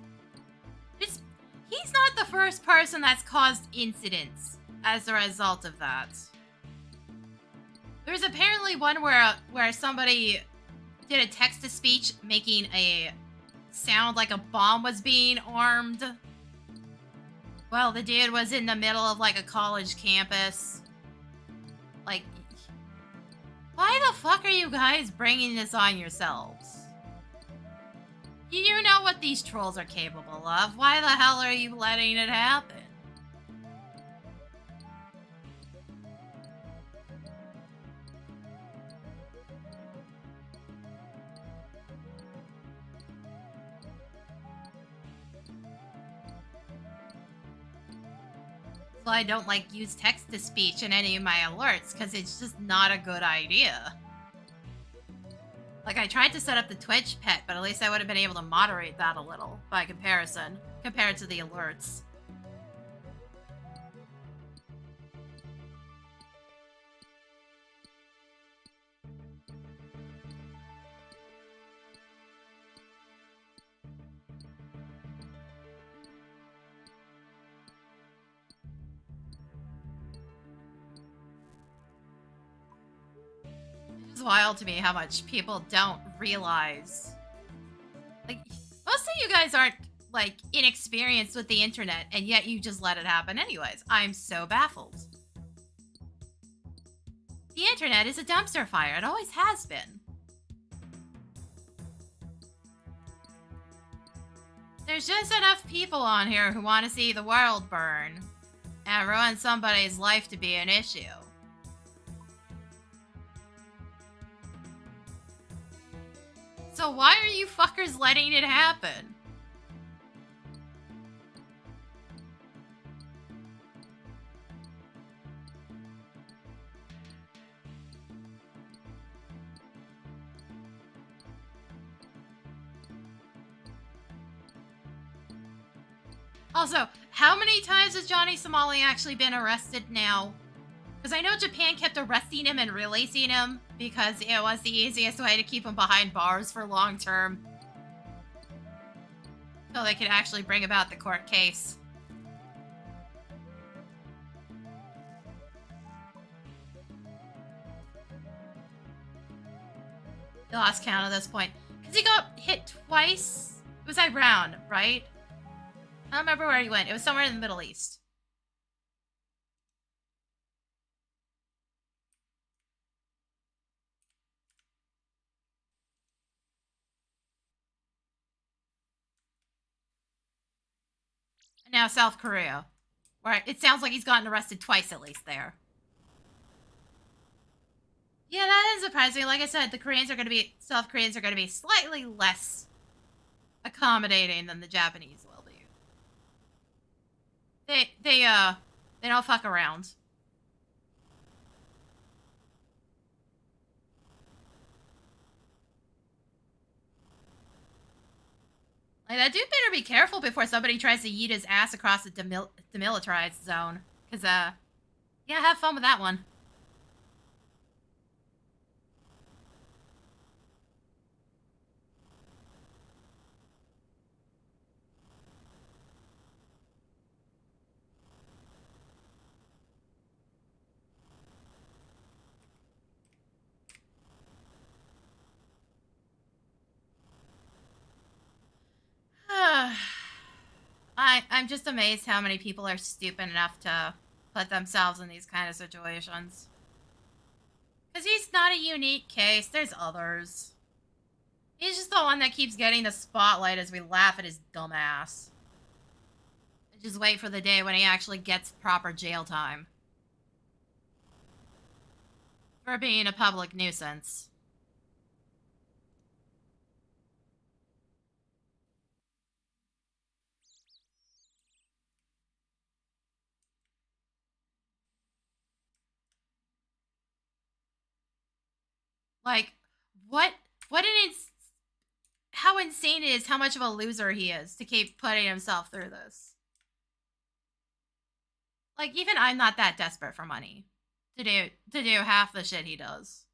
He's not the first person that's caused incidents as a result of that. There's apparently one where somebody did a text-to-speech making a sound like a bomb was being armed. Well, the dude was in the middle of, like, a college campus. Why the fuck are you guys bringing this on yourselves? You know what these trolls are capable of. Why the hell are you letting it happen? So I don't like use text to speech in any of my alerts because it's just not a good idea. Like, I tried to set up the Twitch pet, but at least I would have been able to moderate that a little by comparison, compared to the alerts. It's wild to me how much people don't realize. Like, most of you guys aren't, like, inexperienced with the internet, and yet you just let it happen anyways. I'm so baffled. The internet is a dumpster fire. It always has been. There's just enough people on here who want to see the world burn and ruin somebody's life to be an issue. So why are you fuckers letting it happen? Also, how many times has Johnny Somali actually been arrested now? Because I know Japan kept arresting him and releasing him because it was the easiest way to keep him behind bars for long term. So they could actually bring about the court case. I lost count at this point. Because he got hit twice. It was Iran, right? I don't remember where he went. It was somewhere in the Middle East. And now South Korea. Where it sounds like he's gotten arrested twice at least there. Yeah, that is surprising. Like I said, South Koreans are going to be slightly less accommodating than the Japanese will be. They don't fuck around. Like, that dude better be careful before somebody tries to yeet his ass across the demilitarized zone. Because, yeah, have fun with that one. I'm just amazed how many people are stupid enough to put themselves in these kind of situations. Because he's not a unique case. There's others. He's just the one that keeps getting the spotlight as we laugh at his dumb ass. Just wait for the day when he actually gets proper jail time. For being a public nuisance. Like, how insane it is how much of a loser he is to keep putting himself through this. Like, even I'm not that desperate for money to do half the shit he does.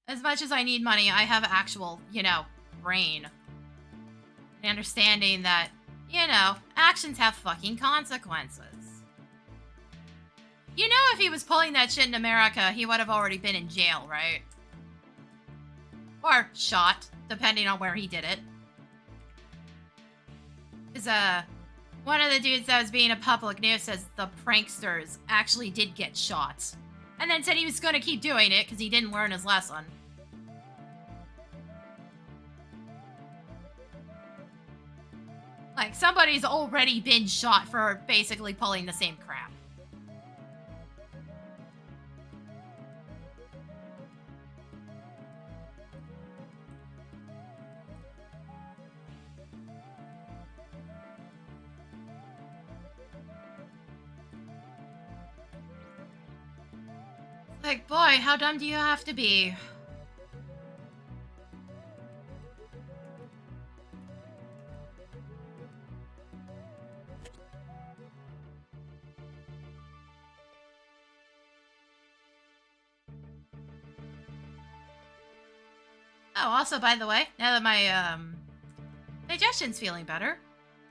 As much as I need money, I have actual, brain. And understanding that, actions have fucking consequences. You know, if he was pulling that shit in America, he would have already been in jail, right? Or shot, depending on where he did it. Because, One of the dudes that was being a public nuisance, the pranksters, actually did get shot. And then said he was going to keep doing it because he didn't learn his lesson. Like, somebody's already been shot for basically pulling the same crap. Like, boy, how dumb do you have to be? Oh, also, by the way, now that my, digestion's feeling better,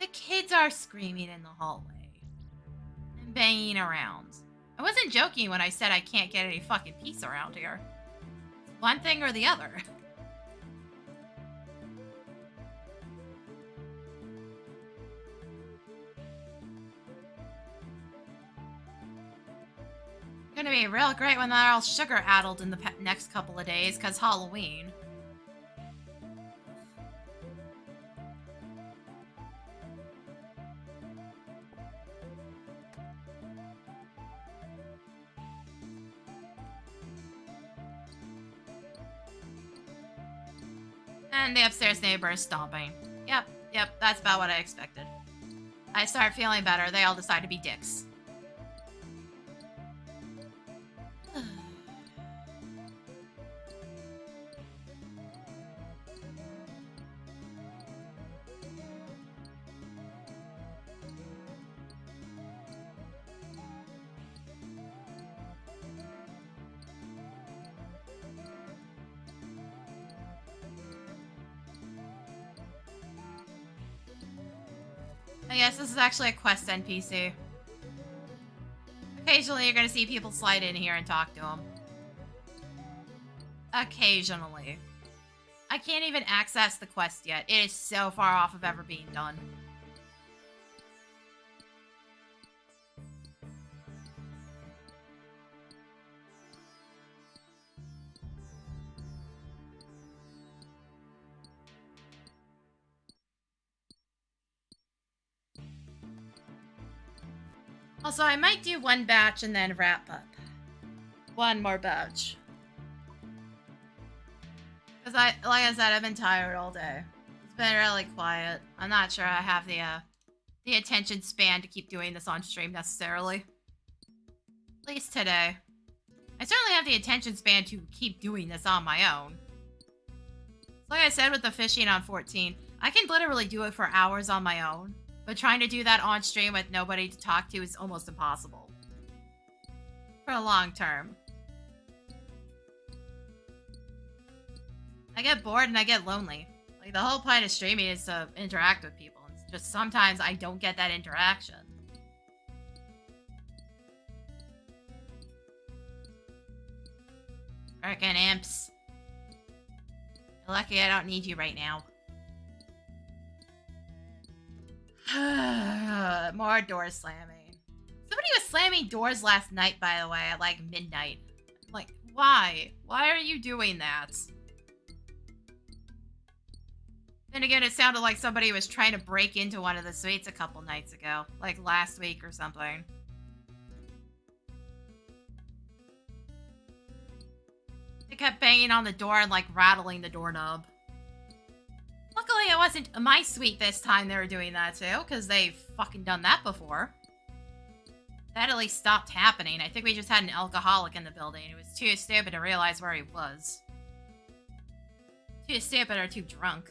the kids are screaming in the hallway and banging around. I wasn't joking when I said I can't get any fucking peace around here. One thing or the other. Gonna be real great when they're all sugar-addled in the next couple of days, because Halloween. And the upstairs neighbor is stomping. Yep, that's about what I expected. I start feeling better, they all decide to be dicks. I guess this is actually a quest NPC. Occasionally you're gonna see people slide in here and talk to them. Occasionally. I can't even access the quest yet. It is so far off of ever being done. Also, I might do one batch and then wrap up. One more batch. Because like I said, I've been tired all day. It's been really quiet. I'm not sure I have the attention span to keep doing this on stream necessarily. At least today. I certainly have the attention span to keep doing this on my own. So like I said with the fishing on 14, I can literally do it for hours on my own. But trying to do that on stream with nobody to talk to is almost impossible. For a long term. I get bored and I get lonely. Like, the whole point of streaming is to interact with people. It's just sometimes I don't get that interaction. Frickin' imps. You're lucky I don't need you right now. More door slamming. Somebody was slamming doors last night, by the way, at like midnight. Like, why? Why are you doing that? Then again, it sounded like somebody was trying to break into one of the suites a couple nights ago. Like last week or something. They kept banging on the door and like rattling the doorknob. Luckily, it wasn't my suite this time they were doing that too, because they've fucking done that before. That at least stopped happening. I think we just had an alcoholic in the building. It was too stupid to realize where he was. Too stupid or too drunk.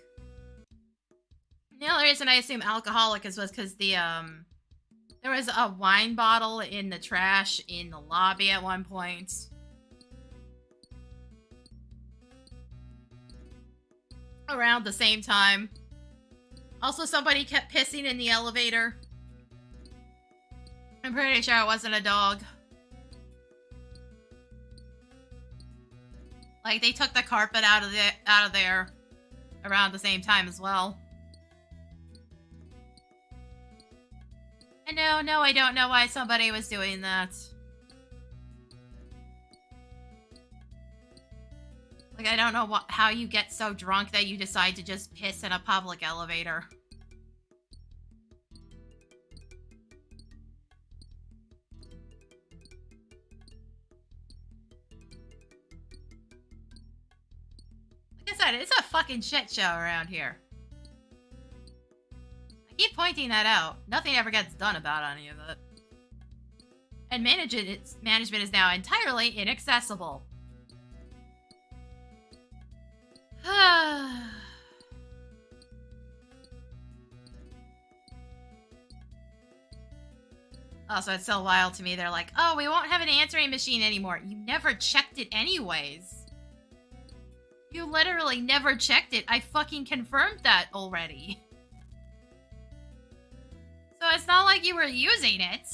The only reason I assume alcoholic was because there was a wine bottle in the trash in the lobby at one point. Around the same time. Also, somebody kept pissing in the elevator. I'm pretty sure it wasn't a dog. Like, they took the carpet out of there around the same time as well. No, I don't know why somebody was doing that. Like, I don't know how you get so drunk that you decide to just piss in a public elevator. Like I said, it's a fucking shit show around here. I keep pointing that out. Nothing ever gets done about any of it. And management is now entirely inaccessible. Also, it's so wild to me. They're like, oh, we won't have an answering machine anymore. You never checked it anyways. You literally never checked it. I fucking confirmed that already. So it's not like you were using it.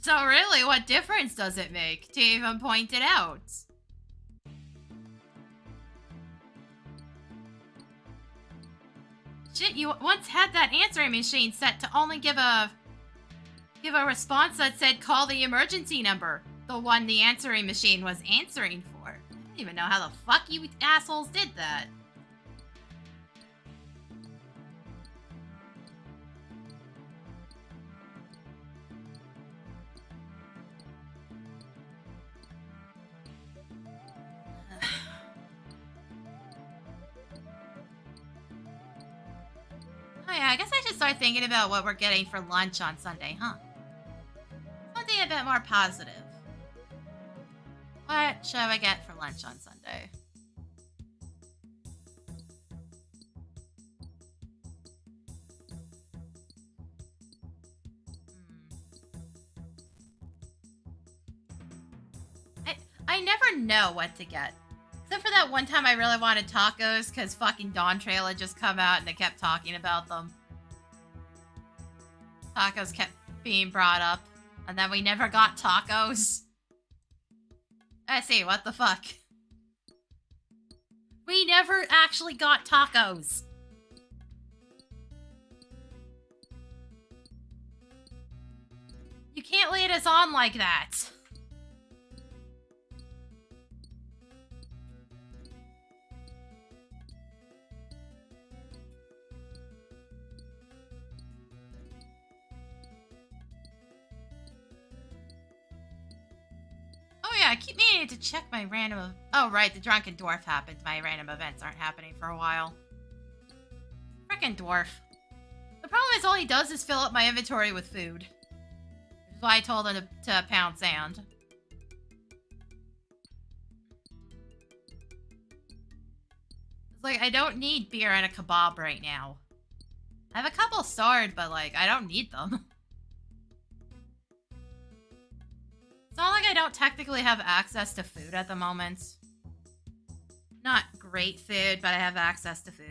So really, what difference does it make to even point it out? Shit, you once had that answering machine set to only give a response that said call the emergency number. The one the answering machine was answering for. I don't even know how the fuck you assholes did that. Oh yeah, I guess I should start thinking about what we're getting for lunch on Sunday, huh? Something a bit more positive. What shall I get for lunch on Sunday? I never know what to get. Except for that one time I really wanted tacos because fucking Dawn Trail had just come out and they kept talking about them. Tacos kept being brought up. And then we never got tacos. I see, what the fuck? We never actually got tacos. You can't lead us on like that. Oh yeah, I keep meaning to check my random... Oh right, the Drunken Dwarf happened. My random events aren't happening for a while. Frickin' dwarf. The problem is all he does is fill up my inventory with food. Which is why I told him to pound sand. It's like, I don't need beer and a kebab right now. I have a couple stored, but like, I don't need them. It's not like I don't technically have access to food at the moment. Not great food, but I have access to food.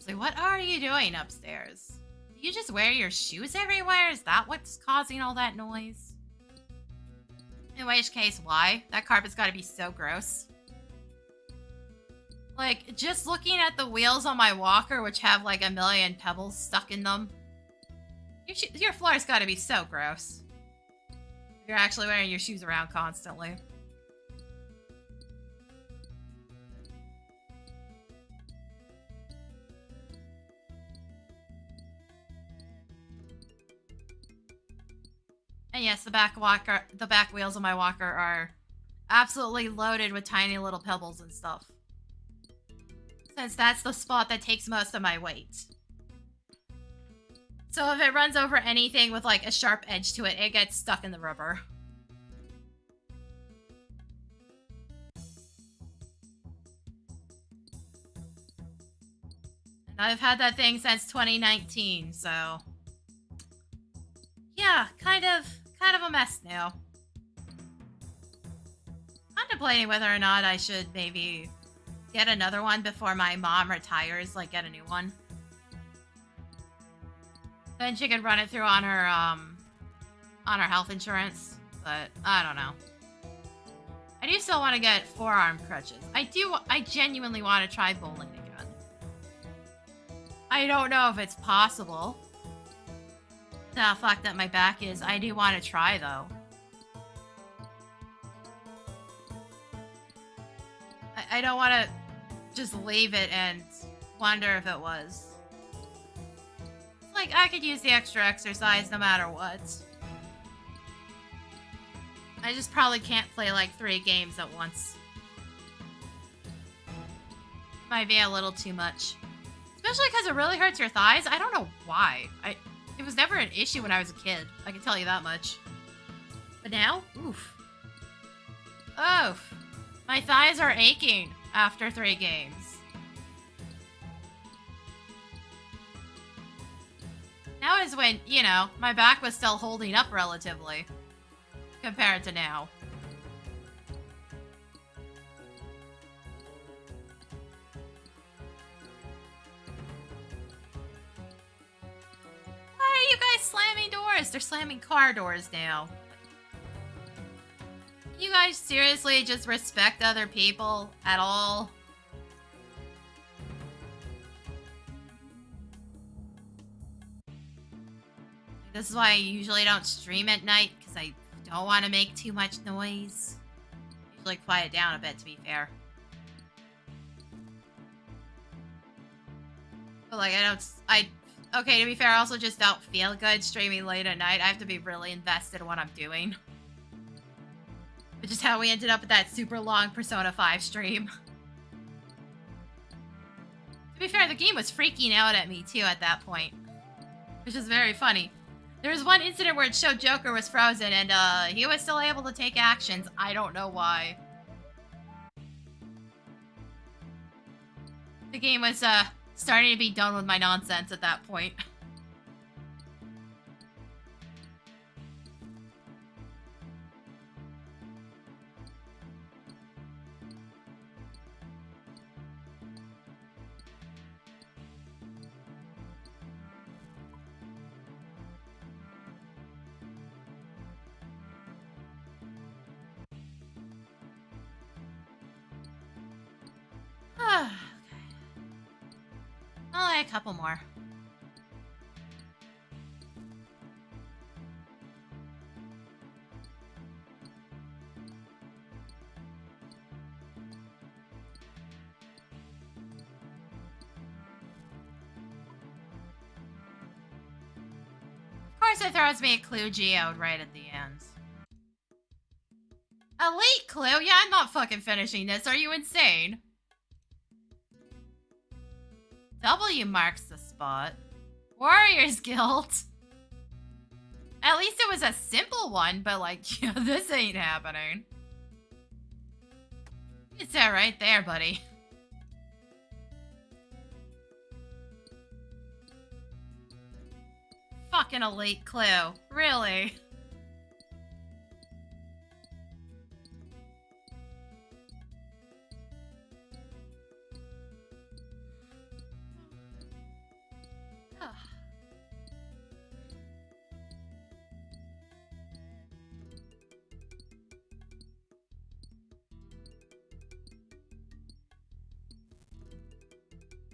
Seriously, what are you doing upstairs? Do you just wear your shoes everywhere? Is that what's causing all that noise? In which case, why? That carpet's gotta be so gross. Like, just looking at the wheels on my walker, which have like a million pebbles stuck in them. Your floor's gotta be so gross. You're actually wearing your shoes around constantly. And yes, the back wheels of my walker are absolutely loaded with tiny little pebbles and stuff. Since that's the spot that takes most of my weight. So if it runs over anything with like a sharp edge to it, it gets stuck in the rubber. And I've had that thing since 2019, so yeah, kind of a mess now. Contemplating whether or not I should maybe get another one before my mom retires, like get a new one. Then she could run it through on her health insurance, but I don't know. I do still want to get forearm crutches. I genuinely want to try bowling again. I don't know if it's possible. The fact that my back is, I do want to try though. I don't want to just leave it and wonder if it was. It's like, I could use the extra exercise no matter what. I just probably can't play like 3 games at once. Might be a little too much. Especially because it really hurts your thighs. I don't know why. It was never an issue when I was a kid. I can tell you that much. But now? Oof. Oof. My thighs are aching after 3 games. Now is when, you know, my back was still holding up relatively. Compared to now. Why are you guys slamming doors? They're slamming car doors now. You guys seriously just respect other people at all? This is why I usually don't stream at night, because I don't want to make too much noise. Usually quiet down a bit, to be fair. But like, okay, to be fair, I also just don't feel good streaming late at night. I have to be really invested in what I'm doing. Which is how we ended up with that super long Persona 5 stream. To be fair, the game was freaking out at me too at that point. Which is very funny. There was one incident where it showed Joker was frozen and he was still able to take actions. I don't know why. The game was starting to be done with my nonsense at that point. Okay. Only a couple more. Of course it throws me a clue geode right at the end. Elite clue? Yeah, I'm not fucking finishing this. Are you insane? W marks the spot. Warriors Guild. At least it was a simple one, but like, yeah, this ain't happening. It's that right there, buddy. Fucking elite clue. Really?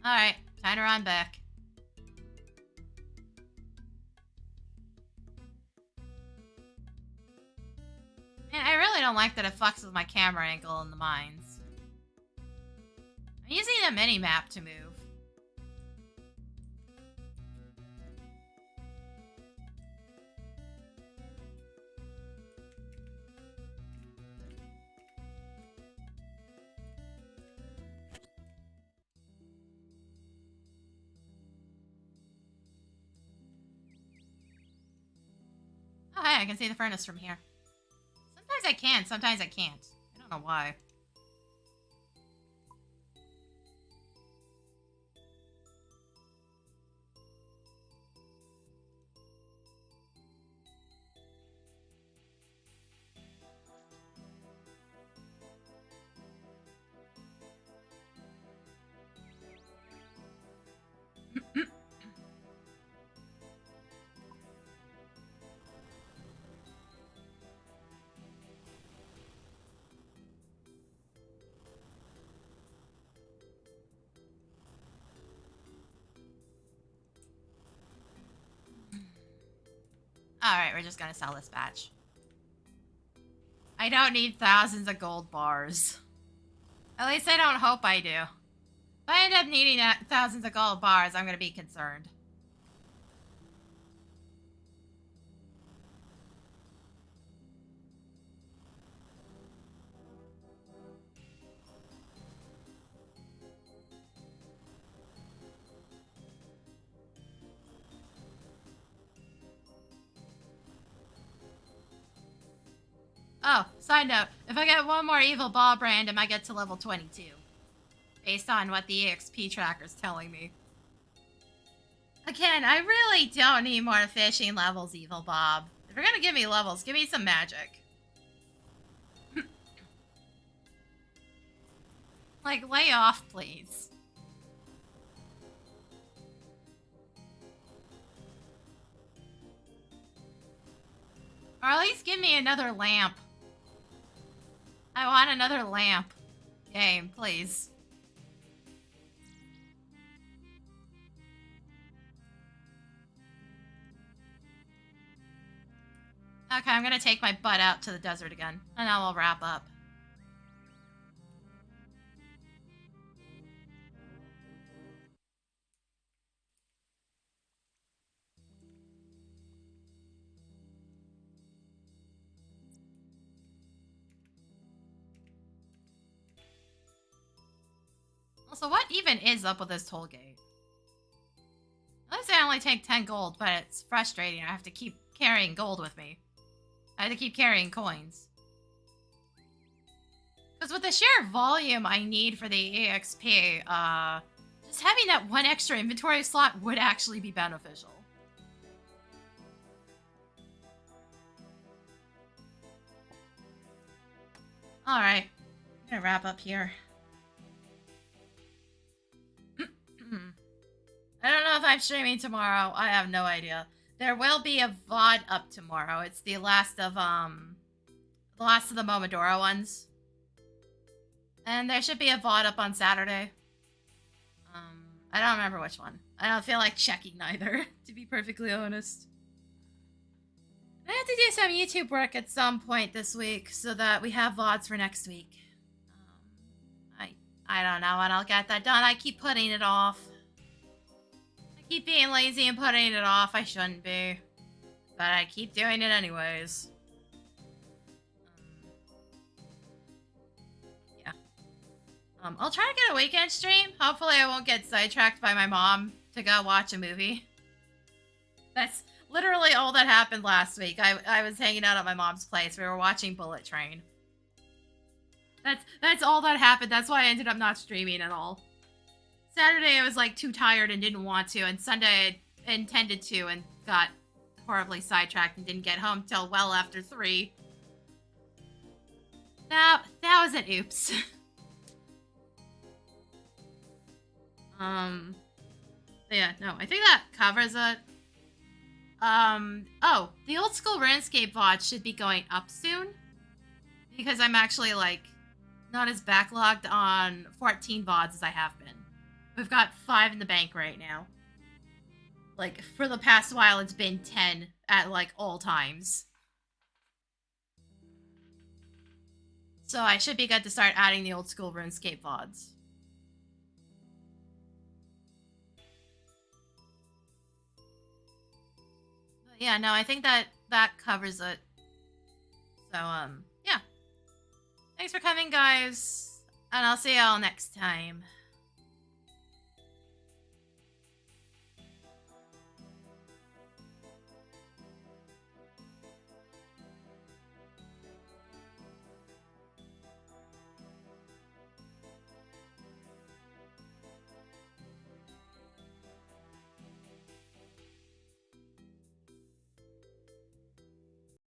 Alright, time to run back. Man, I really don't like that it fucks with my camera angle in the mines. I'm using a mini-map to move. Oh, hey, I can see the furnace from here. Sometimes I can, sometimes I can't. I don't know why. Alright, we're just gonna sell this batch. I don't need thousands of gold bars. At least I don't hope I do. If I end up needing thousands of gold bars, I'm gonna be concerned. Oh, side note, if I get one more evil ball brand, I might get to level 22. Based on what the EXP tracker's telling me. Again, I really don't need more fishing levels, Evil Bob. If you're gonna give me levels, give me some magic. Like, lay off, please. Or at least give me another lamp. I want another lamp. Game, please. Okay, I'm gonna take my butt out to the desert again, and then we'll wrap up. Also, what even is up with this toll gate? At least I only take 10 gold, but it's frustrating. I have to keep carrying gold with me. I have to keep carrying coins. Because with the sheer volume I need for the EXP, just having that one extra inventory slot would actually be beneficial. Alright, I'm gonna wrap up here. I don't know if I'm streaming tomorrow. I have no idea. There will be a VOD up tomorrow. It's the last of the Momodora ones. And there should be a VOD up on Saturday. I don't remember which one. I don't feel like checking either, to be perfectly honest. I have to do some YouTube work at some point this week so that we have VODs for next week. I don't know when I'll get that done. I keep putting it off. I keep being lazy and putting it off. I shouldn't be. But I keep doing it anyways. Yeah. I'll try to get a weekend stream. Hopefully I won't get sidetracked by my mom to go watch a movie. That's literally all that happened last week. I was hanging out at my mom's place. We were watching Bullet Train. That's all that happened. That's why I ended up not streaming at all. Saturday I was like too tired and didn't want to, and Sunday I intended to and got horribly sidetracked and didn't get home till well after 3. That was an oops. Yeah, no, I think that covers it. Oh, the old school RuneScape VOD should be going up soon. Because I'm actually, like, not as backlogged on 14 VODs as I have been. We've got 5 in the bank right now. Like, for the past while, it's been 10 at, like, all times. So I should be good to start adding the old school RuneScape VODs. But yeah, no, I think that covers it. So, yeah. Thanks for coming, guys. And I'll see y'all next time.